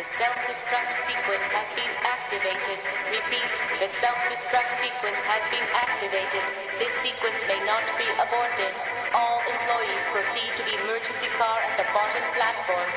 The self-destruct sequence has been activated. Repeat, the self-destruct sequence has been activated. This sequence may not be aborted. All employees proceed to the emergency car at the bottom platform.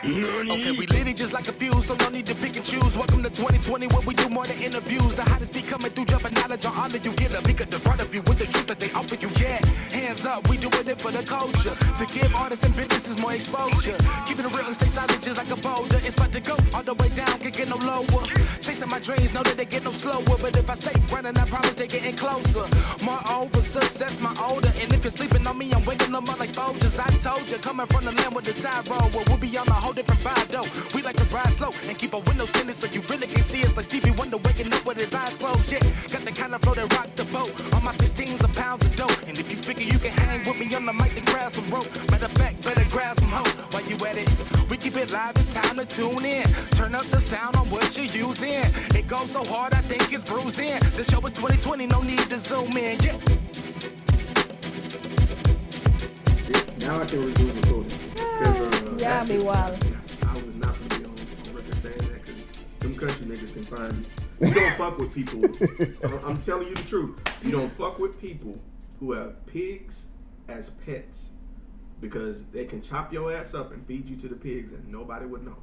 Okay, we lit it just like a fuse, so no need to pick and choose. Welcome to 2020, where we do more than interviews. The hottest be coming through, dropping knowledge on all of you. Get a peek at the front of you with the truth that they offer you. Yeah, hands up, we doing it for the culture. To give artists and businesses more exposure. Keeping it real and stay silent just like a boulder. It's about to go all the way down, can't get no lower. Chasing my dreams, know that they get no slower. But if I stay running, I promise they getting closer. Moreover, success my older. And if you're sleeping on me, I'm waking them up like Folgers. I told you, coming from the land with the tide roll. Well, we'll be on a whole different vibe though. We like to ride slow and keep our windows tinted so you really can see us like Stevie Wonder waking up with his eyes closed. Yeah, got the kind of flow that rock the boat. On my 16s of pounds of dough. And if you figure you can hang with me on the mic, then grab some rope. Matter of fact, better grab some hope. While you at it, we keep it live, it's time to tune in. Turn up the sound on what you're using. It goes so hard, I think it's bruising. The show is 2020, no need to zoom in. Yeah. Now I can resume recording. Yeah, I'll be wild. I was not going to be on record saying that because them country niggas can find me. You don't fuck with people. I'm telling you the truth. You don't fuck with people who have pigs as pets because they can chop your ass up and feed you to the pigs and nobody would know.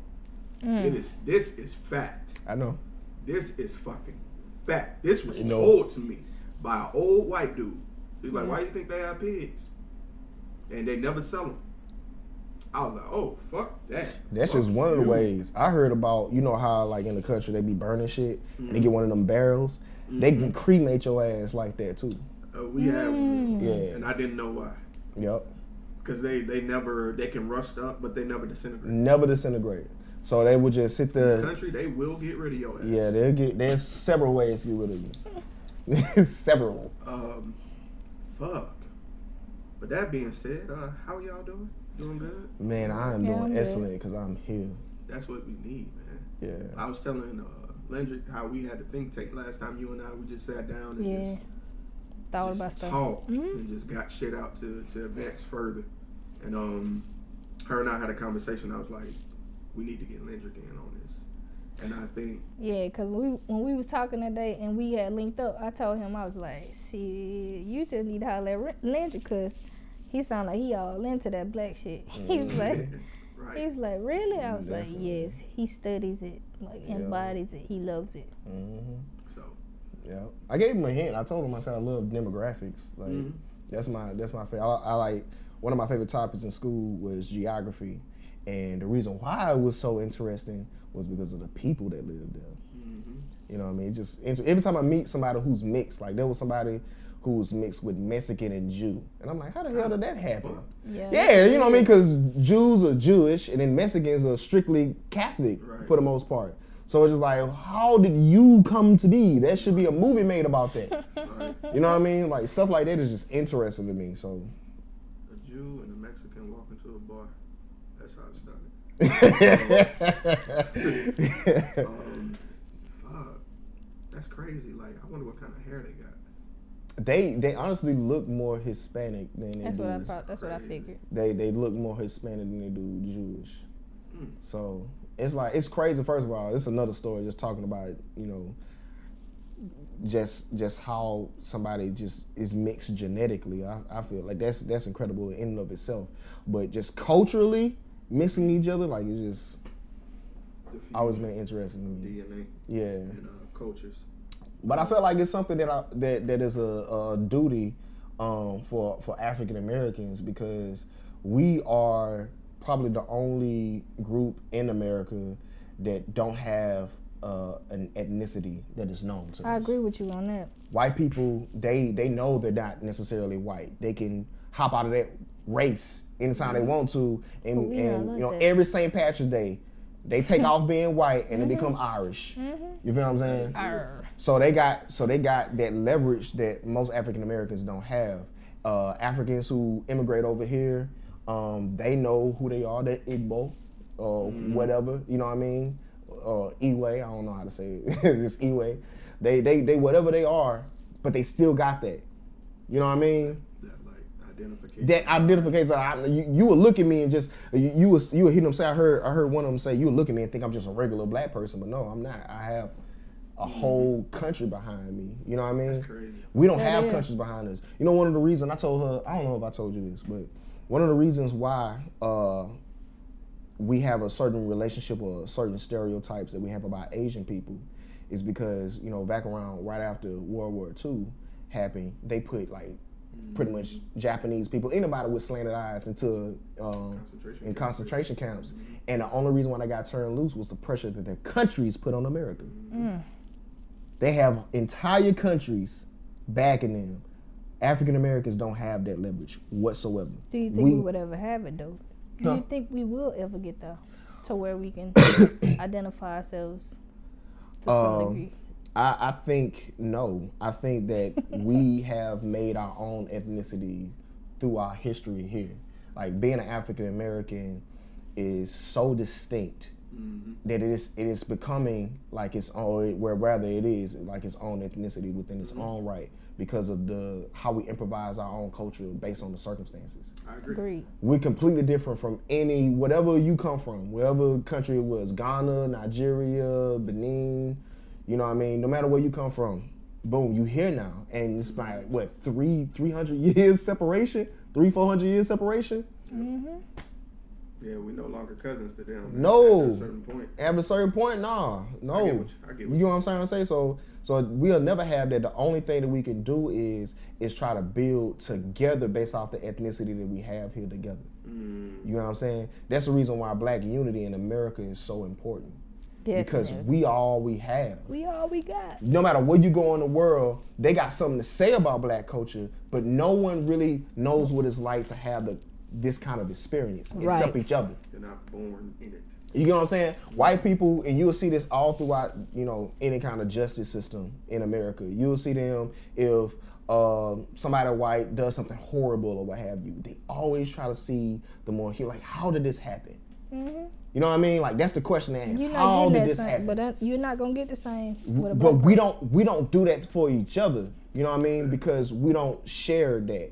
This is fact. I know. This is fucking fact. This was told to me by an old white dude. He's like, why you think they have pigs? And they never sell them. I was like, oh, fuck that. That's fuck just one of the you. ways. I heard about, you know how like in the country they be burning shit and they get one of them barrels. They can cremate your ass like that too. We have one. Yeah. And I didn't know why. Yep. Because they can rust up, but they never disintegrate. Never disintegrate. So they would just sit there. In the country, they will get rid of your ass. Yeah, there's several ways to get rid of you. Several. Fuck. But that being said, how y'all doing? Doing good? Man, I am doing excellent because I'm here. That's what we need, man. Yeah. I was telling Lynndrick how we had the think tank last time. You and I, we just sat down and just talked and just got shit out to advance further. And her and I had a conversation. I was like, we need to get Lynndrick in on this. And I think... Yeah, because when we was talking that day and we had linked up, I told him, I was like, see, you just need to holler at Lynndrick because he sound like he all into that black shit. He was like, right. He was like, really? I was Definitely. like, yes. He studies it, like embodies it. He loves it. So... Yeah, I gave him a hint. I told him I said I love demographics. Like that's my favorite. I like one of my favorite topics in school was geography, and the reason why it was so interesting was because of the people that lived there. You know what I mean? Just every time I meet somebody who's mixed, like there was somebody who was mixed with Mexican and Jew, and I'm like, how the hell did that happen? Yeah, you know what I mean? Because Jews are Jewish, and then Mexicans are strictly Catholic for the most part. So it's just like, how did you come to be? There should be a movie made about that. You know what I mean? Like stuff like that is just interesting to me. So a Jew and a Mexican walk into a bar. That's how it started. Fuck. That's crazy. Like, I wonder what kind of hair they got. They honestly look more Hispanic than they do. That's what I figured. They look more Hispanic than they do Jewish. So it's like, it's crazy. First of all, it's another story just talking about, you know, just how somebody just is mixed genetically. I feel like that's incredible in and of itself. But just culturally mixing each other, like it's just always been interesting to me. DNA. Yeah. And cultures. But I feel like it's something that is a duty for African Americans because we are probably the only group in America that don't have an ethnicity that is known to us. I agree with you on that. White people, they know they're not necessarily white. They can hop out of that race anytime they want to, and you know, every St. Patrick's Day, they take off being white and they become Irish. You feel what I'm saying? So they got that leverage that most African Americans don't have. Africans who immigrate over here, they know who they are. They're Igbo or whatever. You know what I mean? Iwe. I don't know how to say it. Just Iwe. They whatever they are, but they still got that. You know what I mean? That like Identification. That identification. You would look at me and just you would hear them say. I heard one of them say, you would look at me and think I'm just a regular black person, but no, I'm not. I have a whole country behind me. You know what I mean? That's crazy. We don't have countries behind us. You know, one of the reasons I told her, I don't know if I told you this, but one of the reasons why we have a certain relationship or certain stereotypes that we have about Asian people is because, you know, back around right after World War II happened, they put like pretty much Japanese people, anybody with slanted eyes, into concentration camps. And the only reason why they got turned loose was the pressure that their countries put on America. They have entire countries backing them. African Americans don't have that leverage whatsoever. Do you think we would ever have it though? Do you think we will ever get there to where we can identify ourselves to some degree? I think no. I think that we have made our own ethnicity through our history here. Like being an African American is so distinct that it is becoming like its own, where rather it is like its own ethnicity within its own right because of how we improvise our own culture based on the circumstances. I agree. We're completely different from whatever you come from, wherever country it was, Ghana, Nigeria, Benin. You know what I mean? No matter where you come from, boom, you here now. And it's by, what, 300 years separation? 400 years separation? Yeah, we no longer cousins to them. No. At a certain point. At a certain point, nah. No. I get what you know what I'm trying to say? So we'll never have that. The only thing that we can do is try to build together based off the ethnicity that we have here together. You know what I'm saying? That's the reason why Black unity in America is so important. Definitely. Because we all we have. We all we got. No matter where you go in the world, they got something to say about Black culture, but no one really knows what it's like to have this kind of experience except each other. They're not born in it. You know what I'm saying? White people, and you'll see this all throughout, you know, any kind of justice system in America. You'll see them if somebody white does something horrible or what have you. They always try to see the more here, like, how did this happen? You know what I mean? Like, that's the question they ask. How did this happen? But you're not gonna get the same. With a but we don't do that for each other. You know what I mean? Because we don't share that.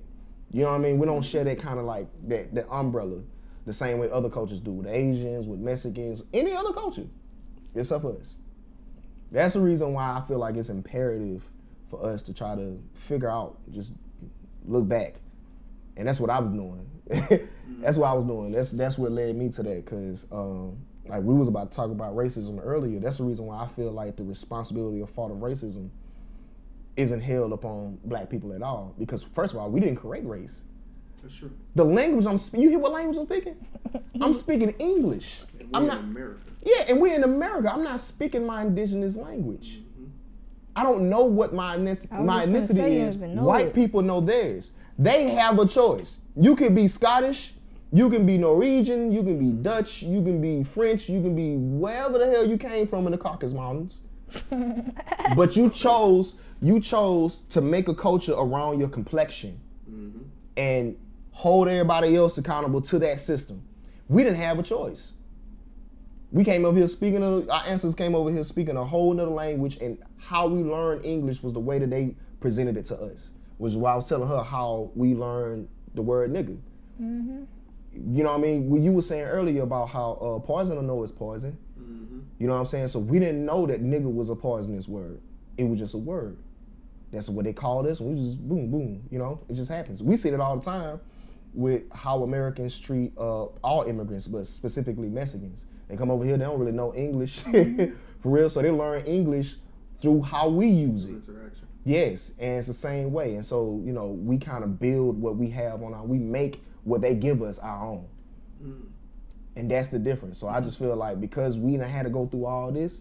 You know what I mean? We don't share that kind of like that umbrella the same way other cultures do with Asians, with Mexicans, any other culture, except for us. That's the reason why I feel like it's imperative for us to try to figure out, just look back. And that's what I was doing. That's what I was doing. That's what led me to that, because like we was about to talk about racism earlier. That's the reason why I feel like the responsibility or fault of racism isn't held upon Black people at all. Because first of all, we didn't create race. That's true. The language you hear what language I'm speaking? I'm speaking English. I'm not in America. Yeah, and we're in America. I'm not speaking my indigenous language. I don't know what my ethnicity is. White people know theirs. They have a choice. You can be Scottish, you can be Norwegian, you can be Dutch, you can be French, you can be wherever the hell you came from in the Caucasus Mountains. But you chose to make a culture around your complexion and hold everybody else accountable to that system. We didn't have a choice. We came over here our ancestors came over here speaking a whole nother language, and how we learned English was the way that they presented it to us. Which is why I was telling her how we learned the word nigga. You know what I mean? When you were saying earlier about how poison don't know it's poison. You know what I'm saying? So we didn't know that nigga was a poisonous word. It was just a word. That's what they called us, and we just boom, boom, you know? It just happens. We see it all the time with how Americans treat all immigrants, but specifically Mexicans. They come over here, they don't really know English for real, so they learn English through how we use it. Interaction. Yes, and it's the same way. And so, you know, we kind of build what we have we make what they give us our own. And that's the difference. So I just feel like because we done had to go through all this,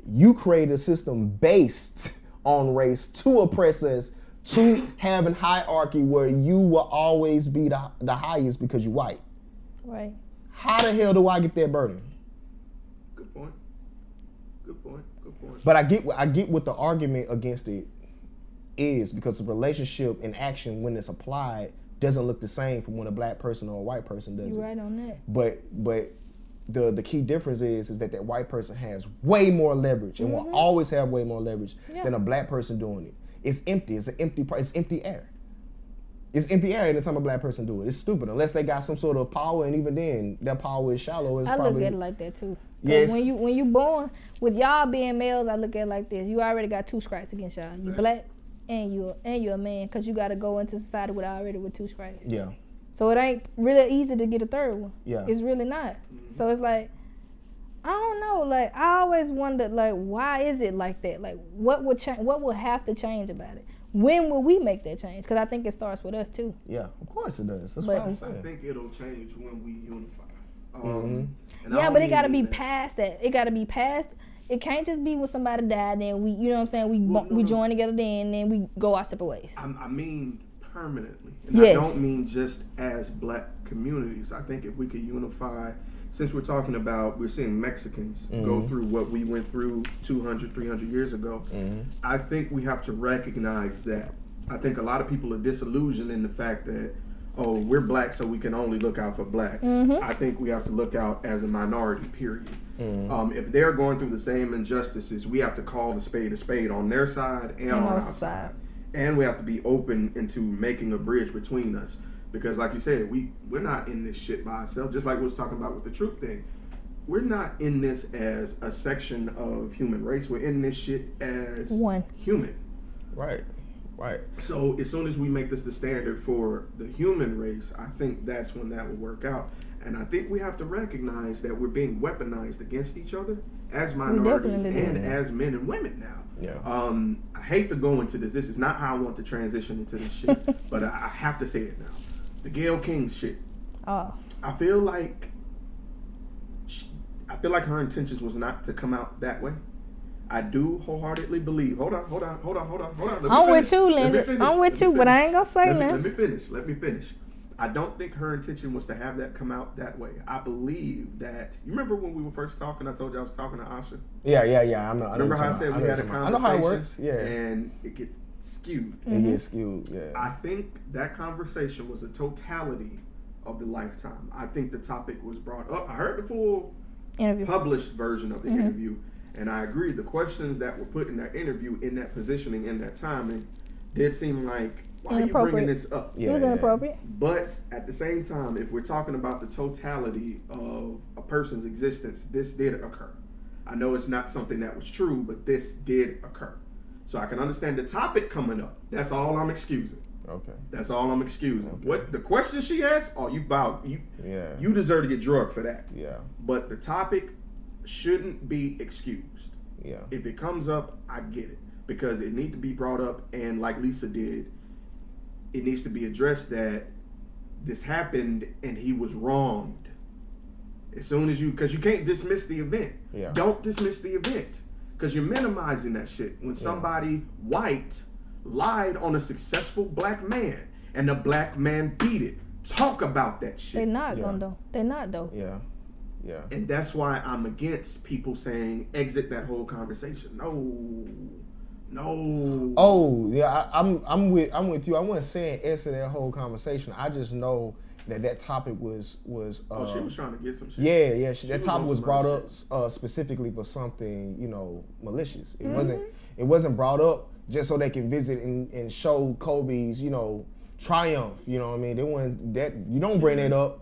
you create a system based on race to oppress us, to have a hierarchy where you will always be the highest because you're white. Right. How the hell do I get that burden? Good point. But I get what the argument against it is, because the relationship and action when it's applied doesn't look the same from when a Black person or a white person does it. You're right on that. But the key difference is that white person has way more leverage and will always have way more leverage than a Black person doing it. It's empty. It's empty air. It's empty air anytime a black person do it. It's stupid unless they got some sort of power, and even then, that power is shallow. It's I probably, look at it like that too. Yes. When you born with y'all being males, I look at it like this. You already got 2 strikes against y'all. You black and you're a man, because you got to go into society with 2 strikes. Yeah. So it ain't really easy to get a 3rd one. Yeah. It's really not. So it's like, I don't know. Like, I always wondered, like, why is it like that? Like, what would have to change about it? When will we make that change? Because I think it starts with us too. Yeah, of course it does. That's what I'm saying. I think it'll change when we unify. Yeah, but it got to be past that. It got to be past. It can't just be when somebody died, then we, you know what I'm saying, we join together then, and then we go our separate ways. I mean permanently. And Yes. I don't mean just as black communities. I think if we could unify, since we're talking about, we're seeing Mexicans go through what we went through 200, 300 years ago, I think we have to recognize that. I think a lot of people are disillusioned in the fact that, oh, we're black, so we can only look out for blacks. I think we have to look out as a minority, period. If they're going through the same injustices, we have to call the spade on their side and on our side. And we have to be open into making a bridge between us. Because like you said, we're not in this shit by ourselves. Just like we was talking about with the truth thing. We're not in this as a section of human race. We're in this shit as one human. Right. So as soon as we make this the standard for the human race, I think that's when that will work out. And I think we have to recognize that we're being weaponized against each other as minorities and as men and women now. Yeah. I hate to go into this. This is not how I want to transition into this shit, but I have to say it now. The Gayle King shit. Oh. I feel like her intentions was not to come out that way. I do wholeheartedly believe. Hold on. I'm with you, Lynndrick. I'm with you, but I ain't gonna say nothing. Let me finish. I don't think her intention was to have that come out that way. I believe that. You remember when we were first talking? I told you I was talking to Asha. Yeah. I remember how I said we had a conversation. I know how it works. Yeah. And it gets skewed. It gets skewed. Yeah. I think that conversation was a totality of the lifetime. I think the topic was brought up. I heard the full published version of the interview, and I agree. The questions that were put in that interview, in that positioning, in that timing, did seem like, why are you bringing this up? It was inappropriate. But at the same time, if we're talking about the totality of a person's existence, this did occur. I know it's not something that was true, but this did occur. So I can understand the topic coming up. That's all I'm excusing. Okay. That's all I'm excusing. Okay. What the question she asked? Oh, you deserve to get drugged for that. Yeah. But the topic shouldn't be excused. Yeah. If it comes up, I get it, because it needs to be brought up, and like Lisa did, it needs to be addressed that this happened and he was wronged. As soon as because you can't dismiss the event. Yeah. Don't dismiss the event, because you're minimizing that shit. When somebody white lied on a successful black man and the black man beat it, talk about that shit. They're not gonna though. They're not though. Yeah. And that's why I'm against people saying exit that whole conversation. No. Oh yeah, I'm with you. I wasn't saying exit that whole conversation. I just know that topic was. She was trying to get some shit. Yeah. That topic was brought up specifically for something, malicious. It wasn't brought up just so they can visit and show Kobe's, triumph. You know what I mean? They want that. You don't bring that up,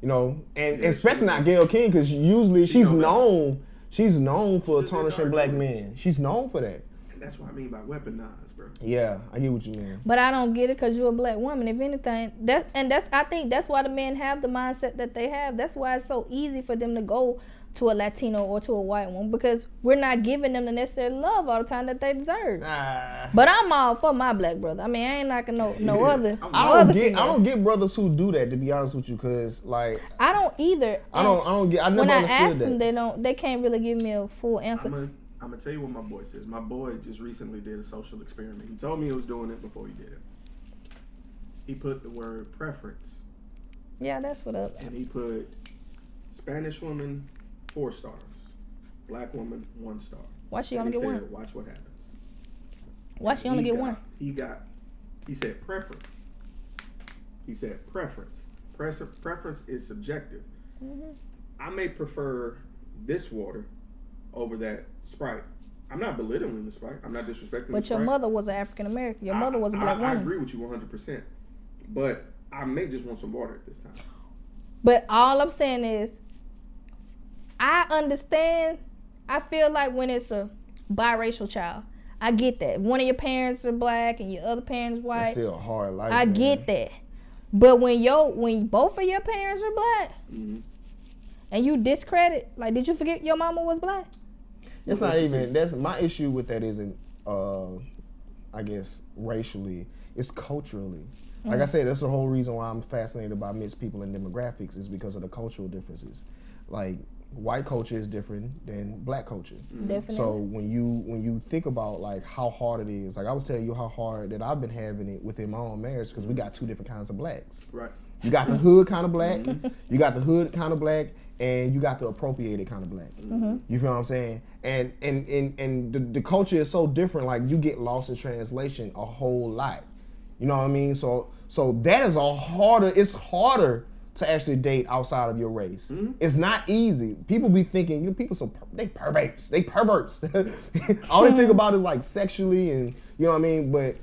and especially not Gayle King, because usually she's known for tarnishing black men. She's known for that. And that's what I mean by weaponized, bro. Yeah, I get what you mean. But I don't get it, because you're a black woman. If anything, I think that's why the men have the mindset that they have. That's why it's so easy for them to go to a Latino or to a white one, because we're not giving them the necessary love all the time that they deserve. But I'm all for my black brother. I mean, I ain't knocking no other. I don't get brothers who do that, to be honest with you, because like I don't either. I don't get. I never understood that. When I ask them, they can't really give me a full answer. I'm gonna tell you what my boy says. My boy just recently did a social experiment. He told me he was doing it before he did it. He put the word preference. Yeah, that's what up. And he put Spanish woman 4 stars, black woman 1 star. Why she only get 1? Watch what happens. Why she only get 1? He said preference. He said preference. Preference is subjective. Mm-hmm. I may prefer this water over that Sprite. I'm not belittling the Sprite. I'm not disrespecting the Sprite. But your mother was an African American. Your mother was a black woman. I agree with you 100%. But I may just want some water at this time. But all I'm saying is, I understand. I feel like when it's a biracial child, I get that. If one of your parents are black and your other parents white, It's still a hard life. I get that. But when both of your parents are black, and you discredit, like, did you forget your mama was black? It's not even. That's my issue with that. Isn't I guess racially. It's culturally. Like I said, that's the whole reason why I'm fascinated by mixed people and demographics is because of the cultural differences. Like white culture is different than black culture. Definitely. So when you think about like how hard it is, like I was telling you how hard that I've been having it within my own marriage because we got two different kinds of blacks. Right. You got the hood kind of black, you got the hood kind of black, and you got the appropriated kind of black. You feel what I'm saying? And the culture is so different. Like you get lost in translation a whole lot. You know what I mean? So that is it's harder to actually date outside of your race. It's not easy. People be thinking, people they perverts. All they think about is like sexually and you know what I mean? But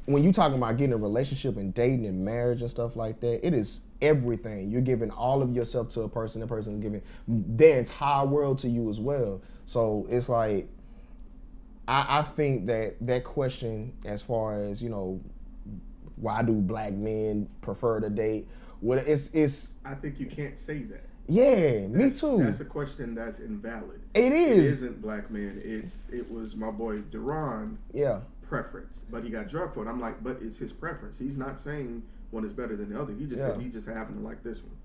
when you talking about getting a relationship and dating and marriage and stuff like that, it is everything. You're giving all of yourself to a person. The person is giving their entire world to you as well. So it's like, I think that question as far as, you know, why do black men prefer to date? Well, it's. I think you can't say that. Yeah, me too. That's a question that's invalid. It is. It isn't black men. It was my boy Deron. Yeah. Preference, but he got drugged for it. I'm like, but it's his preference. He's not saying one is better than the other. He just said he just happened to like this one.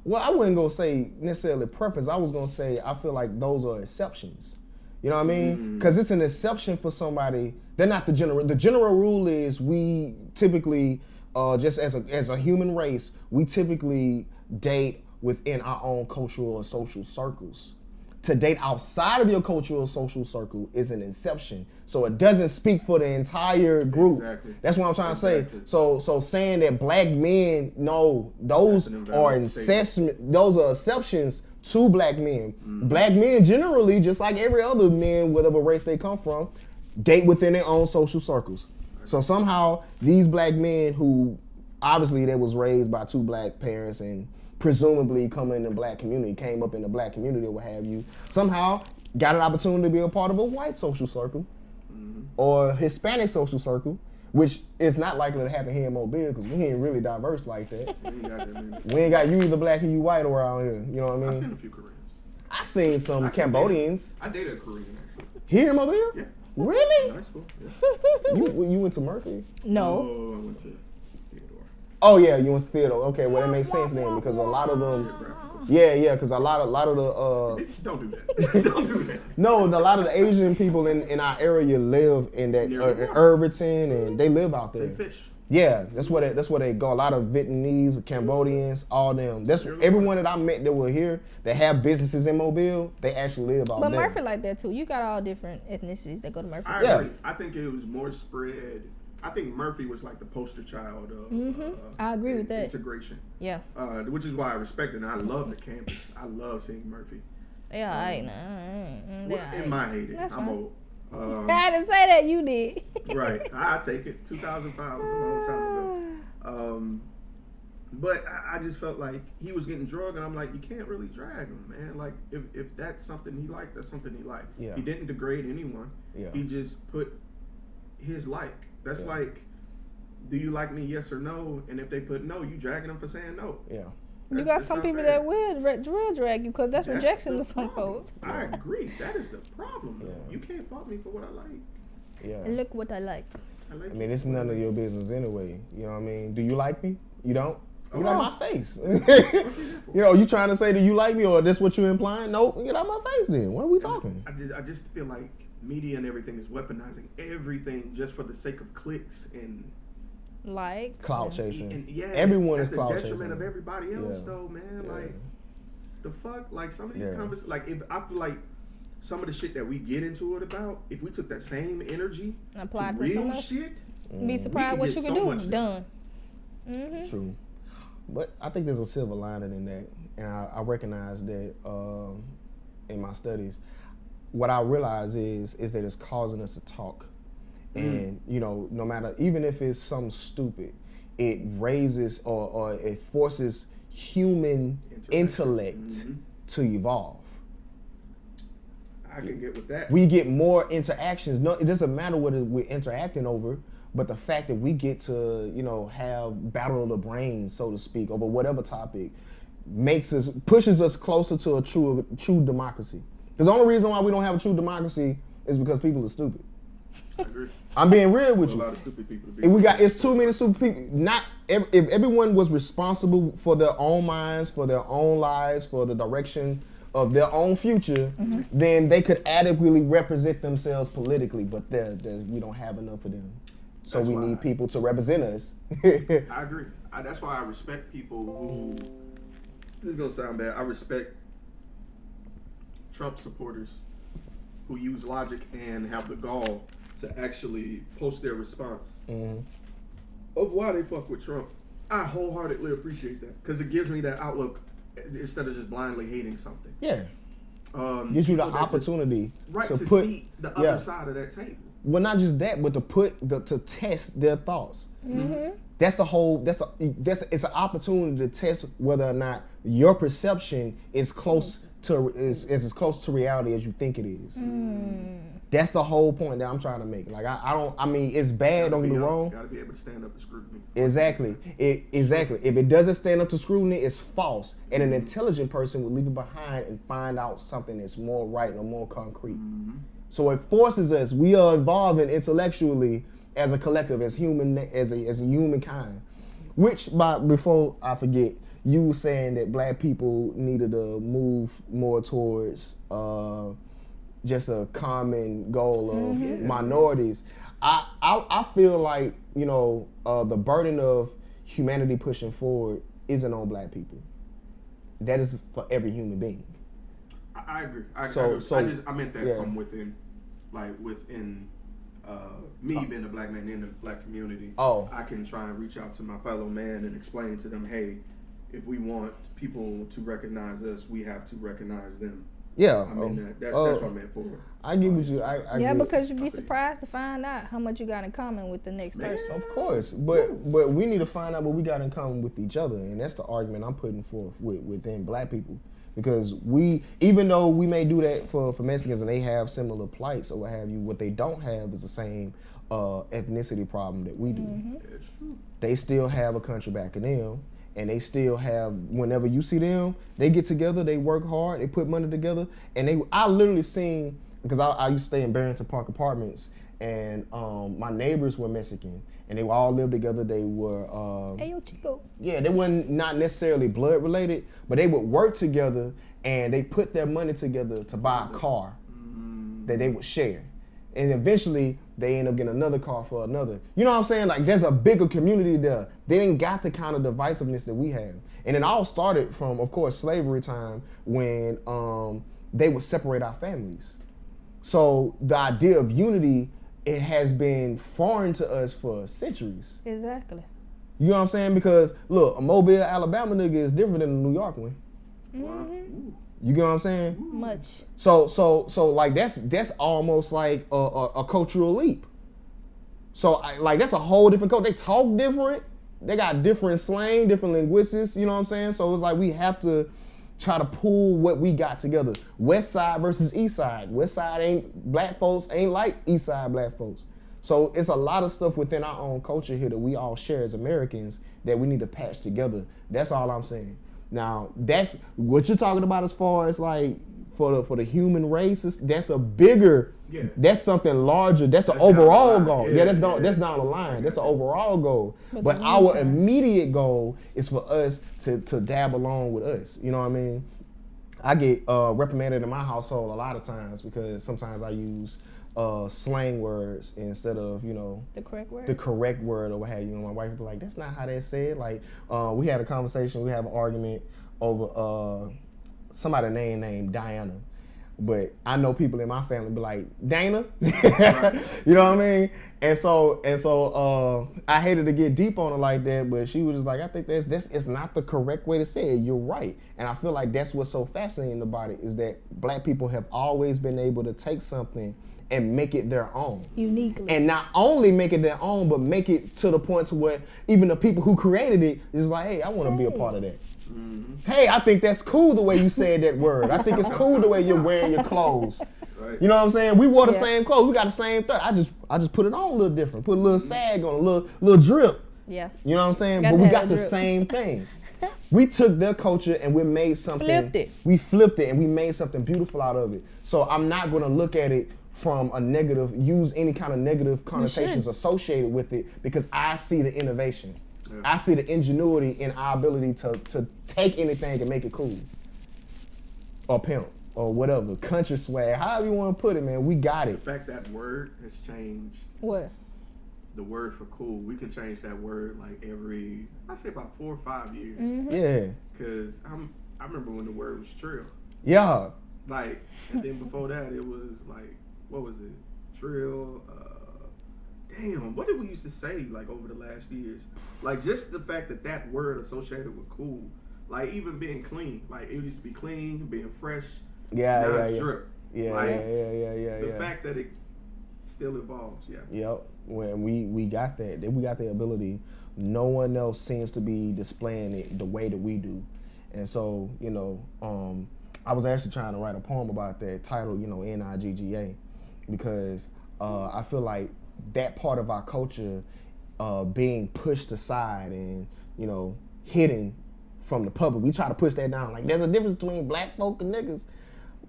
Well, I wouldn't go say necessarily preference. I was gonna say I feel like those are exceptions. You know what I mean? Because it's an exception for somebody. They're not the general. The general rule is we typically, just as a human race, we typically date within our own cultural or social circles. To date outside of your cultural or social circle is an exception. So it doesn't speak for the entire group. Exactly. That's what I'm trying to say. So saying that black men, no, those are exceptions to black men. Black men generally, just like every other man, whatever race they come from, date within their own social circles. So somehow these black men who obviously they was raised by two black parents and presumably come in the black community, came up in the black community or what have you, somehow got an opportunity to be a part of a white social circle or Hispanic social circle, which is not likely to happen here in Mobile because we ain't really diverse like that. We ain't got you either black or you white around here. You know what I mean? I've seen a few Koreans. I seen some Cambodians. I dated a Korean actually. Here in Mobile? Yeah. Really? High school. Yeah. You went to Murphy? No. Oh, I went to Theodore. Oh yeah, you went to Theodore. Okay, well that makes sense then because a lot of them. Yeah, because a lot of the. Don't do that. Don't do that. No, a lot of the Asian people in our area live in that Irvington, and they live out there. They fish. Yeah, that's where they go. A lot of Vietnamese, Cambodians, all them. That's everyone that I met that were here that have businesses in Mobile. They actually live out there. But Murphy like that too. You got all different ethnicities that go to Murphy. I agree. I think it was more spread. I think Murphy was like the poster child of I agree with that. Integration. Yeah. Which is why I respect it. And I love the campus. I love seeing Murphy. They all right now. In my heyday. That's I'm fine. old. I didn't say that, you did. Right. I take it. 2005 was a long time ago. But I just felt like he was getting drugged, and I'm like, you can't really drag him, man. Like, if that's something he liked, that's something he liked. Yeah. He didn't degrade anyone. Yeah. He just put his like. That's like, do you like me, yes or no? And if they put no, you dragging them for saying no. Yeah. You got some people that will drag you because that's rejection to some folks. I agree. That is the problem. Yeah. You can't fault me for what I like. Yeah. And look what I like. I like I mean, it's none of your business anyway. You know what I mean? Do you like me? You don't? Get Oh. out my face. You know, you trying to say that you like me or that's what you implying? Nope, get out my face then. What are we talking? I just feel like media and everything is weaponizing everything just for the sake of clicks and Like Clout chasing. and Everyone is at clout the detriment chasing. of everybody else, Yeah. though, man. Yeah. Like the fuck, like some of these Yeah. conversations, like if I feel like some of the shit that we get into it about, if we took that same energy Applied to to real someone else. shit, be surprised what get you can so do. much Done. True. But I think there's a silver lining in that. And I recognize that in my studies. What I realize is that it's causing us to talk. And, you know, no matter, even if it's something stupid, it raises or it forces human intellect to evolve. I can get with that. We get more interactions. No, it doesn't matter what we're interacting over, but the fact that we get to, have battle of the brains, so to speak, over whatever topic, pushes us closer to a true democracy. Because the only reason why we don't have a true democracy is because people are stupid. I agree. I'm being real with you. A lot of stupid people. It's too many stupid people. If everyone was responsible for their own minds, for their own lives, for the direction of their own future, then they could adequately represent themselves politically. But we don't have enough of them. So we need people to represent us. I agree. That's why I respect people who, this is going to sound bad, I respect Trump supporters who use logic and have the gall to actually post their response of why they fuck with Trump. I wholeheartedly appreciate that because it gives me that outlook instead of just blindly hating something. Yeah. Gives you the opportunity to see the other side of that table. Well, not just that, but to test their thoughts. That's the whole. It's an opportunity to test whether or not your perception is close to is as close to reality as you think it is. That's the whole point that I'm trying to make. Like I mean, it's bad. Don't get me wrong. Gotta be able to stand up to scrutiny. Exactly. Exactly. If it doesn't stand up to scrutiny, it's false. And an intelligent person would leave it behind and find out something that's more right or more concrete. So it forces us. We are evolving intellectually as a collective, as a humankind. Which, before I forget, you were saying that black people needed to move more towards just a common goal of minorities. I feel like the burden of humanity pushing forward isn't on black people. That is for every human being. I agree. I meant that from within, like within me being a black man in the black community. I can try and reach out to my fellow man and explain to them, hey, if we want people to recognize us, we have to recognize them. Yeah, I mean that's what I meant for. I get what you. I because you'd be surprised to find out how much you got in common with the next person. Of course, but we need to find out what we got in common with each other, and that's the argument I'm putting forth within black people. Because even though we may do that for Mexicans and they have similar plights or what have you, what they don't have is the same ethnicity problem that we do. It's true. They still have a country back in them, and they still have, whenever you see them, they get together, they work hard, they put money together, and I literally seen, because I used to stay in Barrington Park Apartments, and my neighbors were Mexican, and they all lived together. They were hey, yo, Chico. Yeah, they weren't not necessarily blood related, but they would work together and they put their money together to buy a car that they would share. And eventually they end up getting another car for another. You know what I'm saying? Like there's a bigger community there. They didn't got the kind of divisiveness that we have. And it all started from, of course, slavery time when they would separate our families. So the idea of unity, it has been foreign to us for centuries. Exactly. You know what I'm saying? Because look, a Mobile, Alabama nigga is different than a New York one. You get what I'm saying? Much. So like that's almost like a cultural leap. So like that's a whole different culture. They talk different. They got different slang, different linguistics. You know what I'm saying? So it's like we have to try to pull what we got together. West Side versus East Side. West Side black folks ain't like East Side black folks. So it's a lot of stuff within our own culture here that we all share as Americans that we need to patch together. That's all I'm saying. Now, that's what you're talking about as far as like for the human race. That's a bigger, that's something larger. That's the overall goal. That's down the line. That's the overall goal. But our immediate goal is for us to dab along with us. You know what I mean? I get reprimanded in my household a lot of times because sometimes I use slang words instead of, the correct word or what have you. My wife would be like, that's not how that's said. Like, we had a conversation, we have an argument over somebody named Diana. But I know people in my family be like, Dana? You know what I mean? And so I hated to get deep on it like that, but she was just like, I think it's not the correct way to say it. You're right. And I feel like that's what's so fascinating about it is that black people have always been able to take something and make it their own. Uniquely. And not only make it their own, but make it to the point to where even the people who created it is like, hey, I want to be a part of that. Hey, I think that's cool the way you said that word. I think it's cool the way you're wearing your clothes. Right. You know what I'm saying? We wore the same clothes. We got the same thing. I just put it on a little different. Put a little sag on, a little drip. Yeah. You know what I'm saying? Got but we that got the drip. same thing. We took their culture and we made something. Flipped it. We flipped it and we made something beautiful out of it. So I'm not going to look at it from a negative, use any kind of negative connotations associated with it, because I see the innovation. Yeah. I see the ingenuity in our ability to take anything and make it cool. Or pimp. Or whatever. Country swag. However you want to put it, man. We got it. The fact that word has changed. What? The word for cool, we can change that word like every, I say about 4 or 5 years. Mm-hmm. Yeah. Cause I remember when the word was trill. Yeah. Like, and then before that it was like, what was it? Trill. Damn, what did we used to say like over the last years? Like just the fact that word associated with cool, like even being clean, like it used to be clean, being fresh. Yeah, now yeah, it's yeah. drip. Yeah, like, yeah. The fact that it still evolves, yeah. Yep. When we got that, we got the ability. No one else seems to be displaying it the way that we do, and so I was actually trying to write a poem about that titled, NIGGA, because I feel like that part of our culture being pushed aside and hidden from the public. We try to push that down. Like there's a difference between black folk and niggas.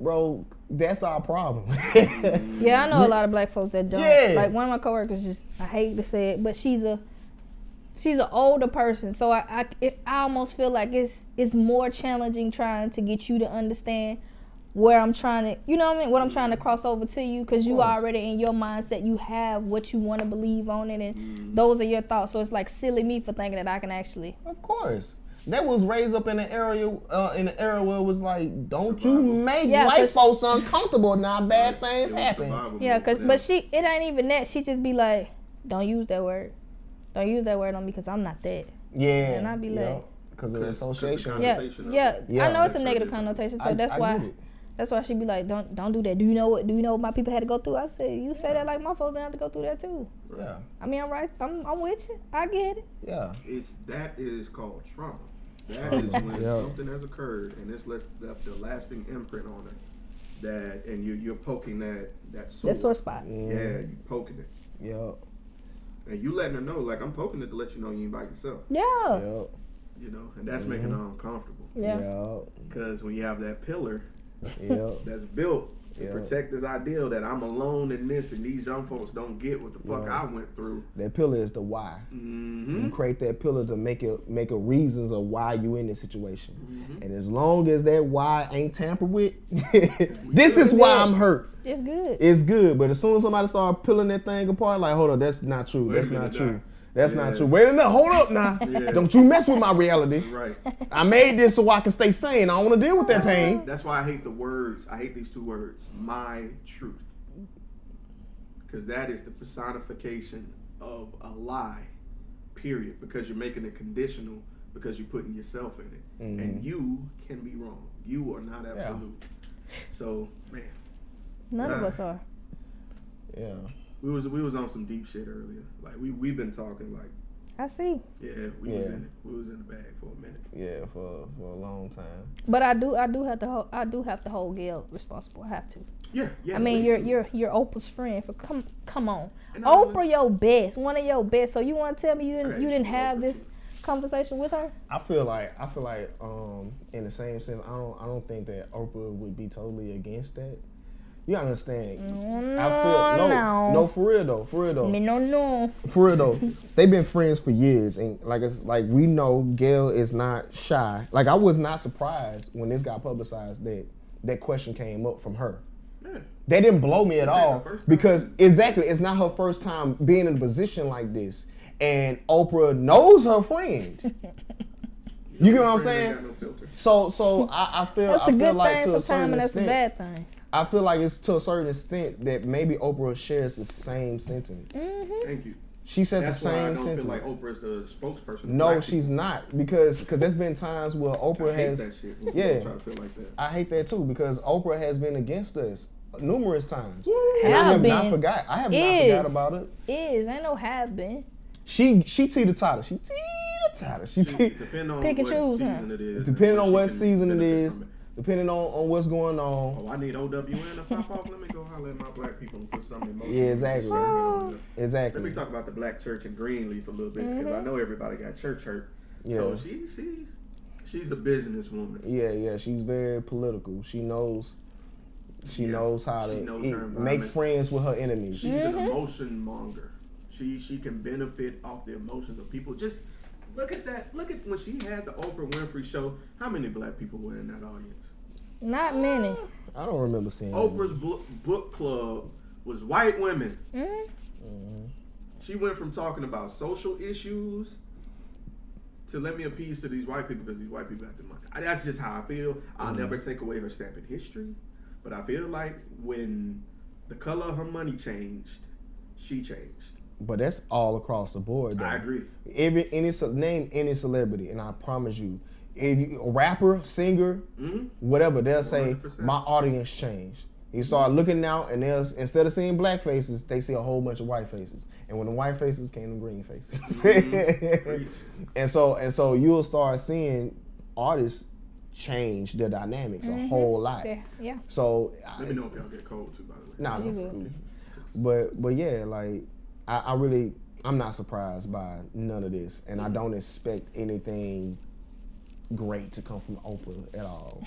Bro, that's our problem. Yeah, I know a lot of black folks that don't. Yeah. Like one of my coworkers, I hate to say it, but she's an older person, so I almost feel like it's more challenging trying to get you to understand where I'm trying to, what I'm trying to cross over to you, because you already in your mindset, you have what you want to believe on it, and those are your thoughts. So it's like silly me for thinking that I can actually. Of course. That was raised up in an area where it was like, don't you make white folks uncomfortable. Now bad things happen. Yeah, but it ain't even that. She just be like, don't use that word. Don't use that word on me because I'm not that. Yeah. And I be like, because of the association. Yeah. I know it's a negative connotation, so that's why. That's why she be like, don't do that. Do you know what my people had to go through? I said, you say that like my folks didn't have to go through that too. Yeah. I mean, I'm right. I'm with you. I get it. Yeah. That is called trauma. That is when something has occurred and it's left a lasting imprint on it. And you're poking that sore. That sore spot. Yeah, you're poking it. Yep. And you letting her know, like, I'm poking it to let you know you ain't by yourself. Yeah. Yep. And that's making her uncomfortable. Yeah. Because when you have that pillar that's built to Yep. protect this ideal that I'm alone in this and these young folks don't get what the fuck I went through. That pillar is the why. Mm-hmm. You create that pillar to make a reasons of why you in this situation. Mm-hmm. And as long as that why ain't tampered with, this is why I'm hurt. It's good. It's good. But as soon as somebody start pulling that thing apart, like, hold on, that's not true. That's not true. That's not true. Wait a minute, hold up now. Yeah. Don't you mess with my reality. Right. I made this so I can stay sane. I don't want to deal with that pain. That's why I hate the words. I hate these two words. My truth. Because that is the personification of a lie, period. Because you're making it conditional because you're putting yourself in it. Mm-hmm. And you can be wrong. You are not absolute. Yeah. So, man. None of us are. Yeah. We was on some deep shit earlier. Like we've been talking like. I see. Yeah, we was in it. We was in the bag for a minute. Yeah, for a long time. But I do have to hold Gail responsible. I have to. Yeah. I mean, you're Oprah's friend. Come on, Oprah, your best, one of your best. So you want to tell me you didn't have this conversation with her? I feel like in the same sense, I don't think that Oprah would be totally against that. You gotta understand. No, for real though. No. For real though, they've been friends for years, and like we know, Gail is not shy. Like I was not surprised when this got publicized that question came up from her. Yeah. They didn't blow me at all because exactly, it's not her first time being in a position like this, and Oprah knows her friend. You get what I'm saying? So I feel like to a certain extent, that's a bad thing. I feel like it's to a certain extent that maybe Oprah shares the same sentence. Mm-hmm. Thank you. She says the same sentence. I don't feel like Oprah's the spokesperson. No, she's not, because there's been times where Oprah has. I hate that shit. Yeah, try to feel like that. I hate that too, because Oprah has been against us numerous times. And I have been. not forgot. I have not forgot about it. Ain't no have been. She teeter-totter. She Depending on Pick and what choose, season huh? it is. depending and on she what can season it benefit is, from it. depending on what's going on. Oh, I need OWN to pop off. Let me go holler at my black people and put some emotion. Yeah, exactly. Exactly. Let me talk about the black church in Greenleaf a little bit because I know everybody got church hurt. Yeah. So she's a businesswoman. Yeah. She's very political. She knows how to make friends with her enemies. She's an emotion monger. She can benefit off the emotions of people. Just look at that. Look at when she had the Oprah Winfrey show. How many black people were in that audience? Not many. I don't remember seeing Oprah's book club was white women. She went from talking about social issues to let me appease to these white people because these white people got the money. That's just how I feel. I'll never take away her stamp in history, but I feel like when the color of her money changed, she changed. But that's all across the board, though. I agree. Name any celebrity, and I promise you, if you, a rapper, singer, whatever, they'll say 100%. my audience changed. You start looking out, and instead of seeing black faces, they see a whole bunch of white faces. And when the white faces came, the green faces. and so you'll start seing artists change their dynamics a whole lot. Yeah. So Let me know if y'all get cold too, by the way. nah, You that's good. cool. But yeah, like I'm not surprised by none of this, and I don't expect anything great to come from Oprah at all.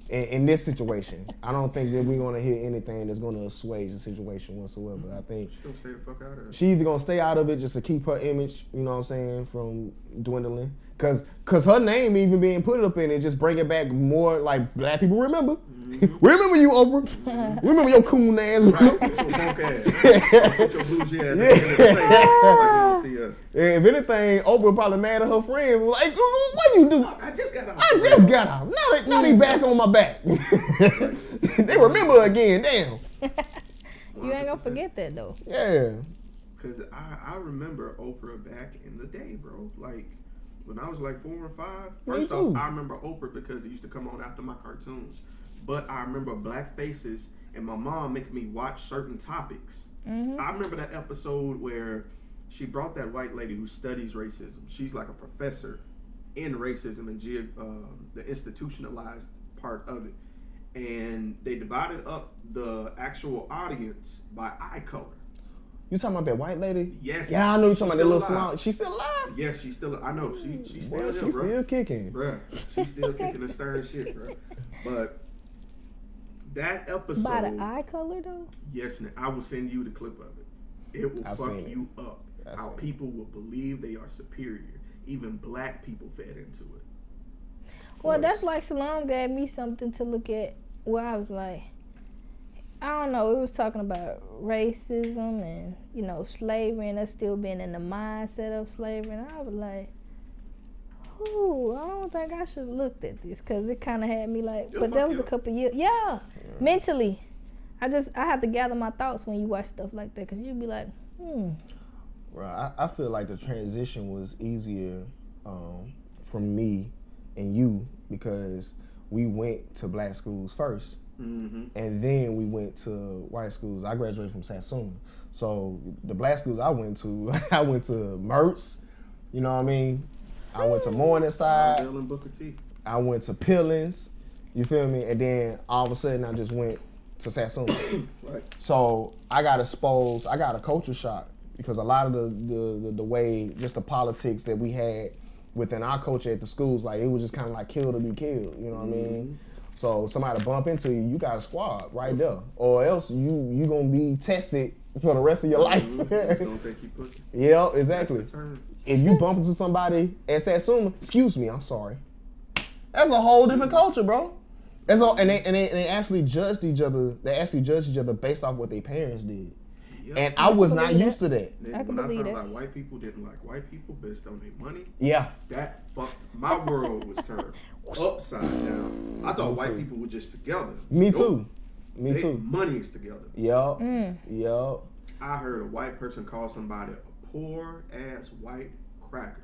In this situation, I don't think that we're gonna hear anything that's gonna assuage the situation whatsoever. I think She's gonna stay the fuck out of it. she either gonna stay out of it just to keep her image, you know what I'm saying, from dwindling. Cause her name even being put up in it just bring it back more like black people remember. Remember you, Oprah. Remember your cool ass. Right, your punk ass. Put your bougie ass in the face like you don't see us. If anything, Oprah probably mad at her friend. Like, what you do? I just got out. Now they back on my back. They remember again. Damn. You ain't gonna forget that though. Yeah. Cause I remember Oprah back in the day, bro. Like when I was like 4 or 5. First off, I remember Oprah because it used to come on after my cartoons. But I remember black faces and my mom making me watch certain topics. I remember that episode where she brought that white lady who studies racism. She's like a professor in racism and the institutionalized part of it. And they divided up the actual audience by eye color. You talking about that white lady? Yes. Yeah, I know you talking about that little still small. alive. She's still alive? Yes, she's still. I know she's still. Boy, there, she's bro. still kicking. Bruh, she's still kicking and stirring shit, bro. But that episode. By the eye color though? Yes, I will send you the clip of it. It will fuck you up. How people will believe they are superior. Even black people fed into it. Well, that's like Salam gave me something to look at where I was like, I don't know, it was talking about racism and, you know, slavery and us still being in the mindset of slavery. And I was like, ooh, I don't think I should have looked at this because it kind of had me like, but that was a couple years. Yeah, mentally. I have to gather my thoughts when you watch stuff like that because you'd be like, Right. I feel like the transition was easier from me and you because we went to black schools first. And then we went to white schools. I graduated from Satsuma. So the black schools I went to, I went to Mertz, you know what I mean? I went to Morningside. I went to Pillins, you feel me? And then all of a sudden I just went to Satsuma. Right. So I got exposed, I got a culture shock because a lot of the way, just the politics that we had within our culture at the schools, like it was just kind of like kill to be killed, you know what I mean? So somebody bump into you, you got a squad right there, or else you gonna be tested for the rest of your life. Don't think you pussy. Yeah, exactly. If you bump into somebody at Satsuma, excuse me, I'm sorry. That's a whole different culture, bro. That's all, and they actually judged each other. They actually judged each other based off what their parents did. Yep. And I was not used to that. I can believe that. Like white people didn't like white people based on their money. Yeah. That fucked my world was turned upside down. I thought white people were just together. Me too. Me too. Money is together. Yup. Yup. I heard a white person call somebody a poor ass white cracker.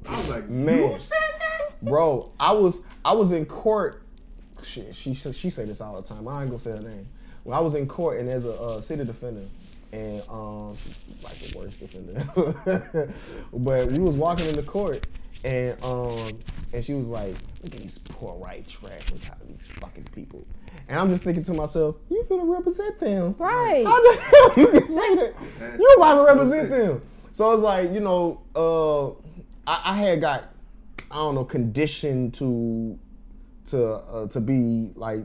I was like, man, you said that? Bro, I was in court. She say this all the time. I ain't gonna say her name. When I was in court and there's a city defender, and she's like the worst defender. But we was walking in the court, and she was like, "Look at these poor white trash on top of these fucking people." And I'm just thinking to myself, "You finna represent them, Right? How the hell you can say that? You about to represent them?" So it's like, you know, I had got, I don't know, conditioned to be like,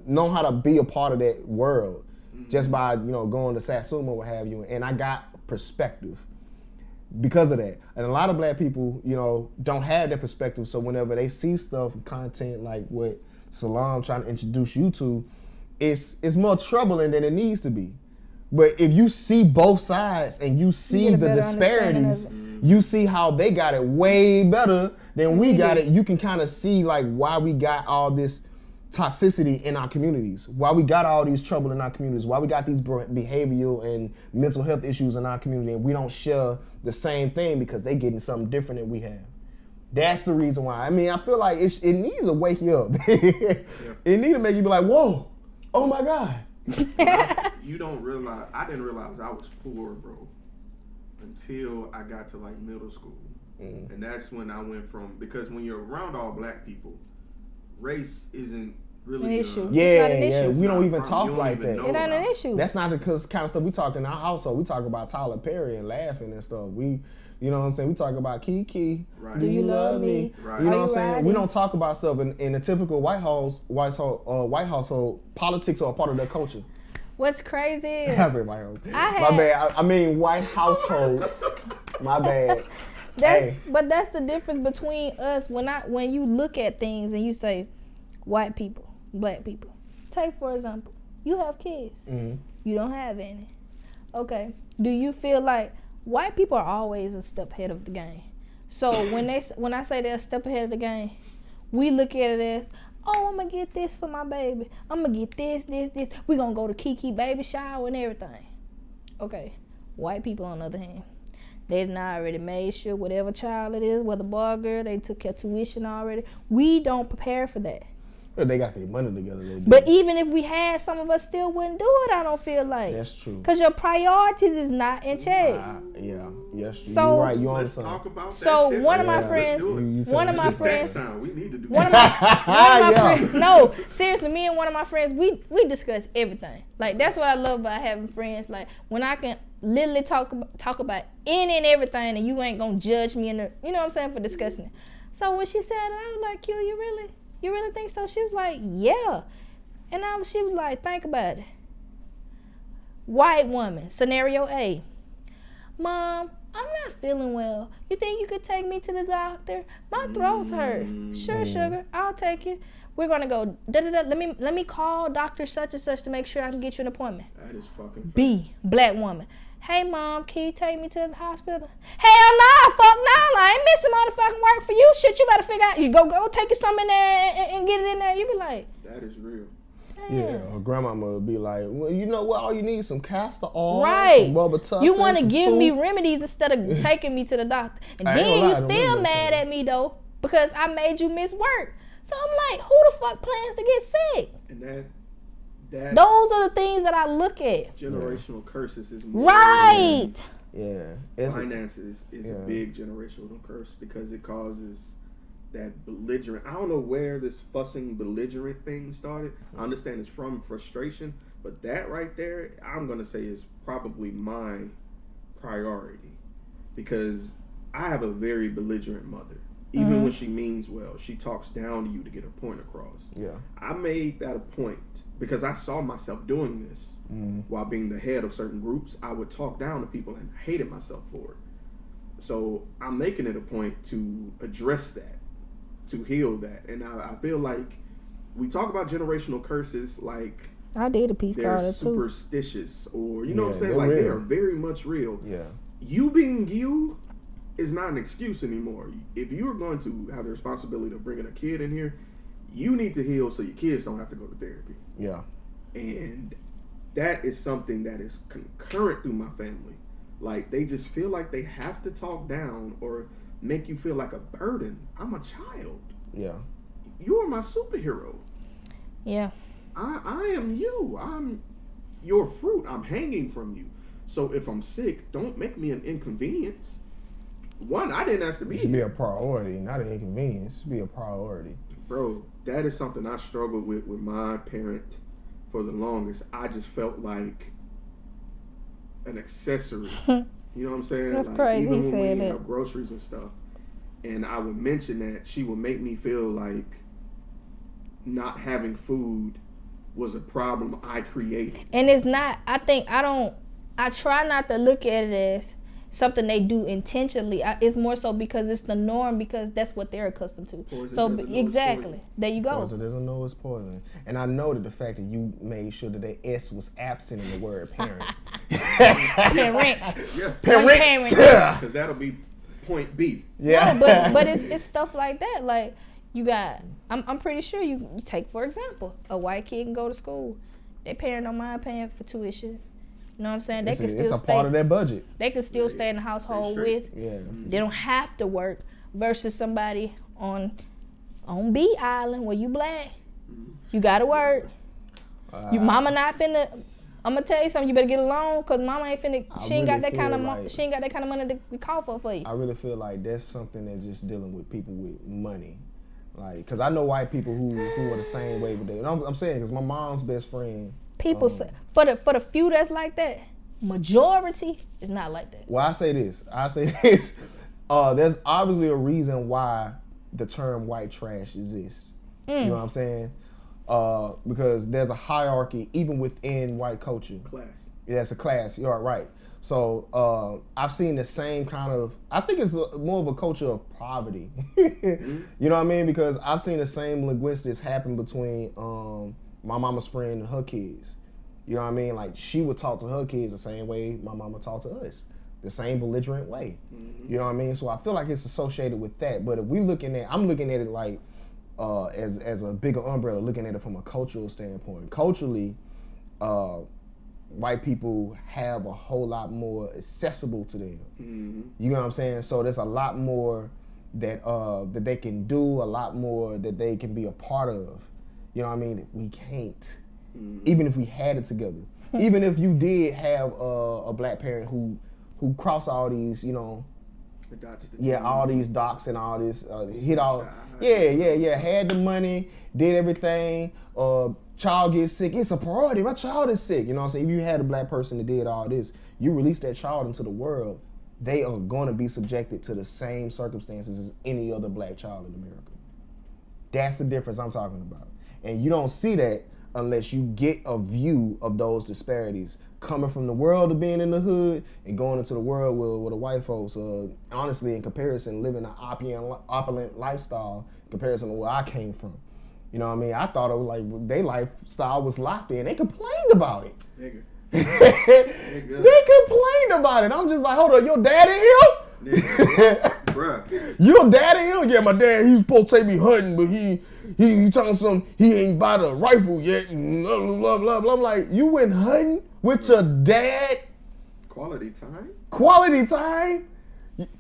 know how to be a part of that world just by, you know, going to Satsuma or what have you. And I got perspective because of that. And a lot of black people, you know, don't have that perspective. So whenever they see stuff, content like what Salam trying to introduce you to, it's more troubling than it needs to be. But if you see both sides and you see the disparities, you see how they got it way better than we got it, you can kind of see like why we got all this toxicity in our communities, why we got all these trouble in our communities, why we got these behavioral and mental health issues in our community, and we don't share the same thing because they getting something different than we have. That's the reason why. I mean, I feel like it needs to wake you up. It need to make you be like, whoa, oh my God. You don't realize, I didn't realize I was poor, bro, until I got to like middle school. And that's when I went from, because when you're around all black people, race isn't really an issue. Yeah, it's not an issue. We don't even talk like that. It's not an issue. That's not the kind of stuff we talk in our household. We talk about Tyler Perry and laughing and stuff. We, you know what I'm saying? We talk about Kiki. Right. Do you love me? Right. You know what I'm saying? riding? We don't talk about stuff in a typical white household. Politics are a part of their culture. What's crazy is I said white household. I My bad. I mean white households. My bad. But that's the difference between us when you look at things and you say white people, black people. Take for example, you have kids. You don't have any. Okay. Do you feel like white people are always a step ahead of the game? So when I say they're a step ahead of the game, we look at it as, oh, I'm gonna get this for my baby. I'm gonna get this. We're gonna go to Kiki baby shower and everything. Okay. White people, on the other hand, they done already made sure whatever child it is, whether boy or girl, they took care of tuition already. We don't prepare for that. Well, they got their money together. But even if we had, some of us still wouldn't do it, I don't feel like. That's true. Because your priorities is not in check. Yeah, yes, So, you're right. You Let's understand. talk about that So shit. one of my Let's friends, do it. one of my It's friends, tax time. We need to do one of that. my Yeah. friends, no, seriously, me and one of my friends, we discuss everything. Like, that's what I love about having friends. Like, when I can literally talk about any and everything, and you ain't gonna judge me, you know what I'm saying, for discussing it. So when she said it, I was like, Q, you really think so? She was like, yeah. And she was like, think about it. White woman, scenario A. Mom, I'm not feeling well. You think you could take me to the doctor? My throat's hurt. Sure, sugar, I'll take you. We're gonna go. Let me call Dr. Such and Such to make sure I can get you an appointment. That is fucking fair. B, black woman. Hey mom, can you take me to the hospital? Hell nah, fuck nah, I ain't missing motherfucking work for you. Shit, you better figure out. You go take you something in there and get it in there. You be like, That is real. Yeah, her grandmama would be like, well, you know what? All you need is some castor oil, right. some Robitussin, You want to some give me soup. remedies instead of taking me to the doctor. And I ain't then gonna you lie, the still remedies mad are- at me though because I made you miss work. So I'm like, who the fuck plans to get sick? And that Those are the things that I look at. generational curses is more Right. Yeah, finances is a big generational curse because it causes that belligerent. I don't know where this fussing belligerent thing started. I understand it's from frustration, but that right there, I'm gonna say is probably my priority because I have a very belligerent mother. Even when she means well, she talks down to you to get her point across. Yeah. I made that a point because I saw myself doing this while being the head of certain groups. I would talk down to people and hated myself for it. So I'm making it a point to address that, to heal that. And I feel like we talk about generational curses like I did a piece they're called it too. superstitious or, you know what I'm saying? they're Like they real. are very much real. Yeah. You being you is not an excuse anymore. If you are going to have the responsibility of bringing a kid in here, you need to heal so your kids don't have to go to therapy. Yeah. And that is something that is concurrent through my family. Like, they just feel like they have to talk down or make you feel like a burden. I'm a child. Yeah. You are my superhero. Yeah. I am you. you're a fruit. I'm hanging from you. So if I'm sick, don't make me an inconvenience. One, I didn't ask to be It should here. be a priority, not an inconvenience. It should be a priority. Bro, that is something I struggled with my parent for the longest. I just felt like an accessory. You know what I'm saying? That's like, crazy. Even He when we said have groceries and stuff, and I would mention that, she would make me feel like not having food was a problem I created. And it's not. I try not to look at it as something they do intentionally. It's more so because it's the norm, because that's what they're accustomed to. Poison So doesn't know it's exactly, poison. there you go. Poison doesn't know it's poison. And I know that the fact that you made sure that the S was absent in the word parent. Parent. Yeah, Parent. because that'll be point B. Yeah. No, but it's stuff like that. Like you got, I'm pretty sure you take, for example, a white kid can go to school. Their parent don't mind paying for tuition. You know what I'm saying? They can It's still a part of stay. their budget. They can still stay in the household straight. with. Yeah. They don't have to work. Versus somebody on B Island where you black, you gotta work. Your mama not finna. I'm gonna tell you something. You better get along, cause mama ain't finna. She ain't got that kind of. She ain't got that kind of money to call for you. I really feel like that's something that's just dealing with people with money. Like, cause I know white people who are the same way with that. And I'm saying, cause my mom's best friend. People say for the few that's like that, majority is not like that. Well, I say this. There's obviously a reason why the term white trash exists. You know what I'm saying? Because there's a hierarchy even within white culture. Class. Yeah, it's a class. You're right. So I've seen the same kind of. I think it's more of a culture of poverty. You know what I mean? Because I've seen the same linguistics happen between my mama's friend and her kids. You know what I mean? Like, she would talk to her kids the same way my mama talked to us, the same belligerent way. You know what I mean? So I feel like it's associated with that. But if I'm looking at it like as a bigger umbrella, looking at it from a cultural standpoint. Culturally, white people have a whole lot more accessible to them. You know what I'm saying? So there's a lot more that they can do, a lot more that they can be a part of. You know what I mean? That we can't. Even if we had it together. Even if you did have a black parent who crossed all these, you know, all these docs and all this, hit all, had the money, did everything, child gets sick, it's a priority, my child is sick, you know what I'm saying? If you had a black person that did all this, you release that child into the world, they are going to be subjected to the same circumstances as any other black child in America. That's the difference I'm talking about. And you don't see that unless you get a view of those disparities coming from the world of being in the hood and going into the world with the white folks. Honestly, in comparison, living an opulent lifestyle in comparison to where I came from. You know what I mean? I thought it was like their lifestyle was lofty and they complained about it. Nigga. They complained about it. I'm just like, hold on, your daddy here? Bruh. Your daddy here? Yeah, my dad, he's supposed to take me hunting, but he telling some he ain't bought a rifle yet, and blah, blah, blah, blah. I'm like, you went hunting with your dad? Quality time? Quality time?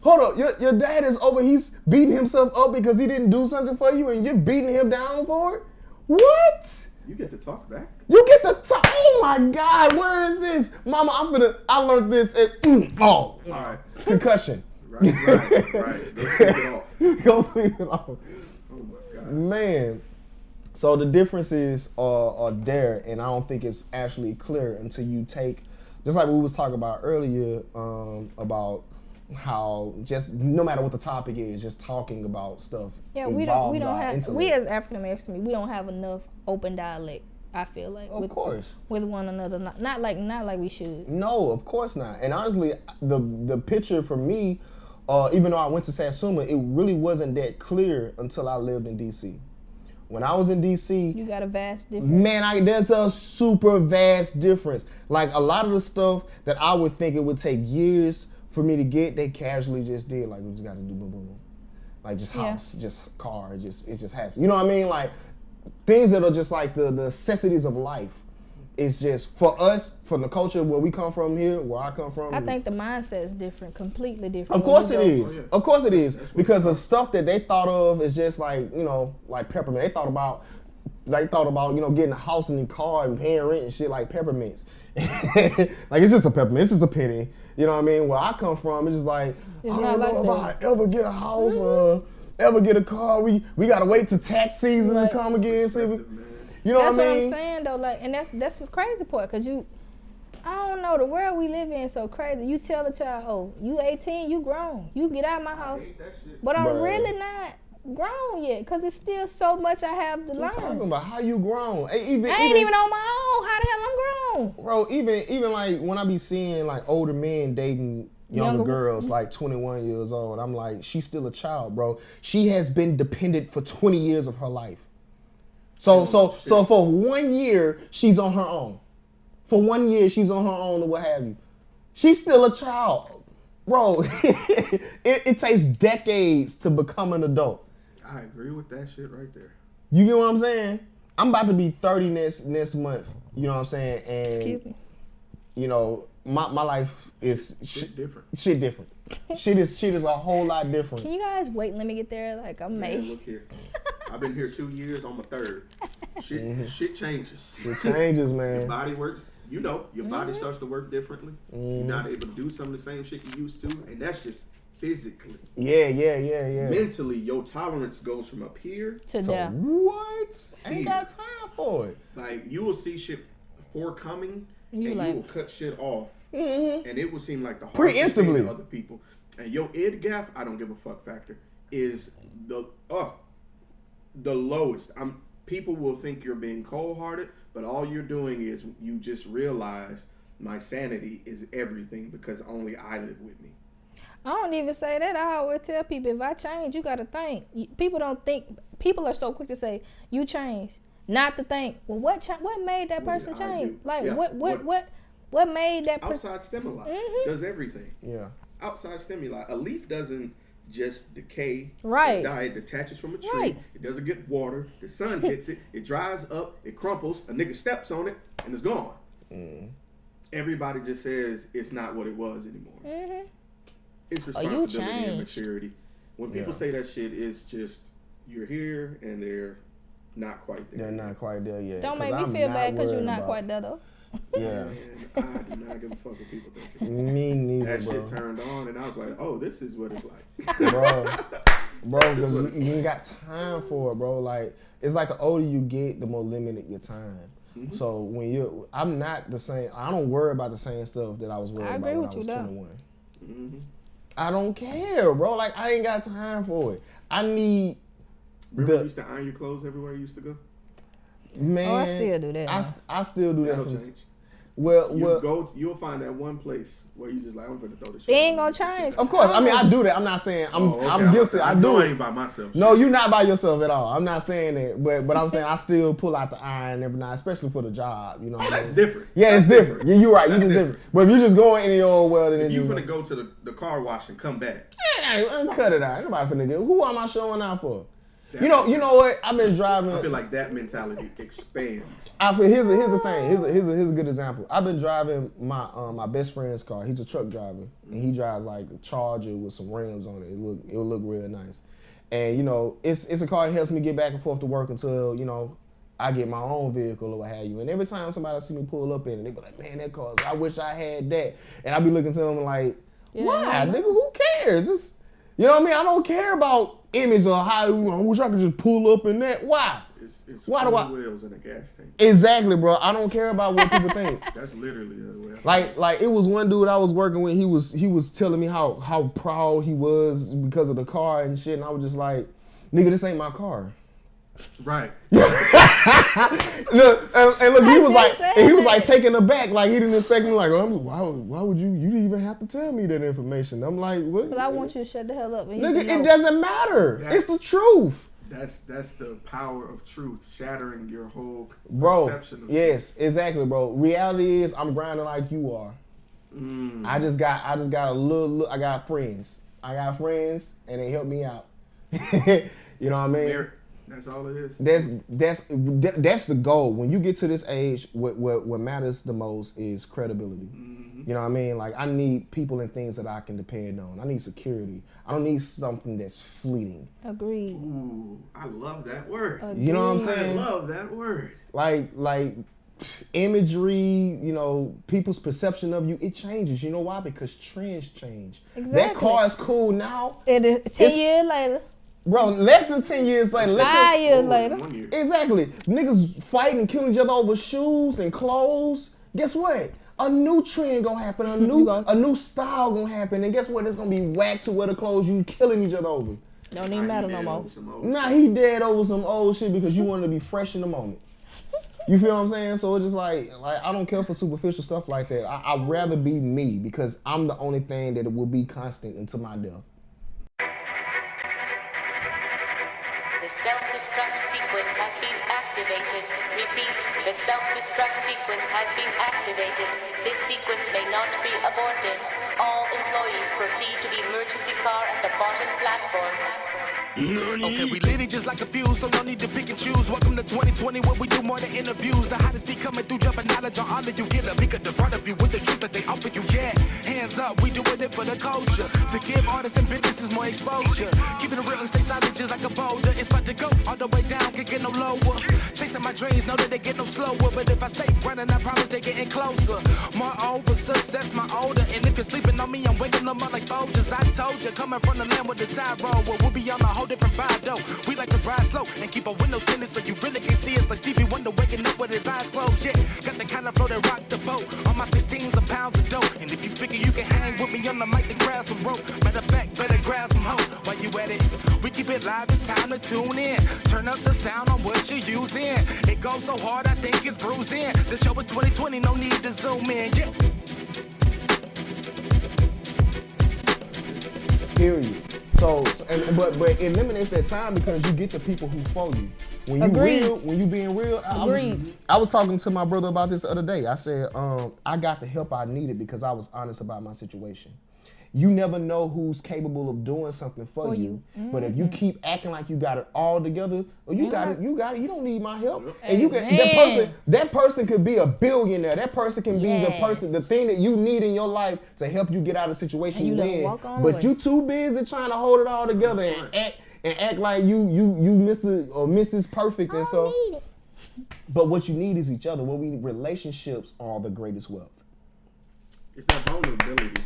Hold up, your dad is over, he's beating himself up because he didn't do something for you and you're beating him down for it? What? You get to talk back. You get to talk, oh my God, where is this? Mama, I learned this at, All right. concussion. Right. Go sleep it off. Oh my God. Man, so the differences are there, and I don't think it's actually clear until you take, just like we was talking about earlier, about how just no matter what the topic is, just talking about stuff. Yeah, we don't have. We as African Americans, we don't have enough open dialect. I feel like Of course. with one another, not like we should. No, of course not. And honestly, the picture for me, even though I went to Satsuma, it really wasn't that clear until I lived in DC. When I was in DC, You got a vast difference. man, there's a super vast difference. Like a lot of the stuff that I would think it would take years for me to get, they casually just did. Like, we just got to do boom, boom, boom. Like just house, just car, it just has. You know what I mean? Like things that are just like the necessities of life. It's just for us, from the culture where we come from here, where I come from. I think the mindset is different, completely different. Of course it when you go- is. Oh, yeah. Of course it is. That's what Because the stuff that they thought of is just like, you know, like peppermint. They thought about like thought about, you know, getting a house and a car and paying rent and shit like peppermints. Like it's just a peppermint, it's just a penny. You know what I mean? Where I come from, it's just like, I don't know if I ever get a house or ever get a car. We gotta wait till tax season to come again. See if we, you know that's what I mean? I'm saying though, like, and that's the crazy part, cause I don't know, the world we live in is so crazy. You tell a child, oh, you 18, you grown, you get out of my house, but I'm really not grown yet, cause it's still so much I have to learn. I'm talking about how you grown. I ain't even on my own. How the hell I'm grown? Bro, even like when I be seeing like older men dating younger girls, like 21 years old, I'm like, she's still a child, bro. She has been dependent for 20 years of her life. So for 1 year, she's on her own. For 1 year, she's on her own or what have you. She's still a child. Bro, it takes decades to become an adult. I agree with that shit right there. You get what I'm saying? I'm about to be 30 next month, you know what I'm saying? And, excuse me. You know, my life is different. Shit different. Shit is a whole lot different. Can you guys wait? Let me get there. Like, I'm Man, May. look here. I've been here 2 years on my third. Shit changes. It changes, man. Your body works. You know, your body starts to work differently. You're not able to do some of the same shit you used to, and that's just physically. Yeah. Mentally, your tolerance goes from up here To there. What? Ain't got time for it. Like, you will see shit before coming, You and like- you will cut shit off. And it will seem like the hardest thing Preemptively. to other people. And your id gap, I don't give a fuck factor, is the lowest. People will think you're being cold-hearted, but all you're doing is you just realize my sanity is everything because only I live with me. I don't even say that. I always tell people, if I change, you got to think. People don't think. People are so quick to say, you change. Not to think, well, what made that person did I change? do? Like, Yeah. what made that person? Outside stimuli does everything. Yeah. Outside stimuli. A leaf doesn't just decay. Right. Die, it detaches from a tree. Right. It doesn't get water. The sun hits it. It dries up. It crumples. A nigga steps on it, and it's gone. Everybody just says it's not what it was anymore. It's responsibility and maturity. When people say that shit, it's just you're here and they're not quite there. They're not quite there yet. Don't make me feel bad because you're not quite there, though. Yeah. And I do not give a fuck what people think. Me neither, That bro. shit turned on, and I was like, oh, this is what it's like. Bro, because you ain't got time for it, bro. Like, it's like the older you get, the more limited your time. So when I'm not the same. I don't worry about the same stuff that I was worried about when I was 21. I don't care, bro. Like, I ain't got time for it. I need. Remember you used to iron your clothes everywhere you used to go? Man, I still do that. I still do that. That'll change. Well, You'll find that one place where you just like, I'm gonna throw this shit. It ain't on gonna change. of course. I mean, I do that. I'm not saying I'm guilty. I do I it. ain't by myself. No, you're not by yourself at all. I'm not saying that, but I'm saying I still pull out the iron every night, especially for the job. You know, what I That's mean? different. Yeah, it's different. Yeah, you're right. You That's just different. But if you just going in the old world and If it's you just finna go to the car wash and come back, cut it out. Ain't nobody finna get. Who am I showing out for? You know what? I've been driving. I feel like that mentality expands. Here's the thing. Here's a good example. I've been driving my best friend's car. He's a truck driver, and he drives like a Charger with some rims on it. It will look real nice. And you know, it's a car that helps me get back and forth to work until you know I get my own vehicle or what have you. And every time somebody see me pull up in it, they be like, "Man, that car! I wish I had that." And I be looking to them like, "Why, nigga? Who cares? It's, you know what I mean? I don't care about image or how. I wish I could just pull up in that. Why? It's Why do I? wheels in a gas tank. Exactly, bro. I don't care about what people think. That's literally the way. Like it was one dude I was working with. He was telling me how proud he was because of the car and shit, and I was just like, "Nigga, this ain't my car." Right. Look, and look, he was like taken aback, like he didn't expect me. Like, why would you? You didn't even have to tell me that information. I'm like, what? Because I want you to shut the hell up. And Nigga, it doesn't matter. It's the truth. That's the power of truth, shattering your whole Bro, perception of yes, exactly, bro. Reality is I'm grinding like you are. I just got I got friends. I got friends and they help me out. You know what I mean? Merit. That's all it is. That's the goal. When you get to this age, what matters the most is credibility. You know what I mean? Like, I need people and things that I can depend on. I need security. I don't need something that's fleeting. Agreed. Ooh, I love that word. You know what I'm saying? I love that word. Like imagery, you know, people's perception of you, it changes. You know why? Because trends change. Exactly. That car is cool now. It is 10 years later. Bro, less than 10 years later. 5 years later. 1 year. Exactly. Niggas fighting and killing each other over shoes and clothes. Guess what? A new trend gonna happen. A new style gonna happen. And guess what? It's gonna be whack to wear the clothes you killing each other over. Don't even matter no more. Nah, he dead over some old shit because you want to be fresh in the moment. You feel what I'm saying? So it's just like I don't care for superficial stuff like that. I'd rather be me because I'm the only thing that will be constant until my death. The self-destruct sequence has been activated. Repeat, the self-destruct sequence has been activated. This sequence may not be aborted. All employees proceed to the emergency car at the bottom platform. Okay, we lit it just like a fuse, so no need to pick and choose. Welcome to 2020, where we do more than interviews. The hottest be coming through, dropping knowledge on all of you. Get a pick of the part of you with the truth that they offer you. Yeah, hands up, we doing it for the culture. To give artists and businesses more exposure. Keeping it real and stay solid just like a boulder. It's about to go all the way down, can't get no lower. Chasing my dreams, know that they get no slower. But if I stay running, I promise they getting closer. Moreover, success my older. And if you're sleeping on me, I'm waking them up like Folgers. I told you, coming from the land with the tide roll. We'll be on a whole different vibe though. We like to ride slow and keep our windows tinted so you really can't see us like Stevie Wonder waking up with his eyes closed. Yeah, got the kind of flow that rock the boat. On my 16s of pounds of dough. And if you figure you can hang with me on the mic, then grab some rope. Matter of fact, better grab some hope. While you at it, we keep it live, it's time to tune in. Turn up the sound on what you're using. It goes so hard, I think it's bruising. The show is 2020, no need to zoom in. Yeah. Period. But it eliminates that time because you get the people who follow you. When you Agreed. real, when you being real, I was talking to my brother about this the other day. I said, I got the help I needed because I was honest about my situation. You never know who's capable of doing something for you. Mm-hmm. But if you keep acting like you got it all together, or you got it, you don't need my help. And you can that person could be a billionaire. That person can be the thing that you need in your life to help you get out of the situation you in. But you too busy trying to hold it all together and act like you Mr. or Mrs. Perfect and so. But what you need is each other. Relationships are the greatest wealth. It's that vulnerability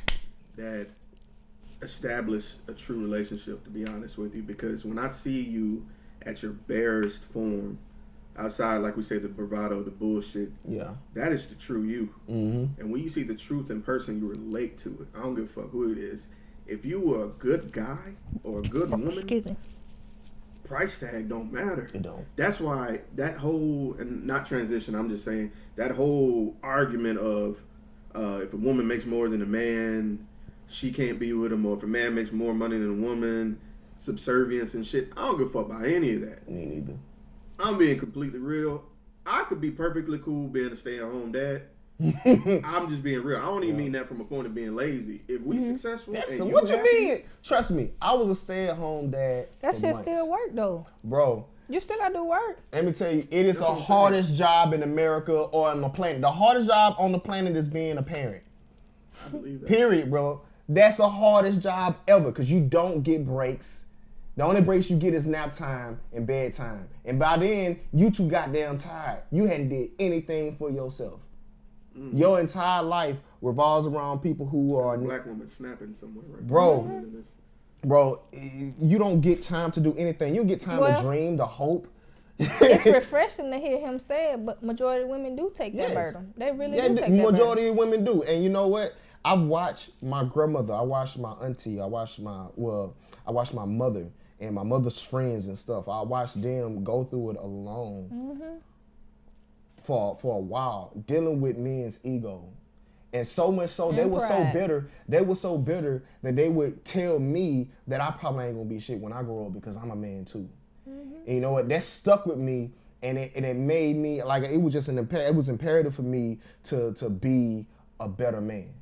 that establish a true relationship, to be honest with you, because when I see you at your barest form, outside, like we say, the bravado, the bullshit, that is the true you. Mm-hmm. And when you see the truth in person, you relate to it. I don't give a fuck who it is. If you were a good guy or a good woman, price tag don't matter. It don't. That's why that whole, and not transition, I'm just saying, that whole argument of if a woman makes more than a man, she can't be with him, or if a man makes more money than a woman, subservience and shit. I don't give a fuck about any of that. Me neither. I'm being completely real. I could be perfectly cool being a stay-at-home dad. I'm just being real. I don't even mean that from a point of being lazy. If we successful, what you mean? Trust me, I was a stay-at-home dad. That shit still work though, bro. You still gotta do work. Let me tell you, it is the hardest job in America or on the planet. The hardest job on the planet is being a parent. I believe that. Period, bro. That's the hardest job ever because you don't get breaks. The only breaks you get is nap time and bedtime. And by then, you too goddamn tired. You hadn't did anything for yourself. Mm-hmm. Your entire life revolves around people who are... Black woman snapping somewhere right Bro, you don't get time to do anything. You get time to dream, to hope. It's refreshing to hear him say it, but majority of women do take that burden. They really do take that burden. Majority of women do. And you know what? I watched my grandmother, I watched my auntie, I watched my mother and my mother's friends and stuff. I watched them go through it alone for a while, dealing with men's ego. And so much so, they were so bitter that they would tell me that I probably ain't gonna be shit when I grow up because I'm a man too. Mm-hmm. And you know what? That stuck with me and it made me, like, it was just it was imperative for me to be a better man.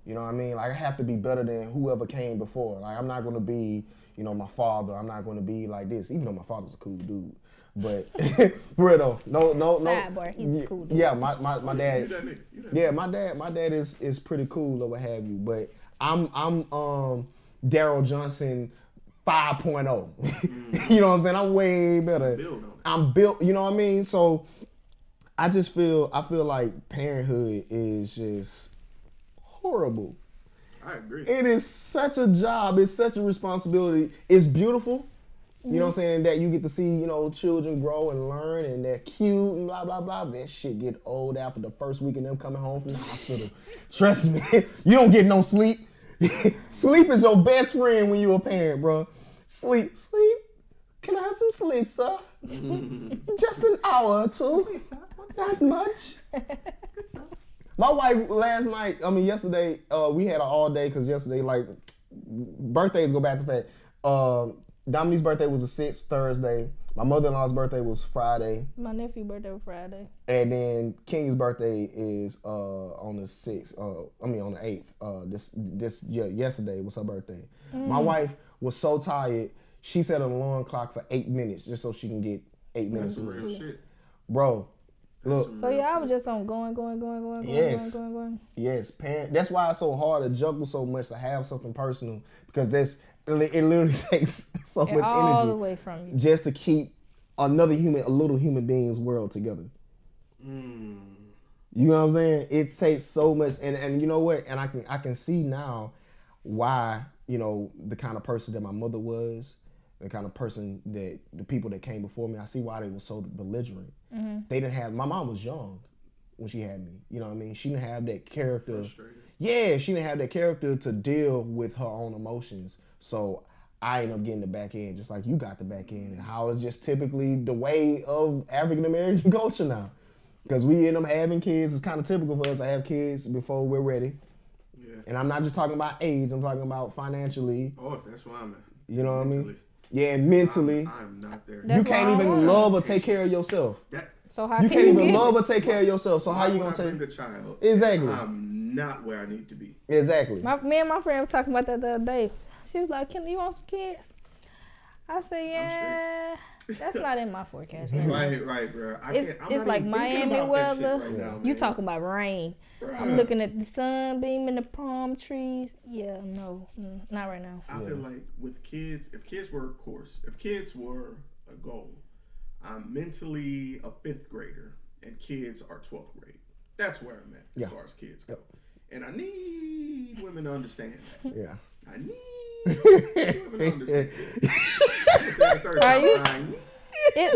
You know what I mean? Like, I have to be better than whoever came before. Like, I'm not going to be, my father. I'm not going to be like this, even though my father's a cool dude. But for real though, no. Sidebar, he's cool dude. Yeah, my dad. You that nigga. Yeah, my dad is pretty cool or what have you. But I'm Daryl Johnson 5.0. You know what I'm saying? I'm way better. I'm built. You know what I mean? So I feel like parenthood is just horrible. I agree. It is such a job. It's such a responsibility. It's beautiful. You know what I'm saying? That you get to see, you know, children grow and learn and they're cute and blah, blah, blah. That shit get old after the first week of them coming home from the hospital. Trust me, you don't get no sleep. Sleep is your best friend when you're a parent, bro. Sleep. Can I have some sleep, sir? Just an hour or two. Not much. My wife yesterday, we had an all day because yesterday, like, birthdays go back to fact. Dominique's birthday was the 6th, Thursday. My mother-in-law's birthday was Friday. My nephew's birthday was Friday. And then King's birthday is on the 6th. On the 8th. Yesterday was her birthday. My wife was so tired, she set an alarm clock for 8 minutes just so she can get 8 minutes of rest. Bro, look. So I was just on going. Yes. Going. Yes, parent. That's why it's so hard to juggle so much to have something personal because it literally takes so much all energy away from you just to keep a little human being's world together. You know what I'm saying? It takes so much, and you know what? And I can see now why, you know, the kind of person that my mother was, the kind of person that the people that came before me, I see why they were so belligerent. They didn't have. My mom was young when she had me. You know what I mean? She didn't have that character. Yeah, she didn't have that character to deal with her own emotions. So I ended up getting the back end, just like you got the back end, and how it's just typically the way of African American culture now. Because we end up having kids, it's kind of typical for us to have kids before we're ready. Yeah. And I'm not just talking about age, I'm talking about financially. Oh, that's why I'm at. You know what I mean? Yeah, and mentally. I'm not there. You can't even love or take care of yourself. So how you can can't you even get love or take care of yourself. So how you gonna take the child? Exactly. I'm not where I need to be. Exactly. Me and my friend was talking about that the other day. She was like, "Can you want some kids?" I said, "Yeah, that's not in my forecast." Right, bro. It's like Miami weather. Right you talking about rain? I'm looking at the sun beaming, the palm trees. Yeah, no, not right now. I feel like with kids, if kids were a goal, I'm mentally a 5th grader, and kids are 12th grade. That's where I'm at as far as kids go. And I need women to understand that. Yeah. I need women to understand that.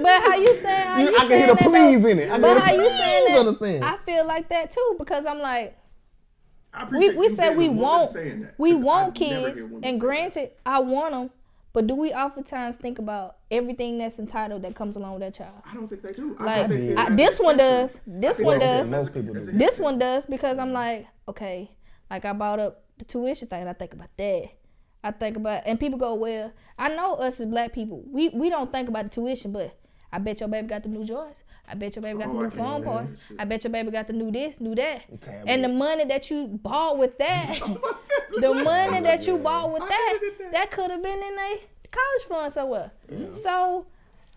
But how you saying? I can hear the please in it. But how you saying that? Understand. I feel like that too because I'm like, we said we want kids, and granted, I want them. But do we oftentimes think about everything that's entitled that comes along with that child? I don't think they do. Like this one does. This one does. Most people do. This one does because I'm like, okay, like I brought up the tuition thing. I think about that. I think about, and people go, well, I know us as black people, we don't think about the tuition, but I bet your baby got the new Jordans. I bet your baby got the new phone parts. I bet your baby got the new this, new that. And the money that you bought with that, that could have been in a college fund somewhere. Yeah. So,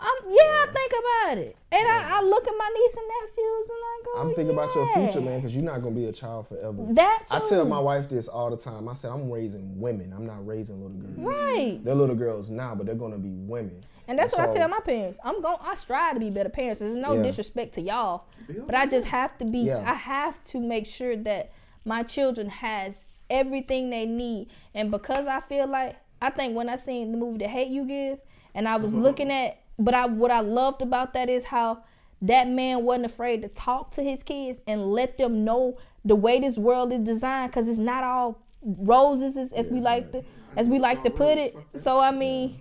I think about it. And I look at my niece and nephews and I go, I'm thinking about your future, man, because you're not going to be a child forever. That too. I tell my wife this all the time. I said, I'm raising women. I'm not raising little girls. Right. They're little girls now, but they're going to be women. And that's what I tell my parents. I strive to be better parents. There's no disrespect to y'all. But I just have to be, I have to make sure that my children has everything they need. And because I feel like, I think when I seen the movie The Hate U Give, and I was looking at, what I loved about that is how that man wasn't afraid to talk to his kids and let them know the way this world is designed, because it's not all roses as we like to put it. So I mean,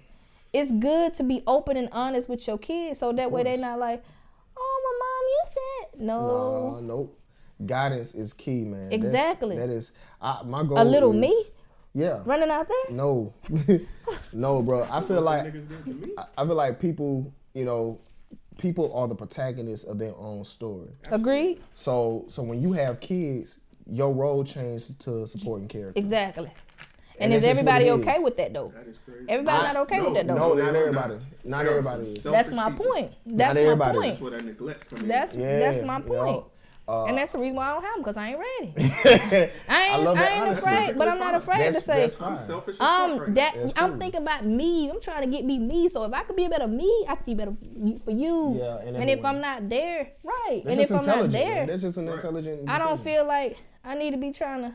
it's good to be open and honest with your kids, so that way they're not like, oh, well, mom, you said no. Nope. Guidance is key, man. Exactly. That is my goal. A little is, me. Yeah. Running out there? No. No, bro. I feel like people, people are the protagonists of their own story. Agreed. So when you have kids, your role changes to supporting character. Exactly. And is everybody okay with that though? That is crazy. Everybody not okay with that though. No, not everybody. Not everybody is. That's my point. That's Not my everybody. point. That's where that neglect comes in. That's my point. Yeah. And that's the reason why I don't have them, because I ain't ready. I love that ain't honesty. afraid, but I'm not afraid to say. That's fine. I'm selfish as fuck right now. That's I'm cool. thinking about me. I'm trying to get me. So if I could be a better me, I could be better for you. Yeah, and and if everyone. I'm not there, right. That's and if just I'm not intelligent, there, man. That's just an intelligent decision. I don't feel like I need to be trying to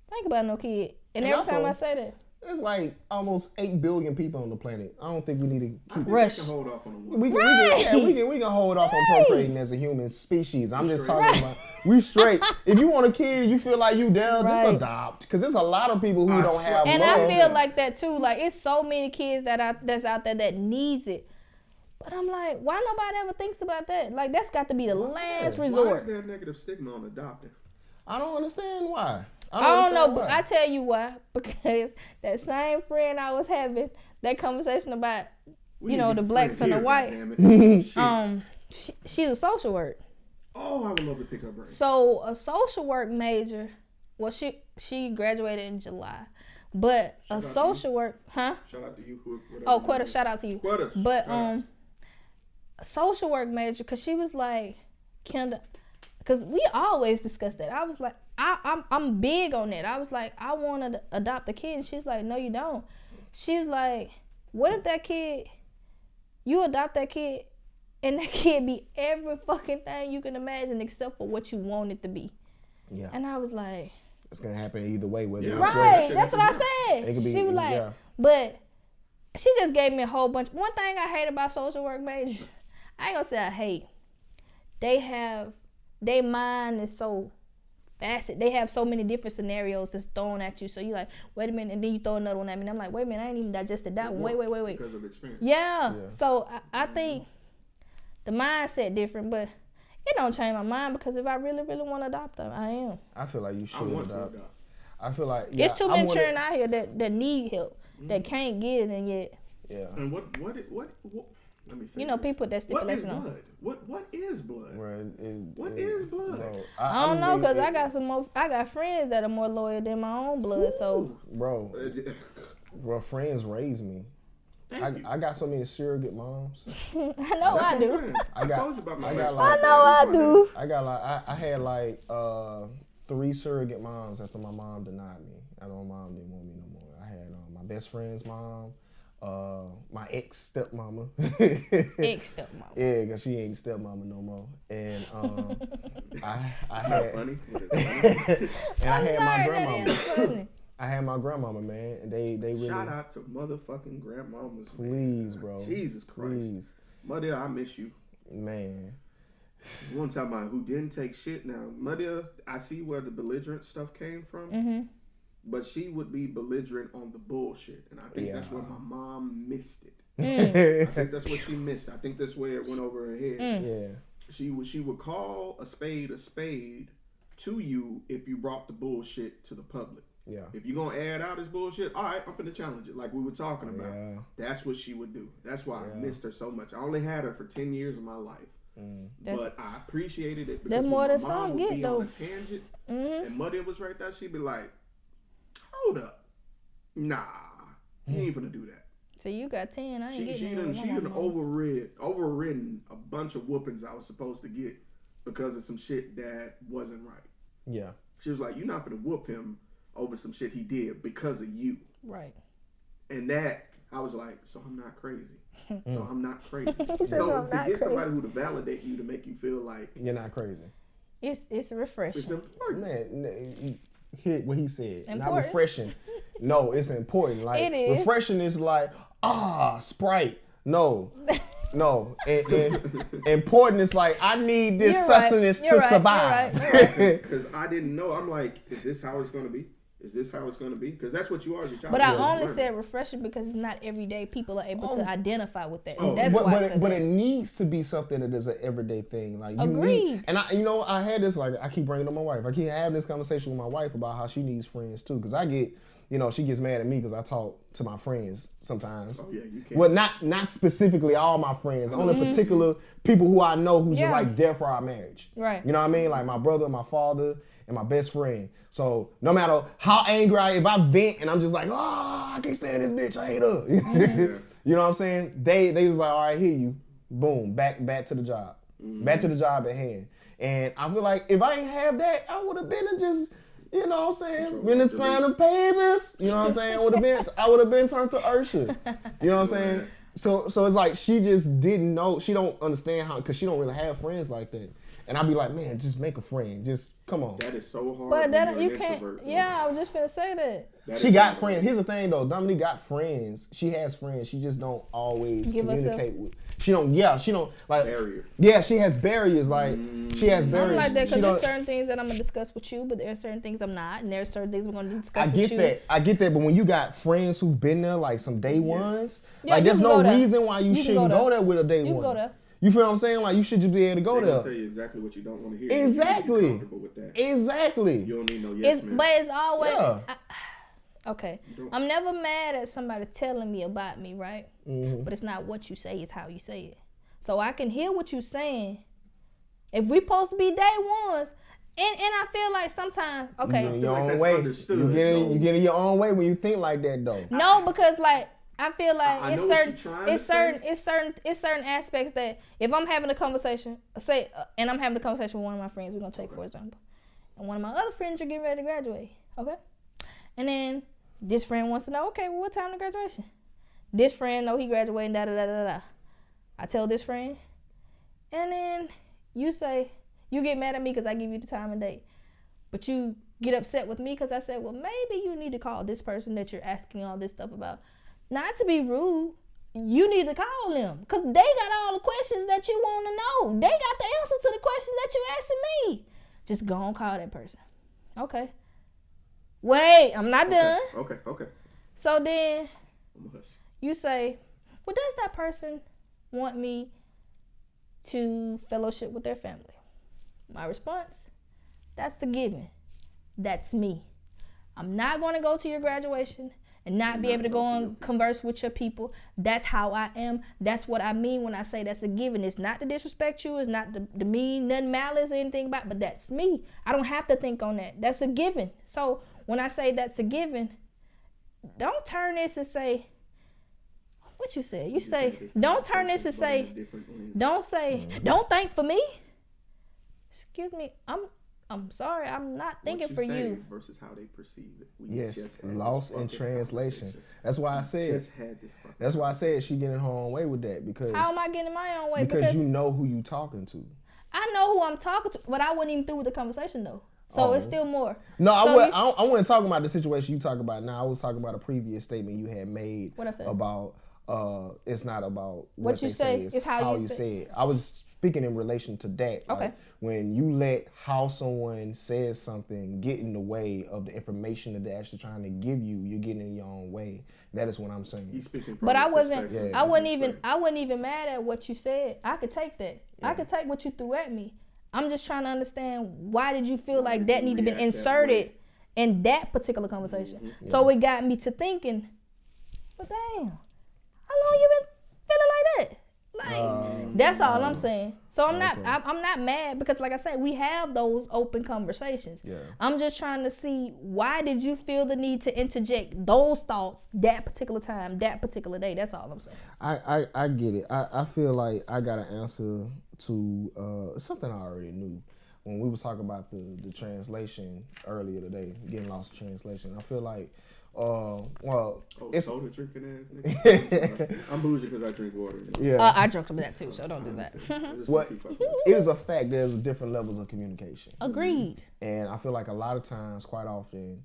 think about no kid. And every also, time I say that, there's like almost 8 billion people on the planet. I don't think we need to keep Rush. We can hold off on the We can hold off on procreating as a human species. I'm just talking about we straight. If you want a kid, you feel like you down, just adopt. Because there's a lot of people who don't have and love. I feel like that too. Like it's so many kids that's out there that needs it. But I'm like, why nobody ever thinks about that? Like that's got to be the last resort. Why is there a negative stigma on adopting? I don't understand why. I don't know, but I tell you why. Because that same friend I was having that conversation about, the blacks and the white. She's a social worker. Oh, I would love to pick her brain. So a social work major. Well, she graduated in July, but a social work, huh? Shout out to you. Quetta, shout out to you. Quetta, but a social work major, cause she was like, Kenda, cause we always discuss that. I was like, I'm big on that. I was like, I want to adopt a kid. And she's like, no, you don't. She's like, what if that kid, you adopt that kid, and that kid be every fucking thing you can imagine except for what you want it to be. Yeah. And I was like, it's gonna happen either way. Whether right, that's what I said. It could be, she was like, but she just gave me a whole bunch. One thing I hate about social work majors, I ain't gonna say I hate. Their mind is so facet. They have so many different scenarios that's thrown at you. So you like, wait a minute, and then you throw another one at me. And I'm like, wait a minute, I ain't even digested that one. Wait. Because of experience. Yeah. So I think the mindset different, but it don't change my mind because if I really, really want to adopt them, I am. I feel like you should adopt. I feel like it's too many children out here that need help, that can't get it, and yet. Yeah. And what let me say. People put that stipulation on. What is blood? What is blood? Bro, I don't know, cause I got friends that are more loyal than my own blood. Ooh. So, bro, friends raised me. I got so many surrogate moms. I know I do. I told you about my life. I know I do. I had like 3 surrogate moms after my mom denied me. My mom didn't want me no more. I had my best friend's mom. My ex-stepmama. Ex-stepmama. Yeah, because she ain't stepmama no more. And I had funny. and I had my grandmama. I had my grandmama, man, and they really. Shout out to motherfucking grandmamas. Please, bro. Jesus Christ. Please. Mother, I miss you. Man. You want to talk about who didn't take shit? Now, Mother, I see where the belligerent stuff came from. Mm-hmm. But she would be belligerent on the bullshit. And I think that's where my mom missed it. I think that's what she missed. I think that's where it went over her head. Yeah. She would call a spade to you if you brought the bullshit to the public. Yeah. If you're going to air it out as bullshit, all right, I'm finna challenge it like we were talking about. Yeah. That's what she would do. That's why I missed her so much. I only had her for 10 years of my life. But I appreciated it because more when than my mom some would get, be though. on a tangent and Mother was right there, she'd be like, hold up. Nah, you ain't finna do that. So you got 10, I ain't getting She done overridden a bunch of whoopings I was supposed to get because of some shit that wasn't right. Yeah. She was like, you're not gonna whoop him over some shit he did because of you. Right. And that, I was like, so I'm not crazy. So I'm not crazy. So to get somebody who to validate you to make you feel like you're not crazy. It's refreshing. It's important. Man, hear what he said. Important? Not refreshing. No, it's important. Like it is. Refreshing is like, Sprite. No. And important is like, I need this sustenance to survive. Because I didn't know. I'm like, is this how it's going to be? Is this how it's going to be? Because that's what you are as a child. But I only said refreshing because it's not every day people are able to identify with that. That's but it needs to be something that is an everyday thing. Like you Agreed. And I had this, like, I keep bringing up my wife. I keep having this conversation with my wife about how she needs friends too. Because I get, she gets mad at me because I talk to my friends sometimes. Oh yeah, you can. Well, not specifically all my friends, only particular people who I know who's just like there for our marriage. Right. You know what I mean? Like my brother, my father, and my best friend. So no matter how angry if I vent and I'm just like, I can't stand this bitch, I hate her. You know what I'm saying? They just like, all right, hear you. Boom, back to the job. Back to the job at hand. And I feel like if I ain't have that, I would have been in just, you know what I'm saying, been in sign of papers. You know what I'm saying? I would have been turned to Ursha. You know what I'm saying? So it's like she just didn't know, she don't understand how, because she don't really have friends like that. And I'd be like, man, just make a friend. Just come on. That is so hard. But that you can't. Introvert, Yeah, I was just gonna say that. She got friends. Here's the thing though, Dominique got friends. She has friends. She just don't always communicate with. She don't like. Barrier. Yeah, she has barriers. Like she has barriers. I'm like that because there's certain things that I'm gonna discuss with you, but there are certain things I'm not, and there's certain things we're gonna discuss with you. I get that. But when you got friends who've been there, like some day ones, Yeah, like there's no reason why you shouldn't go there with a day one. You can go there. You feel what I'm saying? Like you should just be able to go there. I'll tell you exactly what you don't want to hear. Exactly. You comfortable with that. Exactly. You don't need no yes man. But it's always. Yeah. Okay. I'm never mad at somebody telling me about me, right? But it's not what you say, it's how you say it. So I can hear what you're saying. If we supposed to be day ones, and I feel like sometimes, okay. You getting your own way. You getting your own way when you think like that though. No, because like I feel like it's certain aspects that if I'm having a conversation, and I'm having a conversation with one of my friends, we're gonna take for example, and one of my other friends are getting ready to graduate, okay, and then this friend wants to know, okay, well, what time the graduation? This friend know he graduating, da da da da da. I tell this friend, and then you say you get mad at me because I give you the time and date, but you get upset with me because I said, well, maybe you need to call this person that you're asking all this stuff about. Not to be rude, you need to call them because they got all the questions that you want to know. They got the answer to the questions that you asking me. Just go and call that person. Okay. Wait, I'm not done. Okay. So then you say, well, does that person want me to fellowship with their family? My response, that's a given. That's me. I'm not going to go to your graduation and not be able to go and converse with your people. That's how I am. That's what I mean when I say that's a given. It's not to disrespect you. It's not to mean nothing malice or anything about it, but that's me. I don't have to think on that. That's a given. So when I say that's a given, don't turn this and say, what you said? You say, don't turn this and say, don't think for me. Excuse me, I'm sorry, I'm not thinking for you. Versus how they perceive it. Yes, lost in translation. That's why I said. That's why I said she getting her own way with that because. How am I getting my own way? Because you know who you talking to. I know who I'm talking to, but I wasn't even through with the conversation though. So it's still more. No, I wasn't talking about the situation you talk about now. I was talking about a previous statement you had made. What I said? About it's not about what you say. It's how you say it. I was speaking in relation to that. Okay. Like, when you let how someone says something get in the way of the information that they're actually trying to give you, you're getting in your own way. That is what I'm saying. He's speaking from but I wasn't even mad at what you said. I could take that. Yeah. I could take what you threw at me. I'm just trying to understand why did you feel like that needed to be inserted in that particular conversation. Mm-hmm. Yeah. So it got me to thinking, but damn, how long you been feeling like that? Like that's all I'm saying. So I'm not mad because like I said, we have those open conversations. Yeah. I'm just trying to see why did you feel the need to interject those thoughts that particular time, that particular day. That's all I'm saying. I get it. I feel like I got an answer to something I already knew. When we was talking about the translation earlier today, getting lost in translation, I feel like it's soda drinking ass nigga. I'm bougie because I drink water. Yeah, I drunk some of that too, so don't do that. Well, it is a fact. There's different levels of communication. Agreed. And I feel like a lot of times, quite often,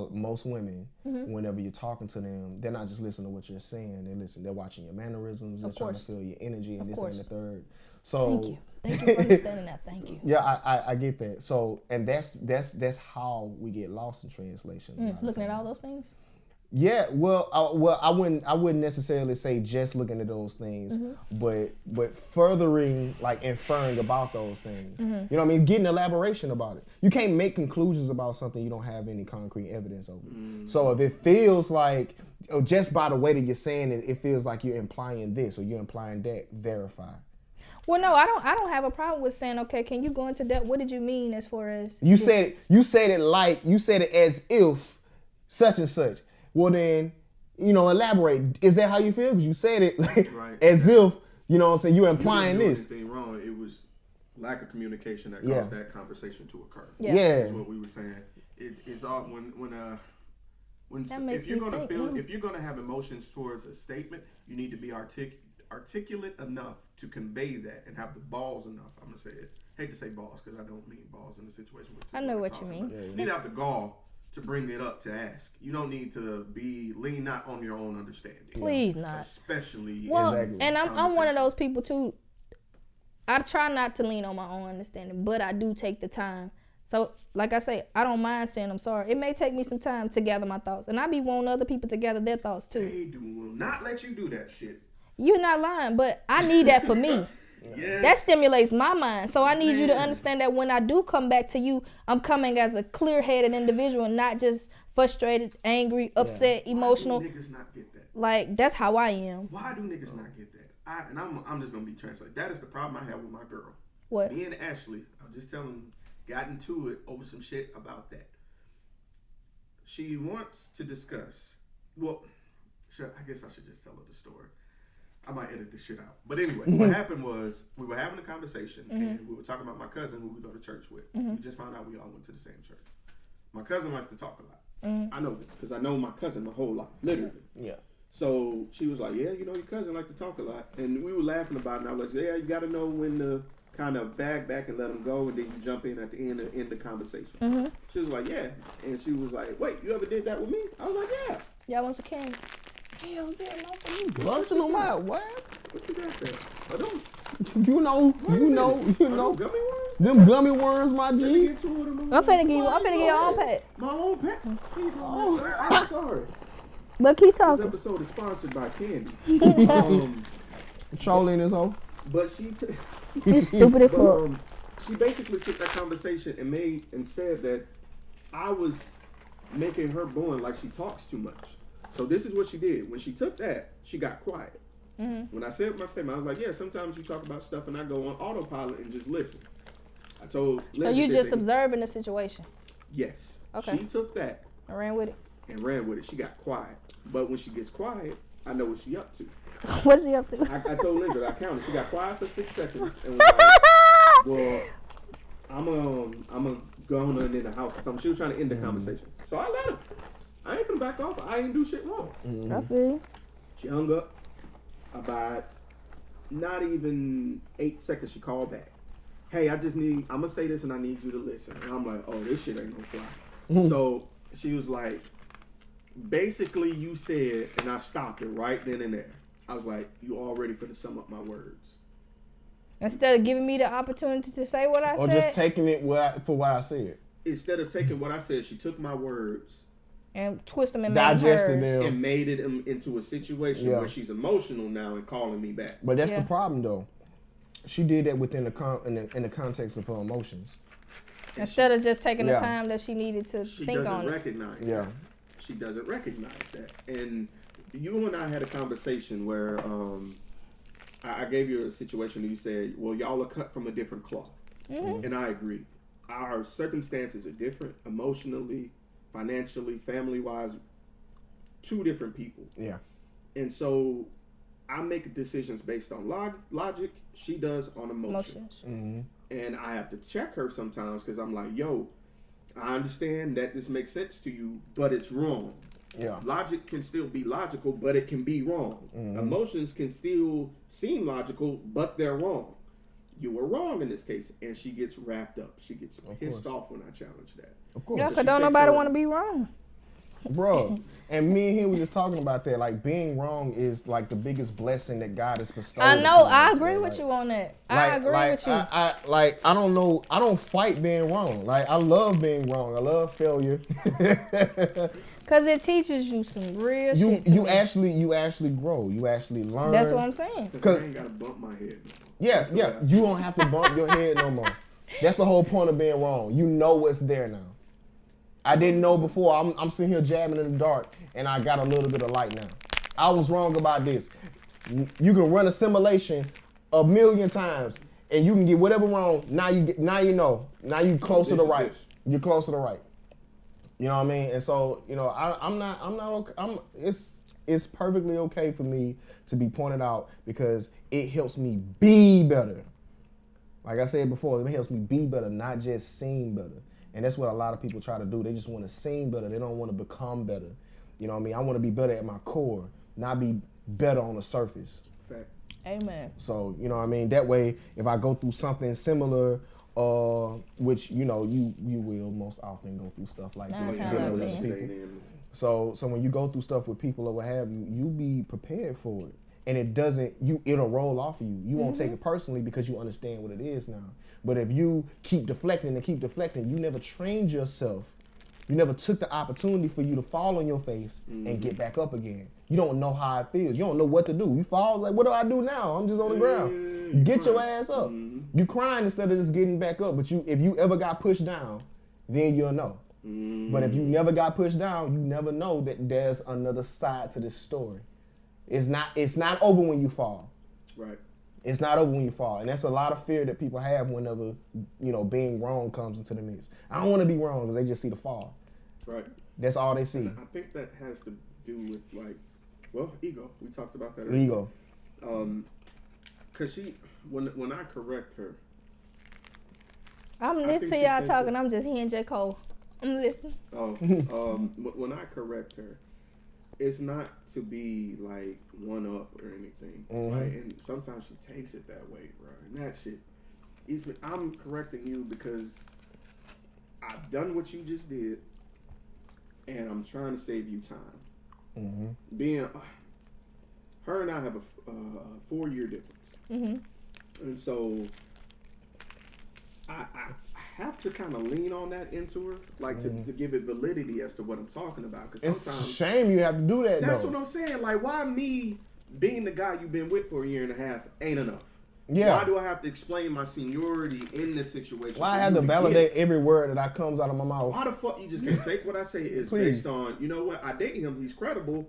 most women, whenever you're talking to them, they're not just listening to what you're saying. They're watching your mannerisms. They're trying to feel your energy and this and the third. So Thank you for understanding that. Thank you. Yeah, I get that. So, and that's how we get lost in translation. Looking at all those things. Yeah, well, I wouldn't necessarily say just looking at those things, but furthering, like inferring about those things. You know what I mean? Getting elaboration about it. You can't make conclusions about something you don't have any concrete evidence over. So if it feels like, just by the way that you're saying it, it feels like you're implying this or you're implying that, verify. Well, no, I don't have a problem with saying, okay, can you go into depth? What did you mean as far as you said it as if such and such. Well then, elaborate. Is that how you feel? Because you said it like, as if, what I'm saying, you're implying you this. Anything wrong? It was lack of communication that caused that conversation to occur. Yeah. That's what we were saying. It's all if you're gonna have emotions towards a statement, you need to be articulate enough to convey that and have the balls enough. I'm gonna say it. Hate to say balls because I don't mean balls in the situation. I know what you mean. You need to have the gall to bring it up to ask. You don't need to lean not on your own understanding. Please not. Especially and I'm one of those people too. I try not to lean on my own understanding, but I do take the time. So, like I say, I don't mind saying I'm sorry. It may take me some time to gather my thoughts, and I be wanting other people to gather their thoughts too. They will not let you do that shit. You're not lying, but I need that for me. Yes. That stimulates my mind. So I need you to understand that when I do come back to you, I'm coming as a clear-headed individual and not just frustrated, angry, upset, emotional. Why do niggas not get that? Like, that's how I am. Why do niggas not get that? I'm just going to be translated. That is the problem I have with my girl. What? Me and Ashley, I'm just telling, got into it over some shit about that. She wants to discuss, I guess I should just tell her the story. I might edit this shit out. But anyway, what happened was we were having a conversation and we were talking about my cousin who we go to church with. We just found out we all went to the same church. My cousin likes to talk a lot. I know this because I know my cousin my whole life, literally. Yeah. So she was like, yeah, your cousin like to talk a lot. And we were laughing about it. And I was like, yeah, you got to know when to kind of bag back and let them go and then you jump in at the end and end the conversation. She was like, yeah. And she was like, wait, you ever did that with me? I was like, yeah. Y'all want some candy? Hell yeah, you busting them out, what? What you got there? Are those? You know. Gummy worms? Them gummy worms, my Let me G. get 2 of them. I'm finna get your own pack. My own pack? I'm sorry. But keep This talking. episode is sponsored by Candy. Trolling this hoe. But You stupid as fuck. she basically took that conversation and said that I was making her born like she talks too much. So this is what she did. When she took that, she got quiet. When I said my statement, I was like, yeah, sometimes you talk about stuff and I go on autopilot and just listen. I told Lynndrick. So you just observing the situation? Yes. Okay. She took that. I ran with it. She got quiet. But when she gets quiet, I know what she up to. What's she up to? I told Lynndrick, I counted. She got quiet for 6 seconds and was like, well, I'm going in the house or something. She was trying to end the conversation. So I let her. I ain't gonna back off. I ain't do shit wrong. I feel you. She hung up. About not even 8 seconds, she called back. Hey, I'm gonna say this and I need you to listen. And I'm like, oh, this shit ain't gonna fly. So she was like, basically you said, and I stopped it right then and there. I was like, you all ready for to sum up my words? Instead of giving me the opportunity to say what I said? Or just taking it for what I said? Instead of taking what I said, she took my words and twist them and digested them and made it into a situation where she's emotional now and calling me back. But that's the problem, though. She did that within in the context of her emotions. Instead of just taking the time that she needed to think on it. She doesn't recognize that. And you and I had a conversation where I gave you a situation and you said, well, y'all are cut from a different cloth. And I agree. Our circumstances are different emotionally, financially, family-wise, 2 different people. Yeah. And so I make decisions based on logic. She does on emotions. And I have to check her sometimes because I'm like, yo, I understand that this makes sense to you, but it's wrong. Yeah. Logic can still be logical, but it can be wrong. Emotions can still seem logical, but they're wrong. You were wrong in this case. And she gets wrapped up. She gets pissed off when I challenge that. Of course. Yeah, because don't nobody want to be wrong. Bro, and me and him were just talking about that. Like, being wrong is like the biggest blessing that God has bestowed. I know. upon I us, agree bro. with Like, you on that. like- I agree like, with you. I don't know. I don't fight being wrong. Like, I love being wrong. I love failure. Cause it teaches you some real shit. You actually grow. You actually learn. That's what I'm saying. Because I ain't gotta bump my head. No more. Yeah, That's the yeah. last You don't have to bump your head no more. That's the whole point of being wrong. You know what's there now. I didn't know before. I'm sitting here jabbing in the dark, and I got a little bit of light now. I was wrong about this. You can run a simulation 1,000,000 times, and you can get whatever wrong. Now you know. Now you closer to right. You're closer to right. You know what I mean? And so, you know, I'm not okay. It's perfectly okay for me to be pointed out because it helps me be better. Like I said before, it helps me be better, not just seem better. And that's what a lot of people try to do. They just want to seem better. They don't want to become better. You know what I mean? I want to be better at my core, not be better on the surface. Fact. Amen. So, you know what I mean? That way, if I go through something similar, which, you know, you will most often go through stuff like this. Nine dealing times with out of other 10. people. So when you go through stuff with people or what have you, you be prepared for it. And it'll roll off of you. You won't take it personally because you understand what it is now. But if you keep deflecting, you never trained yourself. You never took the opportunity for you to fall on your face and get back up again. You don't know how it feels. You don't know what to do. You fall, like, what do I do now? I'm just on the ground. Get your ass up. You crying instead of just getting back up. But if you ever got pushed down, then you'll know. But if you never got pushed down, you never know that there's another side to this story. It's not over when you fall. Right. It's not over when you fall. And that's a lot of fear that people have whenever, you know, being wrong comes into the mix. I don't want to be wrong because they just see the fall. Right. That's all they see. I think that has to do with, like, well, ego. We talked about that earlier. Ego. Because when I correct her. I'm listening to y'all talking. I'm just hearing J. Cole. I'm listening. When I correct her, it's not to be like one up or anything. Right? And sometimes she takes it that way, bro. And that shit, I'm correcting you because I've done what you just did, and I'm trying to save you time. Being, her and I have a 4-year difference, and so I have to kind of lean on that into her, like to give it validity as to what I'm talking about. Because it's a shame you have to do that. That's though. what I'm saying. Like, why me being the guy you've been with for a year and a half ain't enough? Yeah. Why do I have to explain my seniority in this situation? Why I have to validate every word that comes out of my mouth? Why the fuck you just can't take what I say is based on, you know what, I date him, he's credible.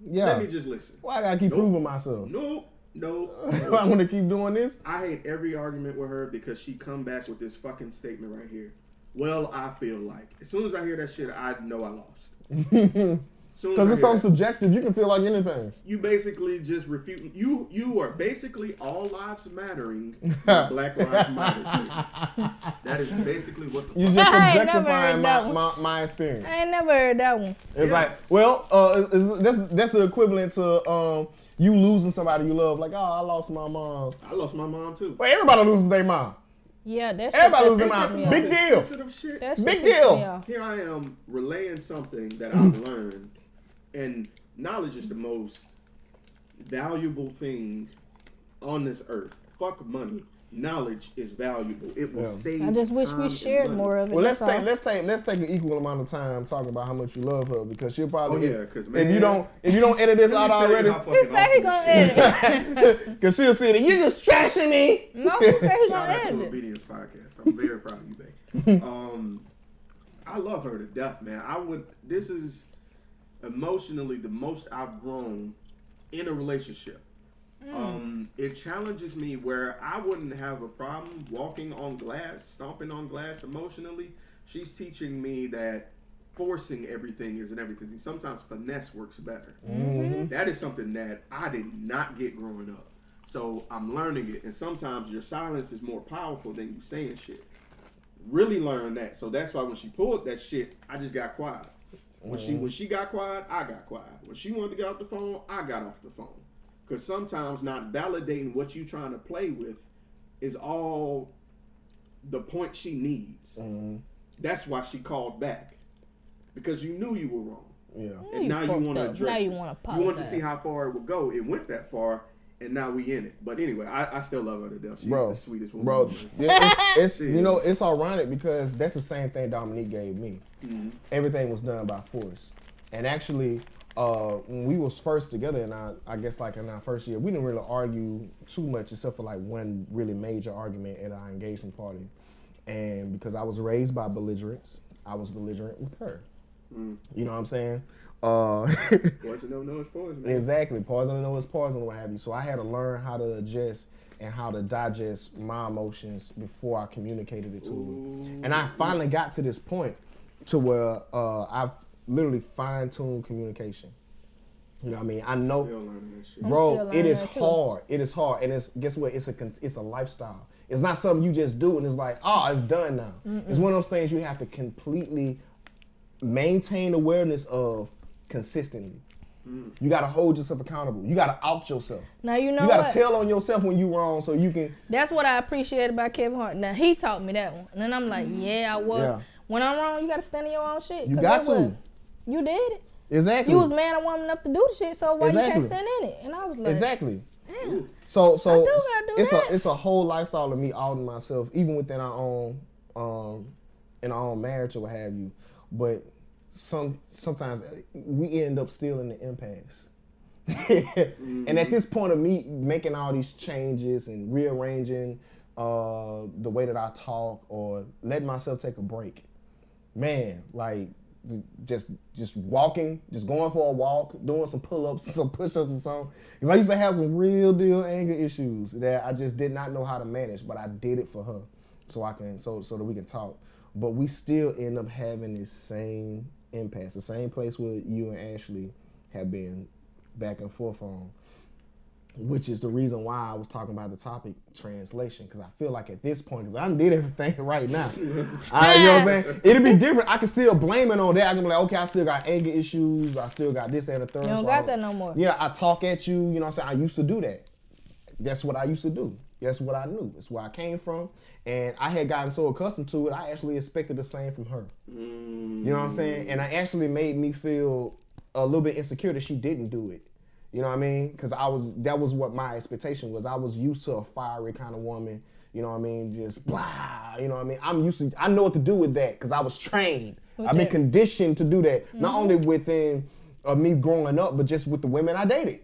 Yeah. Let me just listen. Why I gotta keep proving myself? No. I want to keep doing this. I hate every argument with her because she come back with this fucking statement right here. Well, I feel like. As soon as I hear that shit, I know I lost. Because it's so subjective, you can feel like anything. You basically just refute. You are basically all lives mattering. Black Lives Matter shit. That is basically what the. You just objectifying my experience. I ain't never heard that one. It's like, well, that's the equivalent to you losing somebody you love. Like, oh, I lost my mom. I lost my mom too. Well, everybody loses their mom. Yeah, that's everybody loses their mom. Big deal. Shit. Big deal. Here I am relaying something that I've learned. And knowledge is the most valuable thing on this earth. Fuck money. Knowledge is valuable. It will save. I just wish we shared more of it. Well, let's take an equal amount of time talking about how much you love her because she'll probably. Oh yeah, because man, if you don't edit this out already, he said he gonna edit. Because she'll say that you just trashing me. No, he said he Shout gonna out edit. to Obedience Podcast. I'm very proud of you, babe. I love her to death, man. This is emotionally the most I've grown in a relationship. It challenges me where I wouldn't have a problem walking on glass, stomping on glass emotionally. She's teaching me that forcing everything isn't everything. Sometimes finesse works better. That is something that I did not get growing up. So I'm learning it. And sometimes your silence is more powerful than you saying shit. Really learn that. So that's why when she pulled that shit, I just got quiet. When she got quiet, I got quiet. When she wanted to get off the phone, I got off the phone. Because sometimes not validating what you're trying to play with is all the point she needs. That's why she called back. Because you knew you were wrong. Yeah. And now you want to Now address you it. want to You want to see how far it would go. It went that far, and now we in it. But anyway, I still love her to death. She's the sweetest woman. Bro, it's you know, it's ironic because that's the same thing Dominique gave me. Mm-hmm. Everything was done by force. And actually, when we was first together, and I guess like in our first year, we didn't really argue too much except for like one really major argument at our engagement party. And because I was raised by belligerents, I was belligerent with her. Mm. You know what I'm saying? Poison don't know it's poison. Man. Exactly. Poison don't know it's poison, what have you. So I had to learn how to adjust and how to digest my emotions before I communicated it to her. And I finally got to this point to where I've literally fine-tuned communication. You know what I mean? I know, still learning that shit. Bro, it is hard. It is hard. And guess what? It's a lifestyle. It's not something you just do and it's like, it's done now. Mm-mm. It's one of those things you have to completely maintain awareness of consistently. You got to hold yourself accountable. You got to out yourself. Now you know you got to tell on yourself when you wrong so you can. That's what I appreciate about Kevin Hart. Now he taught me that one, and then I'm like, I was. Yeah. When I'm wrong, you got to stand in your own shit. You got to. You did it. Exactly. You was man and woman enough to do the shit, so why you can't stand in it? And I was like, exactly. Damn. So it's a whole lifestyle of me outing myself, even within our own in our own marriage or what have you. But sometimes we end up still in the impasse. And at this point of me making all these changes and rearranging the way that I talk or letting myself take a break, man, like just walking, just going for a walk, doing some pull-ups, some push-ups or something. Because I used to have some real deal anger issues that I just did not know how to manage, but I did it for her so that we can talk. But we still end up having this same impasse, the same place where you and Ashley have been back and forth on, which is the reason why I was talking about the topic translation, because I feel like at this point, because I did everything right now, you know what I'm saying? It'll be different. I can still blame it on that. I can be like, okay, I still got anger issues. I still got this, that, and the third. You don't got that no more. Yeah, I talk at you. You know what I'm saying? I used to do that. That's what I used to do. That's what I knew. That's where I came from. And I had gotten so accustomed to it, I actually expected the same from her. You know what I'm saying? And it actually made me feel a little bit insecure that she didn't do it. You know what I mean? Because that was what my expectation was. I was used to a fiery kind of woman. You know what I mean? Just blah. You know what I mean? I know what to do with that because I was trained. I've been conditioned to do that. Not only within me growing up, but just with the women I dated.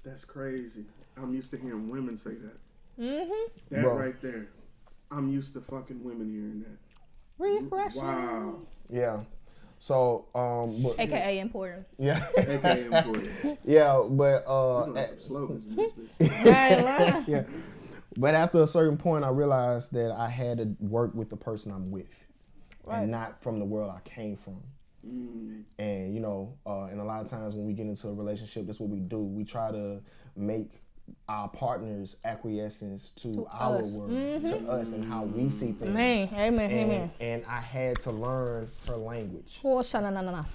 That's crazy. I'm used to hearing women say that. Mm-hmm. That right there. I'm used to fucking women hearing that. Refreshing. Wow. Yeah. So, AKA important. Yeah. AKA important. Yeah, but you know some slogans in this bitch. Yeah. But after a certain point, I realized that I had to work with the person I'm with, and not from the world I came from. And you know, and a lot of times when we get into a relationship, that's what we do. We try to make our partner's acquiescence to our world, to us, and how we see things. Amen. And I had to learn her language. Oh,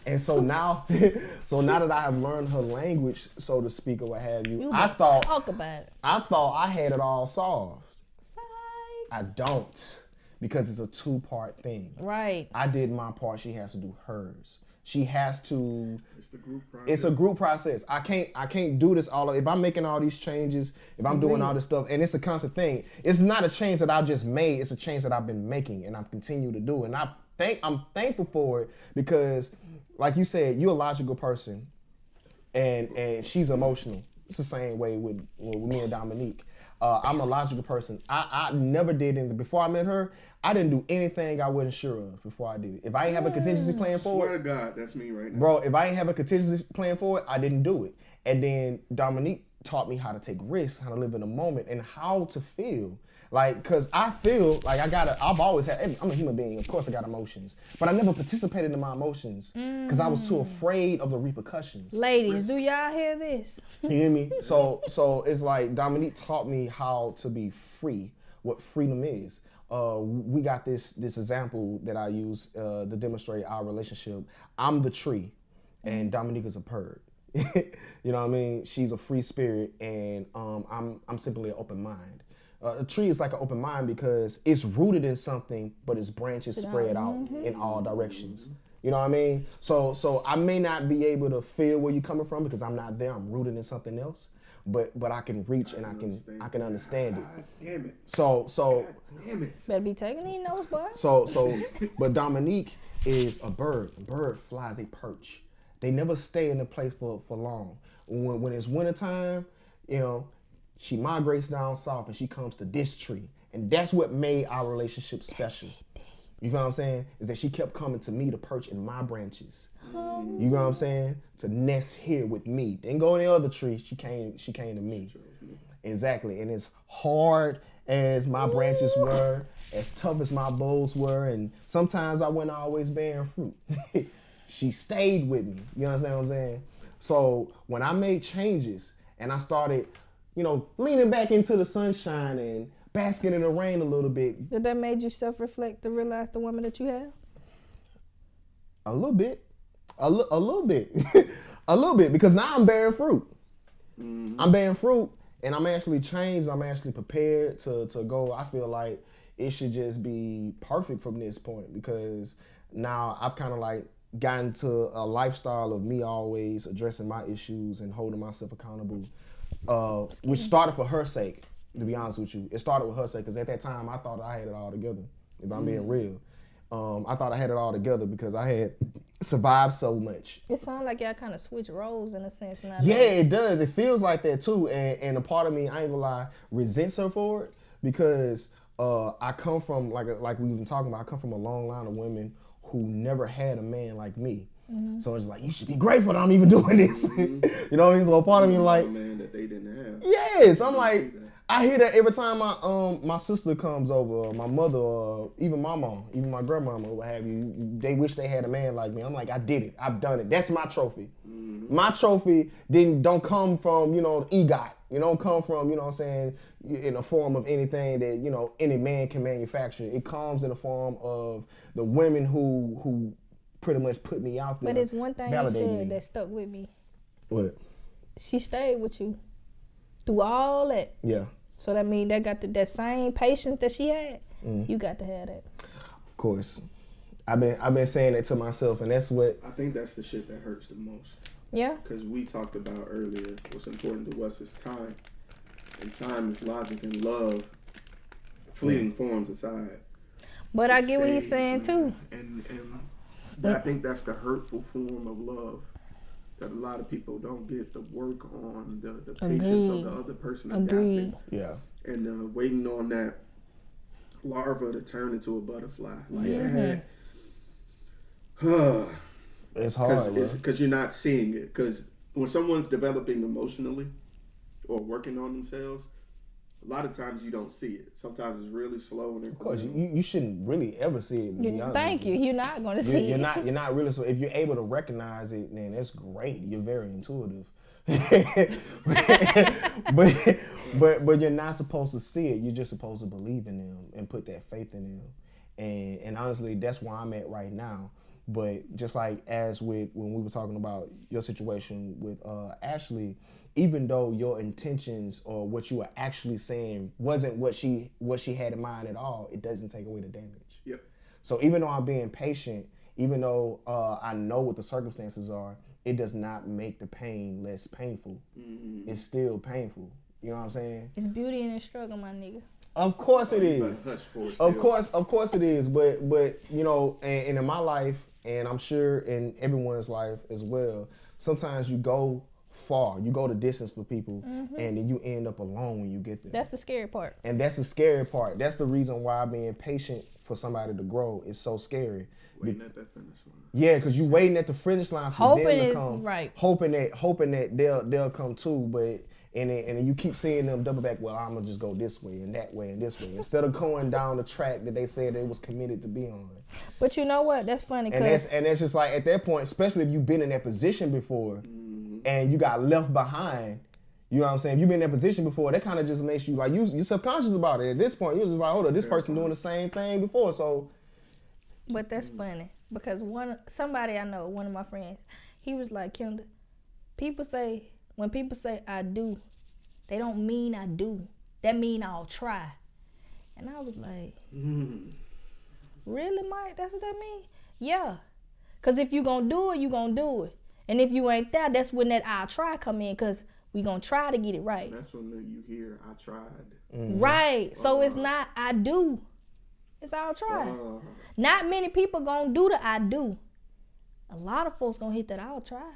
and so now that I have learned her language, so to speak, or what have you, I thought I had it all solved. I don't, because it's a two-part thing. Right. I did my part. She has to do hers. She has to. It's the group process. It's a group process. I can't do this all. If I'm making all these changes, if I'm doing all this stuff, and it's a constant thing. It's not a change that I just made. It's a change that I've been making, and I continue to do. And I'm thankful for it because, like you said, you're a logical person, and she's emotional. It's the same way with me and Dominique. I'm a logical person. I never did anything. Before I met her, I didn't do anything I wasn't sure of before I did it. If I ain't have a contingency plan for it. Swear to God, that's me right now. Bro, if I ain't have a contingency plan for it, I didn't do it. And then Dominique taught me how to take risks, how to live in the moment, and how to feel. Like, cause I feel like I've always had, I'm a human being, of course I got emotions, but I never participated in my emotions cause I was too afraid of the repercussions. Ladies, do y'all hear this? You hear me? So it's like Dominique taught me how to be free, what freedom is. We got this example that I use to demonstrate our relationship. I'm the tree and Dominique is a bird. You know what I mean? She's a free spirit and I'm simply an open mind. A tree is like an open mind because it's rooted in something, but its branches spread out in all directions. You know what I mean? So I may not be able to feel where you're coming from because I'm not there. I'm rooted in something else. But I can reach and I can understand it. God damn it. So God damn it. Better be taking these notes, boy. So but Dominique is a bird. A bird flies a perch. They never stay in a place for long. When it's wintertime, you know, she migrates down south and she comes to this tree. And that's what made our relationship special. You know what I'm saying? Is that she kept coming to me to perch in my branches. You know what I'm saying? To nest here with me. Didn't go in the other tree. She came to me. Exactly. And as hard as my branches were, as tough as my boughs were, and sometimes I wasn't always bearing fruit. She stayed with me. You understand what I'm saying? So when I made changes and I started, you know, leaning back into the sunshine and basking in the rain a little bit. Did that made you self-reflect to realize the woman that you have? A little bit. A little bit. A little bit, because now I'm bearing fruit. I'm bearing fruit, and I'm actually changed. I'm actually prepared to go. I feel like it should just be perfect from this point, because now I've kind of like gotten to a lifestyle of me always addressing my issues and holding myself accountable, which started for her sake. To be honest with you, it started with her sake, because at that time I thought I had it all together. If I'm being real, I thought I had it all together because I had survived so much. It sounds like y'all kind of switch roles in a sense now. Yeah, it does. It feels like that too. And a part of me, I ain't gonna lie, resents her for it, because I come from, like we've been talking about, I come from a long line of women who never had a man like me. So it's like, you should be grateful that I'm even doing this. You know, so a part of me like, man that they didn't have. yes, I'm like, I hear that every time my sister comes over, or my mother, or even my mom, even my grandmama, what have you, they wish they had a man like me. I'm like, I did it. I've done it. That's my trophy. My trophy don't come from, you know, EGOT. It don't come from, you know what I'm saying, in a form of anything that, you know, any man can manufacture. It comes in the form of the women who pretty much put me out there. But it's one thing you said that stuck with me. What? She stayed with you through all that. Yeah. So that means that got that same patience that she had. You got to have that. Of course. I've been saying that to myself, and that's what I think that's the shit that hurts the most. Yeah. Because we talked about earlier, what's important to us is time. And time is logic and love, fleeting forms aside. But I get what he's saying too. And I think that's the hurtful form of love that a lot of people don't get to work on, the patience of the other person adapting. Yeah. And waiting on that larva to turn into a butterfly. Like that. It's hard, because you're not seeing it. Because when someone's developing emotionally or working on themselves, a lot of times you don't see it. Sometimes it's really slow. And of course, you shouldn't really ever see it. To be honest thank with you. You're not going to see it. You're not really. So if you're able to recognize it, then that's great. You're very intuitive. but you're not supposed to see it. You're just supposed to believe in them and put that faith in them. And honestly, that's where I'm at right now. But just like as with when we were talking about your situation with Ashley, even though your intentions or what you were actually saying wasn't what she had in mind at all, it doesn't take away the damage. Yep. So even though I'm being patient, even though I know what the circumstances are, it does not make the pain less painful. It's still painful. You know what I'm saying? It's beauty in the struggle, my nigga. Of course it is. Of course it is. But you know, and in my life, and I'm sure in everyone's life as well, sometimes you go far, you go the distance for people, and then you end up alone when you get there. That's the scary part. And that's the scary part. That's the reason why being patient for somebody to grow is so scary. Waiting at that finish line. Yeah, because you're waiting at the finish line for them to come. Right. Hoping that they'll come too, but and you keep seeing them double back, well, I'm gonna just go this way and that way and this way, instead of going down the track that they said they was committed to be on. But you know what? That's funny. And that's just like at that point, especially if you've been in that position before and you got left behind. You know what I'm saying? If you've been in that position before, that kind of just makes you like you're subconscious about it. At this point, you're just like, hold on, this person doing the same thing before, so. But that's funny because somebody I know, one of my friends, he was like, Kenda, when people say I do, they don't mean I do. That mean I'll try. And I was like, really, Mike? That's what that mean? Yeah. Cause if you gonna do it, you gonna do it. And if you ain't there, that's when that I'll try come in. Cause we gonna try to get it right. That's when you hear I tried. Right. So it's not I do. It's I'll try. Not many people gonna do the I do. A lot of folks gonna hit that I'll try.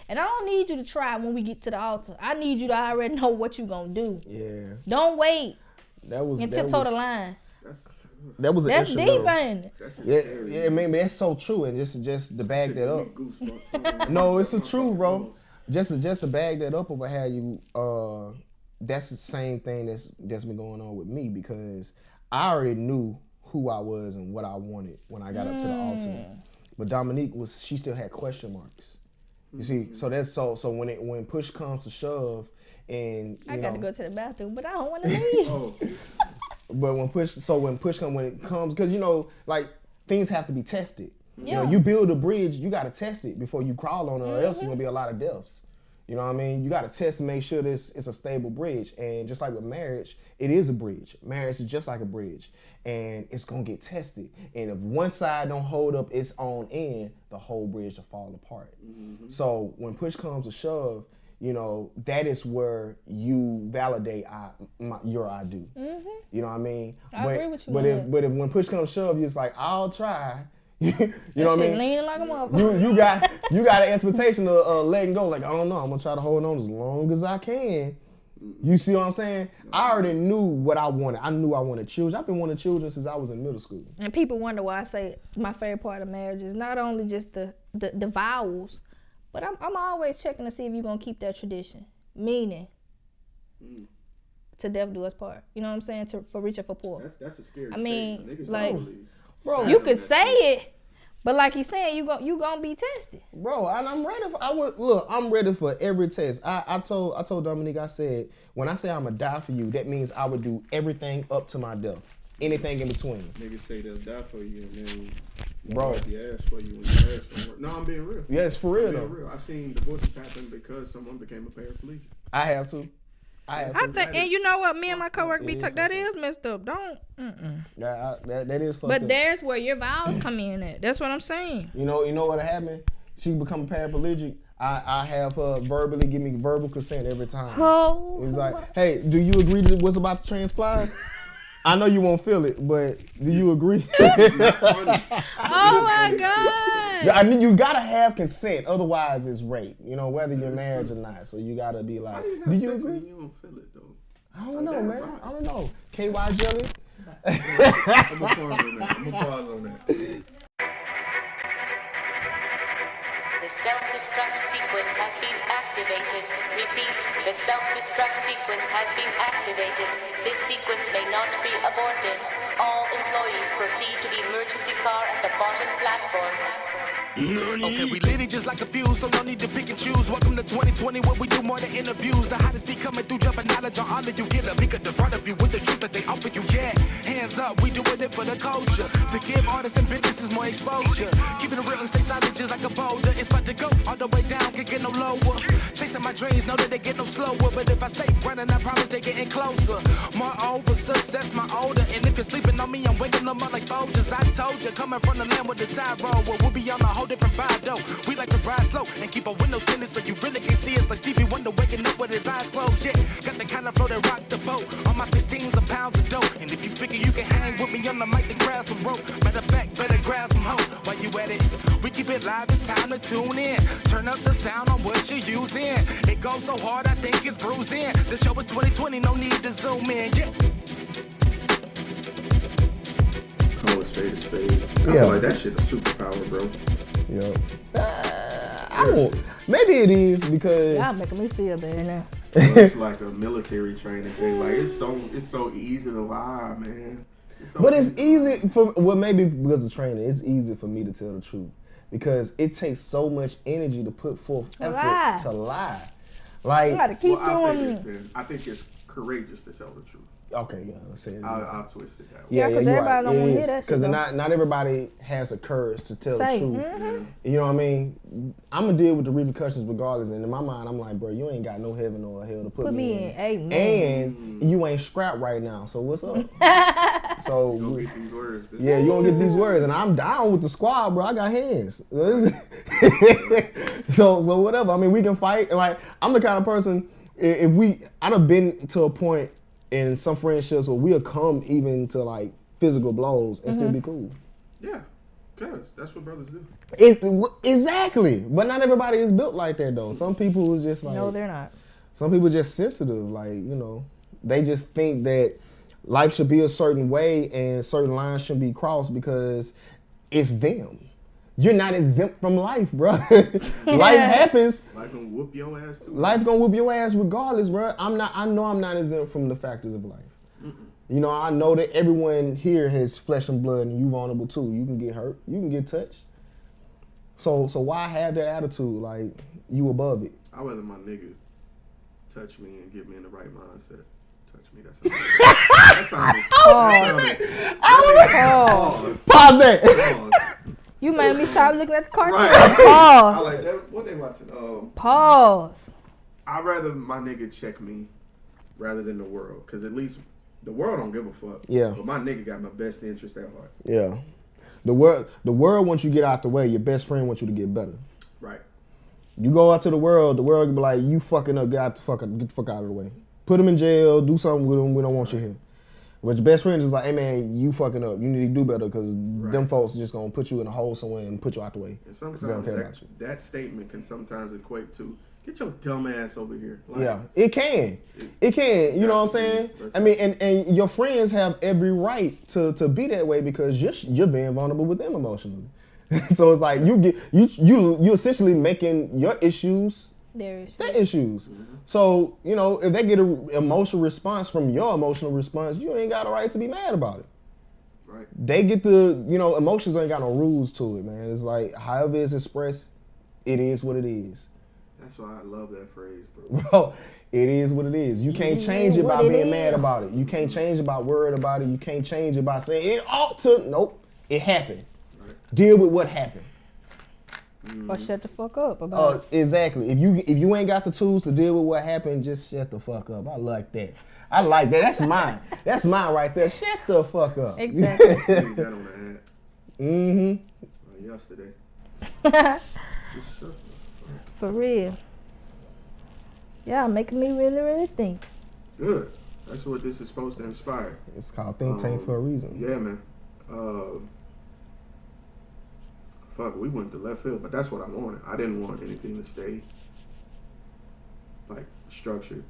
And I don't need you to try when we get to the altar. I need you to already know what you gonna do. Yeah. Don't wait. That was and tiptoe the line. That was an That's extra deep little. in it. Yeah, man, that's so true. And just to bag that up. No, it's the truth, bro. Just to bag that up over how you that's the same thing that's been going on with me, because I already knew who I was and what I wanted when I got up to the altar. But Dominique she still had question marks. You see, so that's so when push comes to shove, and I got to go to the bathroom, but I don't want to leave. But when it comes, because like things have to be tested. Yeah. You build a bridge, you got to test it before you crawl on it, or else there's gonna be a lot of deaths. You know what I mean? You got to test to make sure it's a stable bridge. And just like with marriage, it is a bridge. Marriage is just like a bridge, and it's gonna get tested. And if one side don't hold up its own end, the whole bridge will fall apart. So when push comes to shove, that is where you validate your I do. You know what I mean? I agree with you. But if when push comes to shove, it's like I'll try. You know what I mean? Leaning like a motherfucker. You got an expectation of letting go. Like, I don't know, I'm gonna try to hold on as long as I can. You see what I'm saying? I already knew what I wanted. I knew I wanted children. I've been wanting children since I was in middle school. And people wonder why I say my favorite part of marriage is not only just the vows, but I'm always checking to see if you're gonna keep that tradition. Meaning, to death do us part. You know what I'm saying? For richer, for poor. That's a scary statement. Bro, you could say it, but like he's saying, you gonna be tested. Bro, and I'm ready for. I'm ready for every test. I told Dominique, I said, when I say I'm gonna die for you, that means I would do everything up to my death. Anything in between. Niggas say they'll die for you, and then bro, the ass for you when your ass don't work. No, I'm being real. Yeah, it's for real though. Real. I've seen divorces happen because someone became a paraplegic. I have to. I think, and you know what, me and my coworker be talking. That is messed up. Don't. Yeah, that is fucked up. But there's where your vows come in at. That's what I'm saying. You know what happened? She become a paraplegic. I have her verbally give me verbal consent every time. Oh. It's like, hey, do you agree to what's about to transpire? I know you won't feel it, but do you agree? Oh my God! You gotta have consent, otherwise it's rape. Whether you're married or not. So you gotta be like, do you agree? You don't feel it though. I don't know, man. I don't know. KY jelly. I'm gonna pause on that. The self-destruct sequence has been activated. Repeat, the self-destruct sequence has been activated. This sequence may not be aborted. All employees proceed to the emergency car at the bottom platform. Okay, we lit it just like a fuse, so no need to pick and choose. Welcome to 2020, where we do more than interviews. The hottest be coming through, dropping knowledge on all of you. Get a peek at the front of you with the truth that they offer you. Yeah, hands up, we doing it for the culture. To give artists and businesses more exposure. Keeping it real and stay silent just like a boulder. It's about to go all the way down, can't get no lower. Chasing my dreams, know that they get no slower. But if I stay running, I promise they getting closer. Moreover, success my older. And if you're sleeping on me, I'm waking them up like Folgers. I told you, coming from the land with the tide roll. Well, we'll be on a whole different vibe though. We like to ride slow and keep our windows tinted so you really can see us, like Stevie Wonder waking up with his eyes closed. Yeah, got the kind of flow that rock the boat. On my 16s of pounds of dough. And if you figure you can hang with me on the mic, then grab some rope. Matter of fact, better grab some hope. While you at it, we keep it live, it's time to tune in. Turn up the sound on what you're using. It goes so hard, I think it's bruising. The show is 2020, no need to zoom in. Yeah. Call it spade to spade. I feel like that shit a superpower, bro. I don't. Maybe it is because y'all making me feel bad now. It's like a military training thing. Like it's so easy to lie, man. It's easy for maybe because of training. It's easy for me to tell the truth because it takes so much energy to put forth effort to lie. Like you gotta keep doing. I think it's courageous to tell the truth. Okay, yeah, let's say it. I'll twist it that way. Yeah, because you're everybody right. don't wanna It hear is. that shit, Because though. not everybody has the courage to tell the Say, truth. You know what I mean? I'm gonna deal with the repercussions regardless. And in my mind, I'm like, bro, you ain't got no heaven or hell to put me in. Amen. And you ain't strapped right now. So what's up? So You gonna get these words. Bitch. yeah, you gonna get these words, and I'm down with the squad, bro. I got hands. so whatever. I mean, we can fight. Like, I'm the kind of person. I done been to a point in some friendships where we'll come even to like physical blows and still be cool. Yeah, cause that's what brothers do. Exactly, but not everybody is built like that though. Some people is just like No, they're not. Some people just sensitive, like they just think that life should be a certain way and certain lines shouldn't be crossed because it's them. You're not exempt from life, bro. Life happens. Life gonna whoop your ass too. Life gonna whoop your ass regardless, bro. I know I'm not exempt from the factors of life. You know, I know that everyone here has flesh and blood, and you vulnerable too. You can get hurt. You can get touched. So why have that attitude like you above it? I'd rather my nigga touch me and get me in the right mindset. Touch me. That sounds. Pause that. You made me stop looking at the cartoon. Right. Pause. I like that. What they watching? Pause. I'd rather my nigga check me rather than the world, because at least the world don't give a fuck. Yeah. But my nigga got my best interest at heart. Yeah. The world wants you to get out the way. Your best friend wants you to get better. Right. You go out to the world can be like, you fucking up, get the fuck out of the way. Put them in jail, do something with them, we don't want you here. But your best friend is like, hey man, you fucking up. You need to do better because them folks are just gonna put you in a hole somewhere and put you out the way. And sometimes they don't care about you. That statement can sometimes equate to, get your dumb ass over here. Like, Yeah, it can. It can. You know what I'm saying? I mean, and your friends have every right to be that way because you're being vulnerable with them emotionally. So it's like you essentially making your issues their issues. Mm-hmm. So, if they get an emotional response from your emotional response, you ain't got a right to be mad about it. Right. They get the, emotions ain't got no rules to it, man. It's like, however it's expressed, it is what it is. That's why I love that phrase, bro. Bro, it is what it is. You can't change it by being mad about it. You can't change it by worried about it. You can't change it by saying it ought to. Nope, it happened. Right. Deal with what happened. Or shut the fuck up about it. Exactly. If you ain't got the tools to deal with what happened, just shut the fuck up. I like that. That's mine. That's mine right there. Shut the fuck up. Exactly. That on the ad. Yesterday. Just shut the fuck up. For real. Yeah, making me really, really think. Good. That's what this is supposed to inspire. It's called Think Tank for a reason. Yeah, man. Fuck, we went to left field, but that's what I wanted. I didn't want anything to stay like structured.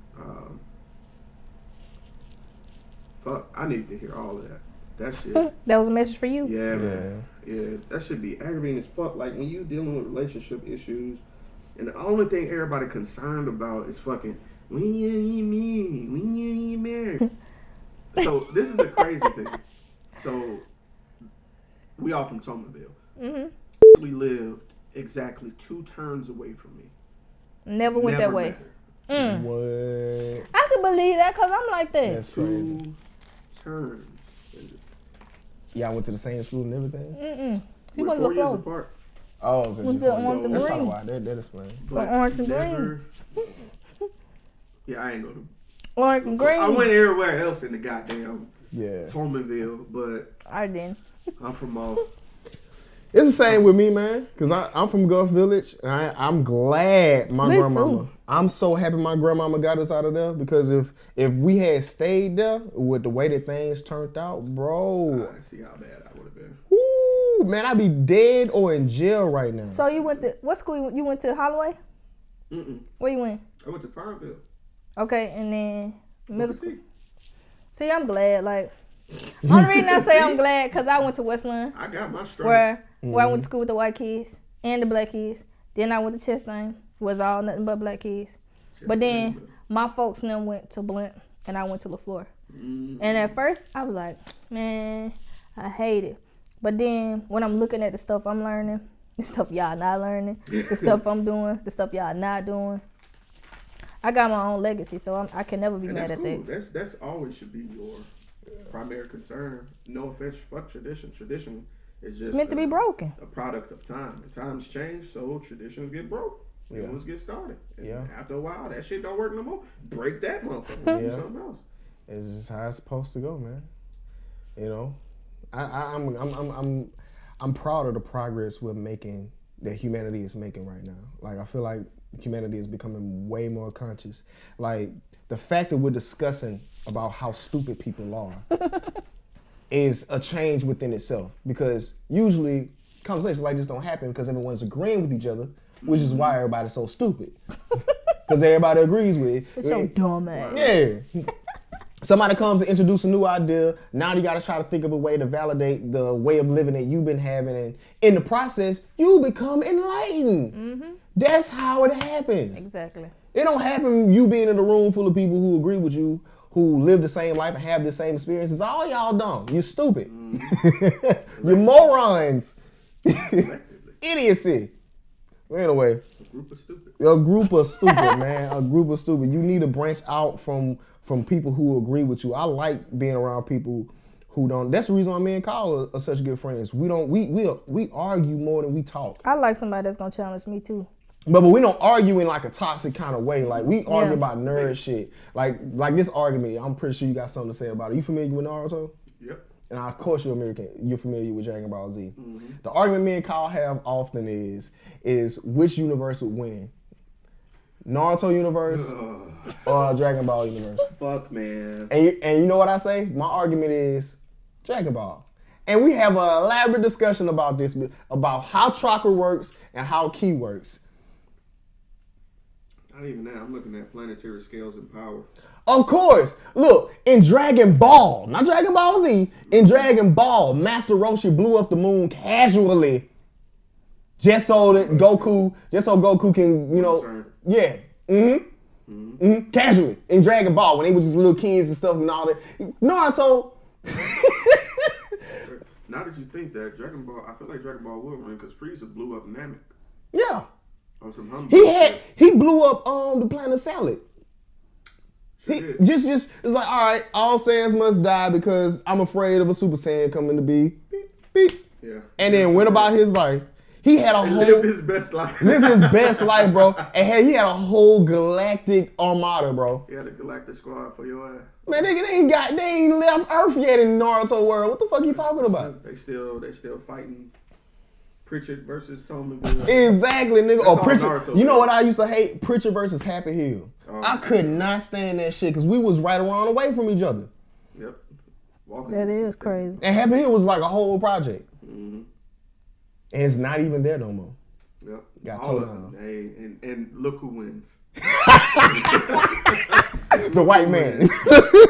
Fuck, I needed to hear all of that. That shit. That was a message for you? Yeah, man. Yeah, that should be aggravating as fuck. Like when you dealing with relationship issues, and the only thing everybody concerned about is fucking when you married. So this is the crazy thing. So we all from Tomerville. Mm-hmm. We lived exactly 2 turns away from me. Never went that way. What? I can believe that because I'm like that. That's crazy. 2 turns. Y'all went to the same school and everything? Mm-mm. He We're went 4 to years the apart. Oh, because Went to Orange and that's probably Green. why. That explains. But Orange and never. Yeah, I ain't go to. Orange and Green. I went everywhere else in the goddamn Yeah. Tomerville, but I didn't. I'm from off. It's the same with me, man. Because I'm from Gulf Village, and I'm glad my Me grandmama. too. I'm so happy my grandmama got us out of there because if we had stayed there with the way that things turned out, bro. I see how bad I would have been. Woo, man, I'd be dead or in jail right now. So you went to, what school you went to? Holloway? Mm-mm. Where you went? I went to Farmville. Okay, and then middle school. See, See, I'm glad. Like, only reason I say I'm glad because I went to Westland, I got my stripes. where I went to school with the white kids and the black kids. Then I went to Chastain, was all nothing but black kids. But then my folks and them went to Blunt, and I went to LaFleur. And at first, I was like, man, I hate it. But then when I'm looking at the stuff I'm learning, the stuff y'all not learning, the stuff I'm doing, the stuff y'all not doing, I got my own legacy, so I can never be And mad that's at cool. that. That's always should be your primary concern. No offense, fuck tradition. Tradition is just It's meant to be broken. a product of time. And times change, so traditions get broke. New ones get started. And after a while, that shit don't work no more. Break that motherfucker. Do something else. It's just how it's supposed to go, man. You know, I'm proud of the progress we're making, that humanity is making right now. Like, I feel like humanity is becoming way more conscious. Like, the fact that we're discussing about how stupid people are is a change within itself, because usually conversations like this don't happen because everyone's agreeing with each other, which is why everybody's so stupid. Because everybody agrees with it. It's so dumb, man. Yeah. Somebody comes to introduce a new idea. Now you got to try to think of a way to validate the way of living that you've been having. And in the process, you become enlightened. Mm-hmm. That's how it happens. Exactly. It don't happen you being in a room full of people who agree with you, who live the same life and have the same experiences. All y'all dumb. You're stupid. You're morons. Idiocy. Anyway. A group of stupid. A group of stupid, man. A group of stupid. You need to branch out from people who agree with you. I like being around people who don't. That's the reason why me and Kyle are such good friends. We argue more than we talk. I like somebody that's gonna challenge me too. But we don't argue in like a toxic kind of way. Like, we argue about nerd shit. Like this argument, I'm pretty sure you got something to say about it. You familiar with Naruto? Yep. And of course you're familiar with Dragon Ball Z. Mm-hmm. The argument me and Kyle have often is which universe would win? Naruto universe or Dragon Ball universe? Fuck, man. And you know what I say? My argument is Dragon Ball. And we have an elaborate discussion about this, about how chakra works and how ki works. Not even that. I'm looking at planetary scales and power. Of course. Look, in Dragon Ball, not Dragon Ball Z, in Dragon Ball, Master Roshi blew up the moon casually just so Goku can, you know, yeah. Casually in Dragon Ball when they were just little kids and stuff and all that. Naruto. Now that you think that, Dragon Ball, I feel like Dragon Ball would win because Frieza blew up Namek. Yeah. On some humble he blew up the planet Salad. Just it's like, all right, all Saiyans must die because I'm afraid of a Super Saiyan coming to be. Beep, beep. Yeah. And then went about his life. He had lived his best life. Lived his best life, bro. And he had a whole galactic armada, bro. He had a galactic squad for your ass. Man, they ain't left Earth yet in Naruto world. What the fuck you talking about? They still fighting Pritchard versus Tommy. Exactly, nigga. Or Pritchard. You know what I used to hate? Pritchard versus Happy Hill. I could not stand that shit because we was right around away from each other. Yep. That is crazy. And Happy Hill was like a whole project. Mm-hmm. And it's not even there no more. Yep. Got told on. Hey, and look who wins. The white man.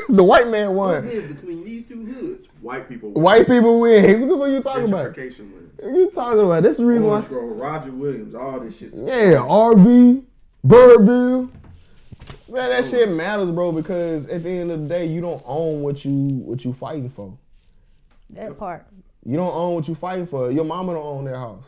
The white man won. Between these two hoods, white people win. White people win. What the fuck are you talking about? Gentrification wins. What are you talking about? That's the reason why. Roger Williams, all this shit. Yeah, RV, Birdville. Man, that shit matters, bro, because at the end of the day, you don't own what you fighting for. That part. You don't own what you fighting for. Your mama don't own that house.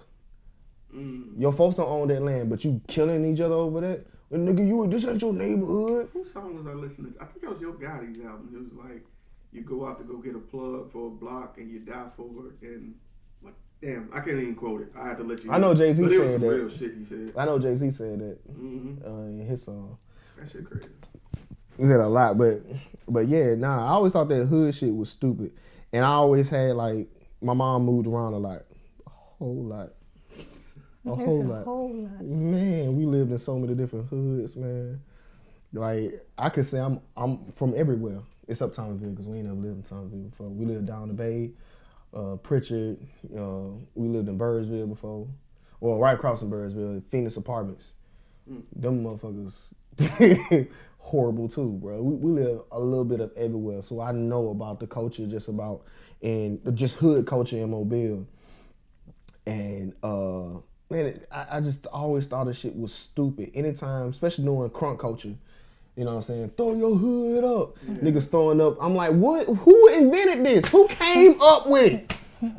Your folks don't own that land, but you killing each other over that? Well, nigga, this ain't your neighborhood. Whose song was I listening to? I think that was Yo Gotti's album. It was like, you go out to go get a plug for a block and you die for it. And what? Damn, I can't even quote it. I had to let you. I know Jay-Z said that. Real shit he said. I know Jay-Z said that in his song. That shit crazy. He said a lot, but yeah, nah. I always thought that hood shit was stupid, and I always had like my mom moved around a lot, a whole lot. A whole lot. Man, we lived in so many different hoods, man. Like, I could say I'm from everywhere except Thomasville, because we ain't never lived in Thomasville before. We lived down the bay, Pritchard, we lived in Birdsville before. Well, right across from Birdsville, Phoenix Apartments. Them motherfuckers horrible too, bro. We live a little bit of everywhere, so I know about the culture just hood culture in Mobile. And man, I just always thought this shit was stupid. Anytime, especially doing crunk culture, you know what I'm saying? Throw your hood up. Niggas throwing up. I'm like, what? Who invented this? Who came up with it?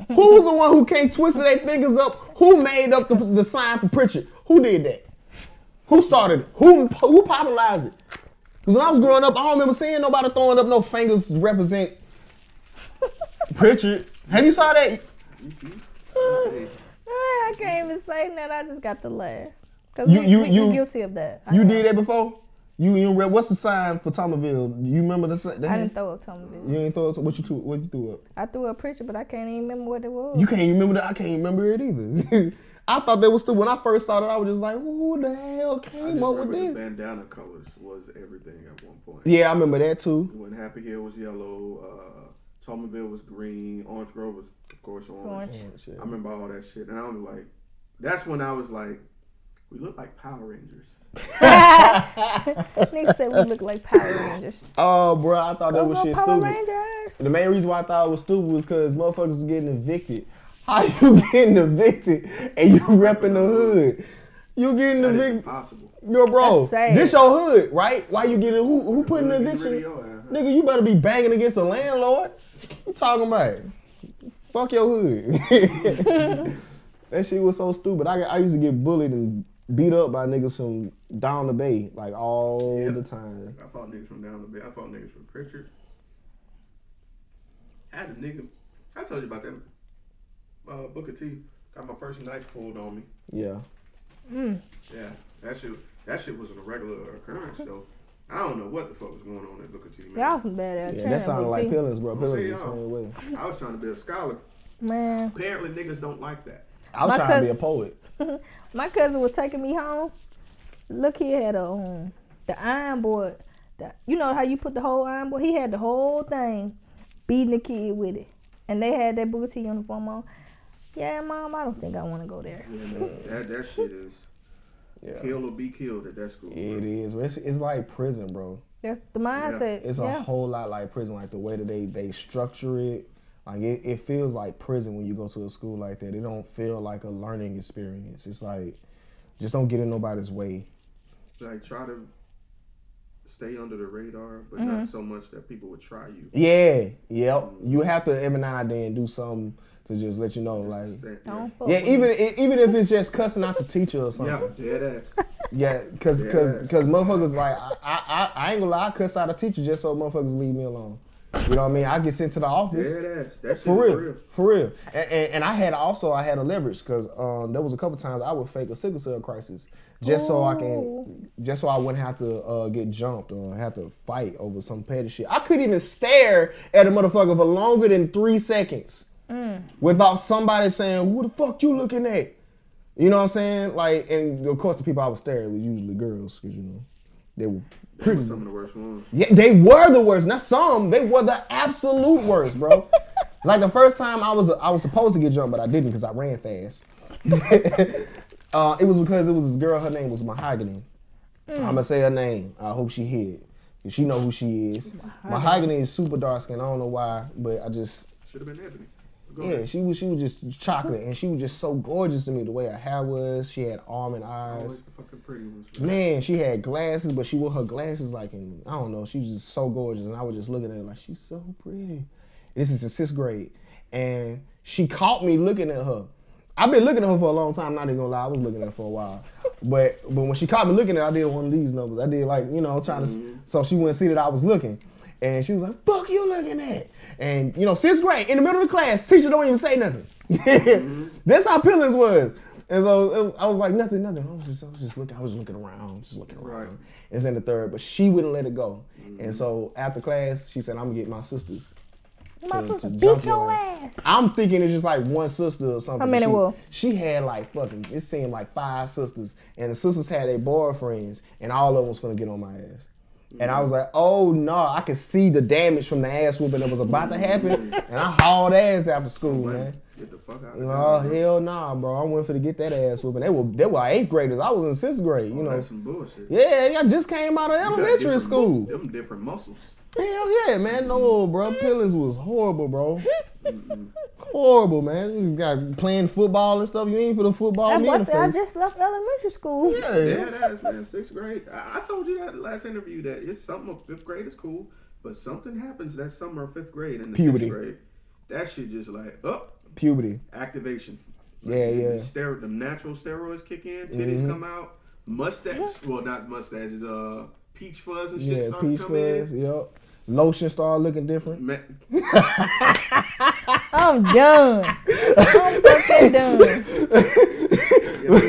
Who was the one who came twisting their fingers up? Who made up the sign for Pritchard? Who did that? Who started it? Who popularized it? Because when I was growing up, I don't remember seeing nobody throwing up no fingers to represent Pritchard. Have you saw that? I can't even say that. I just got to laugh. Cause You we guilty of that. You did that before? You what's the sign for Thomasville? You remember the sign? I didn't throw up Thomasville. You ain't throw up. What you threw up? I threw up Pritchard, but I can't even remember what it was. You can't even remember that? I can't remember it either. I thought that was when I first started. I was just like, who the hell came up with this? The bandana colors was everything at one point. Yeah, I remember that too. When Happy Hill was yellow, Thomasville was green, Orange Grove was, of course, orange. I remember all that shit, and I was like, that's when I was like, we look like Power Rangers. Niggas said we look like Power Rangers. Oh, bro, I thought that was shit Power stupid. Rangers. The main reason why I thought it was stupid was because motherfuckers was getting evicted. How you getting evicted and you repping the hood? You getting evicted? Impossible. Yo, bro, That's this your hood, right? Why you getting who putting the eviction? Nigga, you better be banging against the landlord. You talking about? Fuck your hood. That shit was so stupid. I used to get bullied and beat up by niggas from down the bay, like all the time. I fought niggas from down the bay. I fought niggas from Pritchard. I had a nigga, I told you about that. Booker T got my first knife pulled on me. Yeah. Yeah, that shit was a regular occurrence though. I don't know what the fuck was going on at Booker T, man. Y'all some badass. Yeah, that sounded like Pillars, bro. Pillars is the y'all. same way. I was trying to be a scholar. Man. Apparently niggas don't like that. I was trying to be a poet. My cousin was taking me home. Look, he had the iron board. You know how you put the whole iron board? He had the whole thing, beating the kid with it. And they had that Booker T uniform on. Yeah, Mom, I don't think I want to go there. Yeah, man, that shit is kill or be killed at that school. It is. It's like prison, bro. That's the mindset. It's a whole lot like prison, like the way that they structure it. Like it feels like prison when you go to a school like that. It don't feel like a learning experience. It's like, just don't get in nobody's way. Like try to stay under the radar, but not so much that people would try you. Yeah, yep. You have to every now and then do something to just let you know, like, even if it's just cussing out the teacher or something. Yeah, dead ass. Yeah, cause motherfuckers like I ain't gonna lie, I cuss out a teacher just so motherfuckers leave me alone. You know what I mean? I get sent to the office. Dead ass. That shit For real. And I had a leverage because there was a couple times I would fake a sickle cell crisis just so I wouldn't have to get jumped or have to fight over some petty shit. I couldn't even stare at a motherfucker for longer than 3 seconds without somebody saying, "Who the fuck you looking at?" You know what I'm saying? Like, and of course the people I would stare at was usually girls because they were pretty. Some of the worst ones. Yeah, they were the worst. Not some. They were the absolute worst, bro. Like the first time I was supposed to get jumped, but I didn't because I ran fast. It was because it was this girl. Her name was Mahogany. I'm gonna say her name. I hope she hear it. She know who she is. Mahogany is super dark skin. I don't know why, but I just should have been Ebony. Yeah, she was just chocolate, and she was just so gorgeous to me. The way her hair was, she had almond eyes. Always the fucking pretty ones. Man, she had glasses, but she wore her glasses like I don't know. She was just so gorgeous, and I was just looking at her like she's so pretty. This is in 6th grade, and she caught me looking at her. I've been looking at her for a long time. Not even gonna lie, I was looking at her for a while. But when she caught me looking at her, I did one of these numbers. I did like trying to so she wouldn't see that I was looking. And she was like, "Fuck you looking at?" And 6th grade, in the middle of the class, teacher don't even say nothing. That's how Pillins was. And so I was like, nothing. I was just looking around. Right. It's in the 3rd, but she wouldn't let it go. And so after class, she said, "I'm gonna get my sisters." My sister beat your ass. I'm thinking it's just like one sister or something. How many were? She had like it seemed like 5 sisters, and the sisters had their boyfriends, and all of them was finna get on my ass. And I was like, oh no, I could see the damage from the ass whooping that was about to happen, and I hauled ass after school, man. Get the fuck out of here. Oh, hell nah, bro. I went for to get that ass whooping. They were 8th graders. I was in 6th grade, That's some bullshit. Yeah, I just came out of elementary school. Them different muscles. Hell yeah, man. No, bro. Pillins was horrible, bro. Horrible, man. You got playing football and stuff. You ain't for the football. I just left elementary school. Yeah, that's man. 6th grade. I told you that in the last interview that it's something of 5th grade is cool, but something happens that summer of 5th grade and the puberty. 6th grade. That shit just like puberty activation. Like, the natural steroids kick in, titties come out, mustache. Well, not mustaches. Peach fuzz and shit. Yeah, started peach to come in. fuzz. Yep. Lotion started looking different. I'm done. I'm fucking done.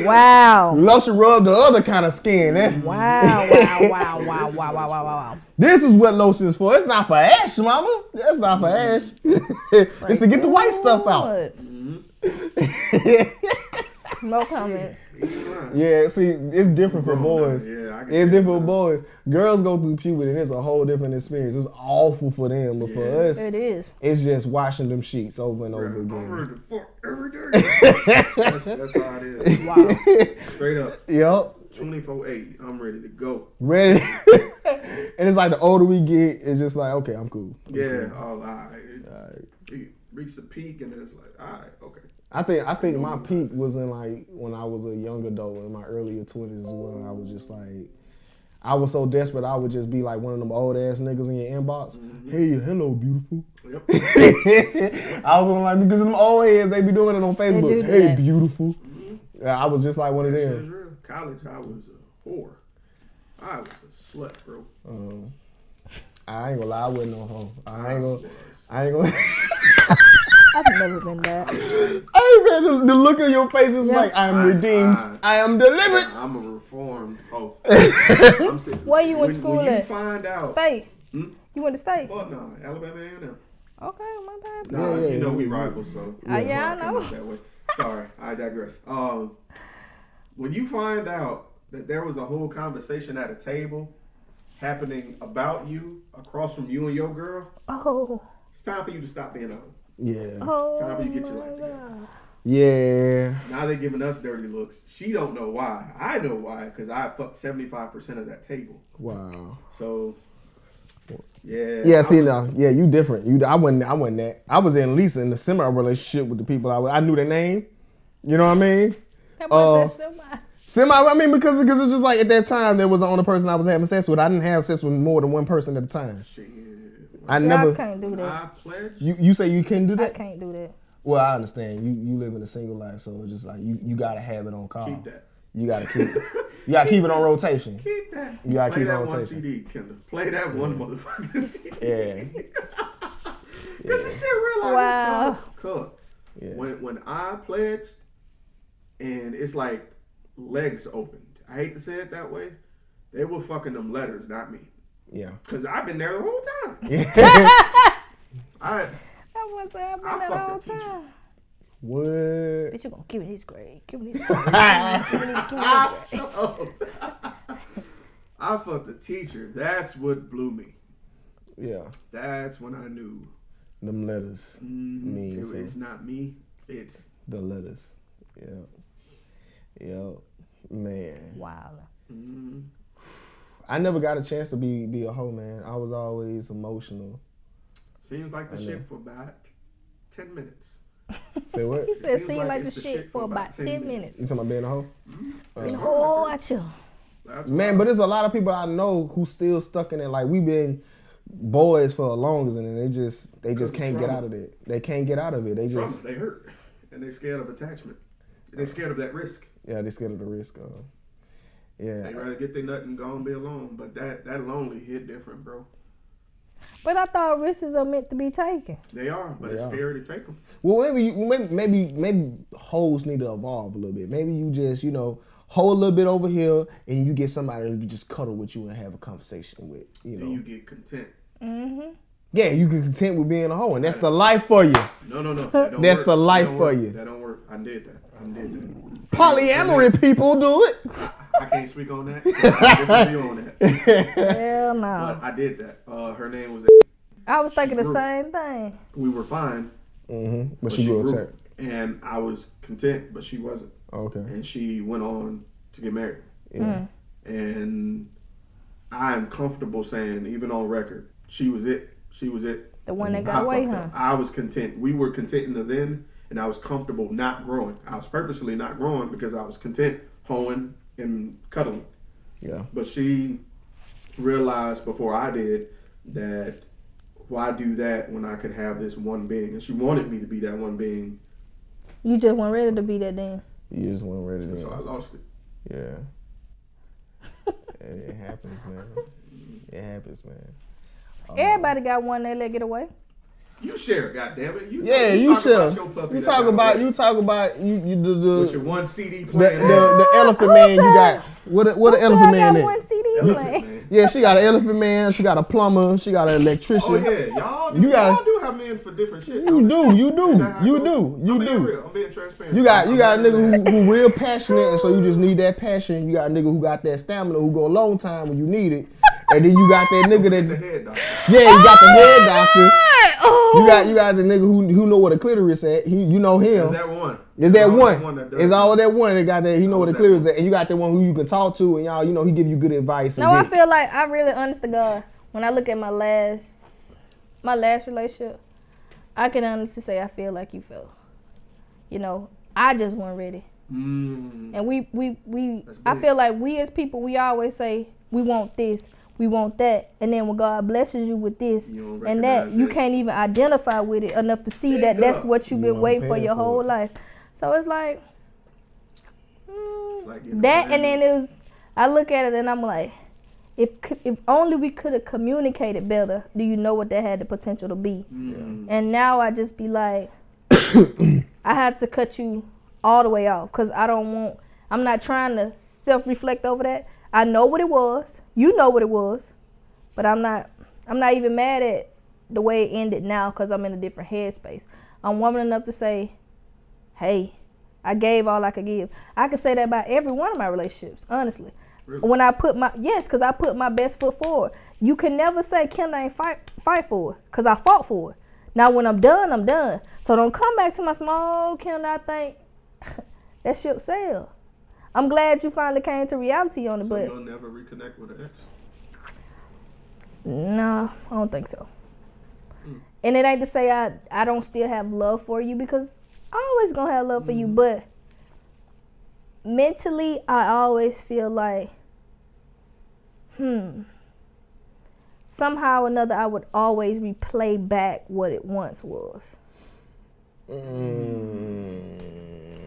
Wow. Lotion rubbed the other kind of skin. Eh? Wow. This is what lotion is for. It's not for ash, mama. That's not for ash. It's to get the white stuff out. No comment. Yeah, see, it's different for boys. Yeah, it's different for boys. Girls go through puberty and it's a whole different experience. It's awful for them, but for us, it is. It's just washing them sheets over and over I'm again. ready to fuck every day. that's how it is. Wow. Straight up. Yep. 24/8. I'm ready to go. Ready. And it's like the older we get, it's just like, okay, I'm cool. Yeah. All right. It reached the peak and it's like, all right, okay. I think my peak was in like when I was a young adult, in my earlier 20s, when I was just like, I was so desperate I would just be like one of them old ass niggas in your inbox. Hey, hello, beautiful. Yep. I was like, because them old heads, they be doing it on Facebook. Hey, that. Beautiful. Yeah, I was just like one of Shit is them. real. College, I was a whore. I was a slut, bro. I ain't gonna lie, I wasn't no hoe. I ain't gonna. I've never been that. Hey man, the look on your face is like, I am redeemed. I am delivered. I'm a reformed hoe. Where you went to school when you at? find out. State. You went to state? Fuck no, Alabama A&M. Okay, my bad. Nah, Yeah, you know we rivals, so. Yeah, I know. That way. Sorry, I digress. When you find out that there was a whole conversation at a table happening about you across from you and your girl, it's time for you to stop being a hoe. Yeah. Time for you to get your life together. Yeah. Now they're giving us dirty looks. She don't know why. I know why, because I fucked 75% of that table. Wow. So, yeah. Yeah, see now, yeah, you different. I wasn't that. I was at least in a semi relationship with the people I knew their name. You know what I mean? Semi. I mean, because it's just like at that time there was the only person I was having sex with. I didn't have sex with more than one person at a time. Shit. I never. I can't do that. I pledge. You say you can't do that? I can't do that. Well, I understand. You live in a single life, so it's just like you gotta have it on call. Keep that. You gotta keep it. You gotta keep it on rotation. Keep that. You gotta Play keep it on that one rotation. CD, Kenda. Play that one motherfucking CD. Yeah. Cause the shit real like Wow. Yeah. When I pledged, and it's like legs opened. I hate to say it that way. They were fucking them letters, not me. Yeah. Cause I've been there the whole time. That was happening that whole time. What? Bitch, you gonna give me this grade. Give me this grade. Give me this grade. I fucked the teacher. That's what blew me. Yeah. That's when I knew. Them letters. It's not me. It's the letters. Yeah. Man. Wow. I never got a chance to be a hoe, man. I was always emotional. Seems like the shit for about 10 minutes. Say what? He said seemed like the shit for about 10 minutes. You talking about being a hoe? I chill. Man, but there's a lot of people I know who still stuck in it. Like, we've been boys for the longest, and they just can't get out of it. They can't get out of it. They just they hurt, and they scared of attachment. They scared of that risk. Yeah, they scared of the risk. Yeah. They rather get their nut and go and be alone. But that lonely hit different, bro. But I thought risks are meant to be taken. They are, but it's scary to take them. Well, maybe hoes need to evolve a little bit. Maybe you just hold a little bit over here, and you get somebody who can just cuddle with you and have a conversation with. And you get content. Yeah, you get content with being a hoe, and that's the life for you. No. That's the life for you. That don't work. I did that. Polyamory people do it. I can't speak on that. I can't on that. Hell no. But I did that. Her name was. I was thinking the same thing. We were fine. But she grew upset. And I was content, but she wasn't. Okay. And she went on to get married. Yeah. And I'm comfortable saying, even on record, she was it. She was it. The one that got away, huh? I was content. We were content in the then, and I was comfortable not growing. I was purposely not growing because I was content hoeing and cuddling. Yeah. But she realized before I did that why do that when I could have this one being? And she wanted me to be that one being. You just weren't ready to be that then. You just weren't ready to. So I lost it. Yeah. It happens, man. It happens, man. Everybody got one they let get away. You share, goddammit. You share. You talk about you the with your one CD playing. The elephant man you got. What the elephant man got one CD playing. Yeah, she got an elephant man. She got a plumber. She got an electrician. Oh yeah, y'all do have men for different shit. You do. I'm being transparent. You got a nigga who real passionate, and so you just need that passion. You got a nigga who got that stamina, who go a long time when you need it, and then you got that nigga that the head doctor. Yeah, you got the head doctor. You got the nigga who know what a clitoris at. You know him. Is that one? Is that one? It's all that one that got that. He know what a clitoris at, and you got the one who you can talk to, and y'all, he give you good advice. No, I feel like I really, honest to God, when I look at my last relationship, I can honestly say I feel like you felt. I just wasn't ready. And we I feel like we as people, we always say we want this, we want that, and then when God blesses you with this and that, you can't even identify with it enough to see that that's what you've been waiting for your whole life. So it's like that, and then it was. I look at it and I'm like, if only we could have communicated better. Do you know what that had the potential to be? And now I just be like, I had to cut you all the way off because I'm not trying to self-reflect over that. I know what it was. You know what it was, but I'm not even mad at the way it ended now because I'm in a different headspace. I'm woman enough to say, hey, I gave all I could give. I could say that about every one of my relationships, honestly. Really? When I put because I put my best foot forward. You can never say Kenda ain't fight for it, because I fought for it. Now when I'm done, I'm done. So don't come back to my small Kenda, I think that ship sailed. I'm glad you finally came to reality on it, but you'll never reconnect with an ex? No, I don't think so. And it ain't to say I don't still have love for you, because I always gonna have love for you, but mentally I always feel like somehow or another I would always replay back what it once was.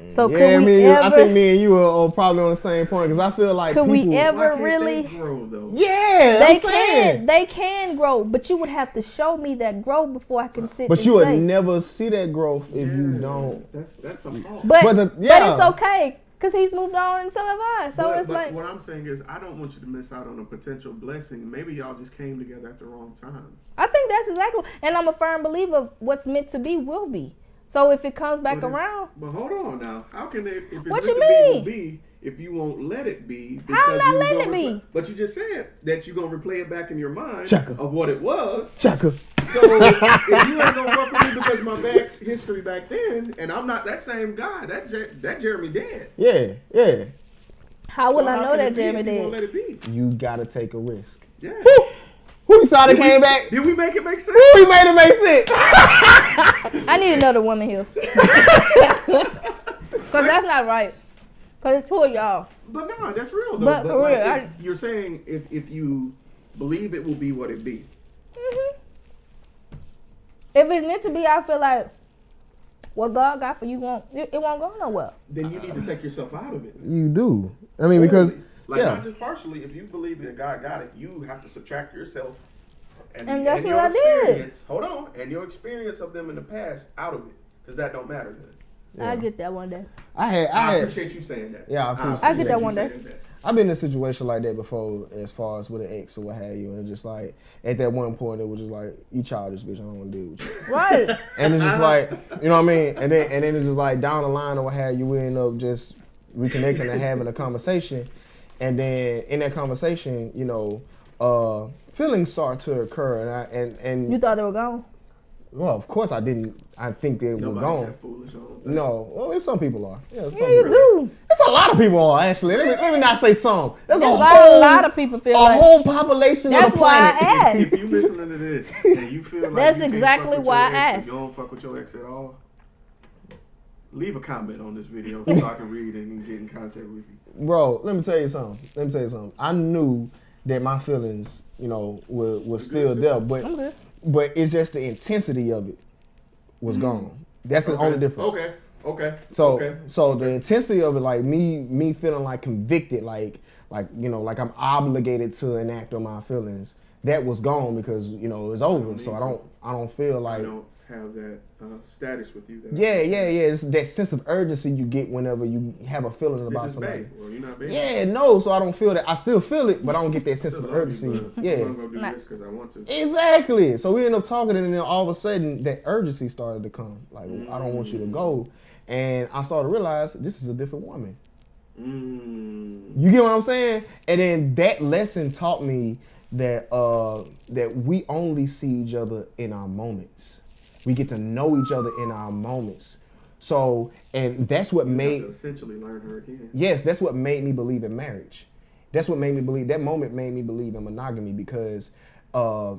So I think me and you are probably on the same point, because I feel like could people, we ever why really can't they grow, though? Yeah, they can grow, but you would have to show me that growth before I can sit. But and you would say. Never see that growth if you don't. That's a fault. But it's okay, because he's moved on and so have I. So it's like, what I'm saying is, I don't want you to miss out on a potential blessing. Maybe y'all just came together at the wrong time. I think that's exactly, and I'm a firm believer what's meant to be will be. So if it comes back around. But hold on now. How can it, if it's what meant you to mean? be, will be, if you won't let it be? How am I not letting it be? But you just said that you're going to replay it back in your mind Chaka. Of what it was. Chaka. So if you ain't going to fuck with me because my back history back then, and I'm not that same guy, that Jeremy dead. Yeah. How will I know that Jeremy dead? You won't let it be. You got to take a risk. Yeah. Woo! Who decided came back? Did we make it make sense? We made it make sense. I need another woman here. Because that's not right. Because it's two of y'all. But no, that's real though. But for like, real, you're saying if you believe it will be what it be. If it's meant to be, I feel like what God got for you it won't go nowhere. Then you need to take yourself out of it. You do. I mean, because not just partially. If you believe that God got it, you have to subtract yourself and that's your what I experience. Hold on, and your experience of them in the past out of it, because that don't matter then. Yeah. I get that one day. I appreciate you saying that. Yeah, I get that one day. I've been in a situation like that before, as far as with an ex or what have you, and it's just like at that one point it was just like, you childish bitch, I don't want to deal with you. Right. And it's just like, you know what I mean? And then it's just like down the line or what have you, we end up just reconnecting and having a conversation, and then in that conversation, feelings start to occur, and you thought they were gone? Well, of course I didn't. I think they were gone. No, well, some people are. Yeah, you do. It's a lot of people are, actually. Let me not say some. There's a lot of people feel like a whole population of the planet. That's why I asked. If you listening to this and you feel like that's you exactly can't fuck with why your I ex, asked. You don't fuck with your ex at all, leave a comment on this video so I can read it and get in contact with you. Bro, let me tell you something. I knew that my feelings, were still there, but it's just the intensity of it was gone. That's the only difference. Okay. So the intensity of it, like me feeling like convicted, like like I'm obligated to enact on my feelings. That was gone because it's over. So I don't feel like. I don't have that status with you. Yeah. It's that sense of urgency you get whenever you have a feeling about somebody. Well, you're not baby. Yeah, no. So I don't feel that. I still feel it, but I don't get that sense of urgency. I'm gonna go do this because I want to. Exactly. So we end up talking, and then all of a sudden that urgency started to come. Like I don't want you to go, and I started to realize this is a different woman. You get what I'm saying? And then that lesson taught me that that we only see each other in our moments. We get to know each other in our moments. So, and that's what made essentially learn her again. Yes, that's what made me believe in marriage. That's what made me believe. That moment made me believe in monogamy because I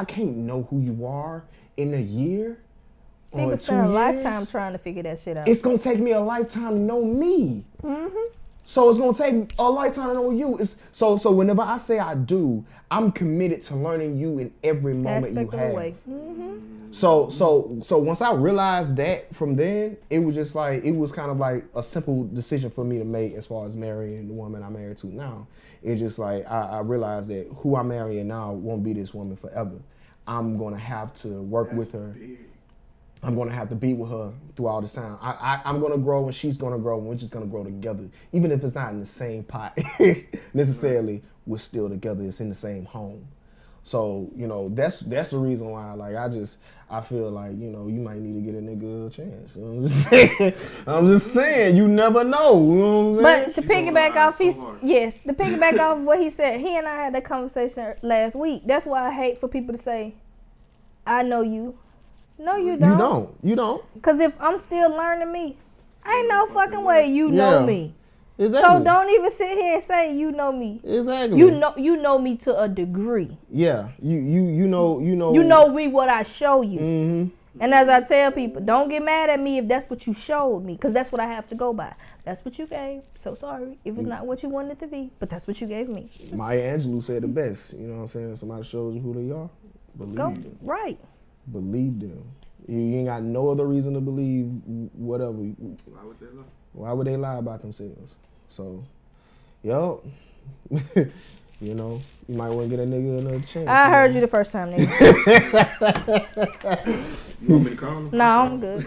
can't know who you are in a year. People spend a lifetime trying to figure that shit out. It's gonna take me a lifetime to know me. Mm-hmm. So it's gonna take a lifetime to know you. So whenever I say I do, I'm committed to learning you in every moment you have. Mm-hmm. So once I realized that, from then it was just like it was kind of like a simple decision for me to make as far as marrying the woman I'm married to now. It's just like I realized that who I'm marrying now won't be this woman forever. I'm gonna have to work with her. Big. I'm gonna have to be with her through all this time. I'm gonna grow and she's gonna grow and we're just gonna grow together. Even if it's not in the same pot necessarily, we're still together. It's in the same home. So, that's the reason why, like, I feel like, you might need to get a nigga a chance. I'm just saying, you never know. You know what I'm saying? But to piggyback off what he said, he and I had that conversation last week. That's why I hate for people to say, I know you. No, you don't. You don't. Because if I'm still learning me, ain't no fucking way you know me. Exactly. So don't even sit here and say you know me. Exactly. You know me to a degree. Yeah. You know. You know me what I show you. Mm-hmm. And as I tell people, don't get mad at me if that's what you showed me, because that's what I have to go by. That's what you gave. So sorry if it's not what you wanted it to be, but that's what you gave me. Maya Angelou said the best. You know what I'm saying? Somebody shows you who they are, believe them. Right. Believe them. You ain't got no other reason to believe whatever. Why would they lie? Why would they lie about themselves? So, yo, you might want to get a nigga another chance. I heard you the first time, nigga. You want me to call him? No, I'm good.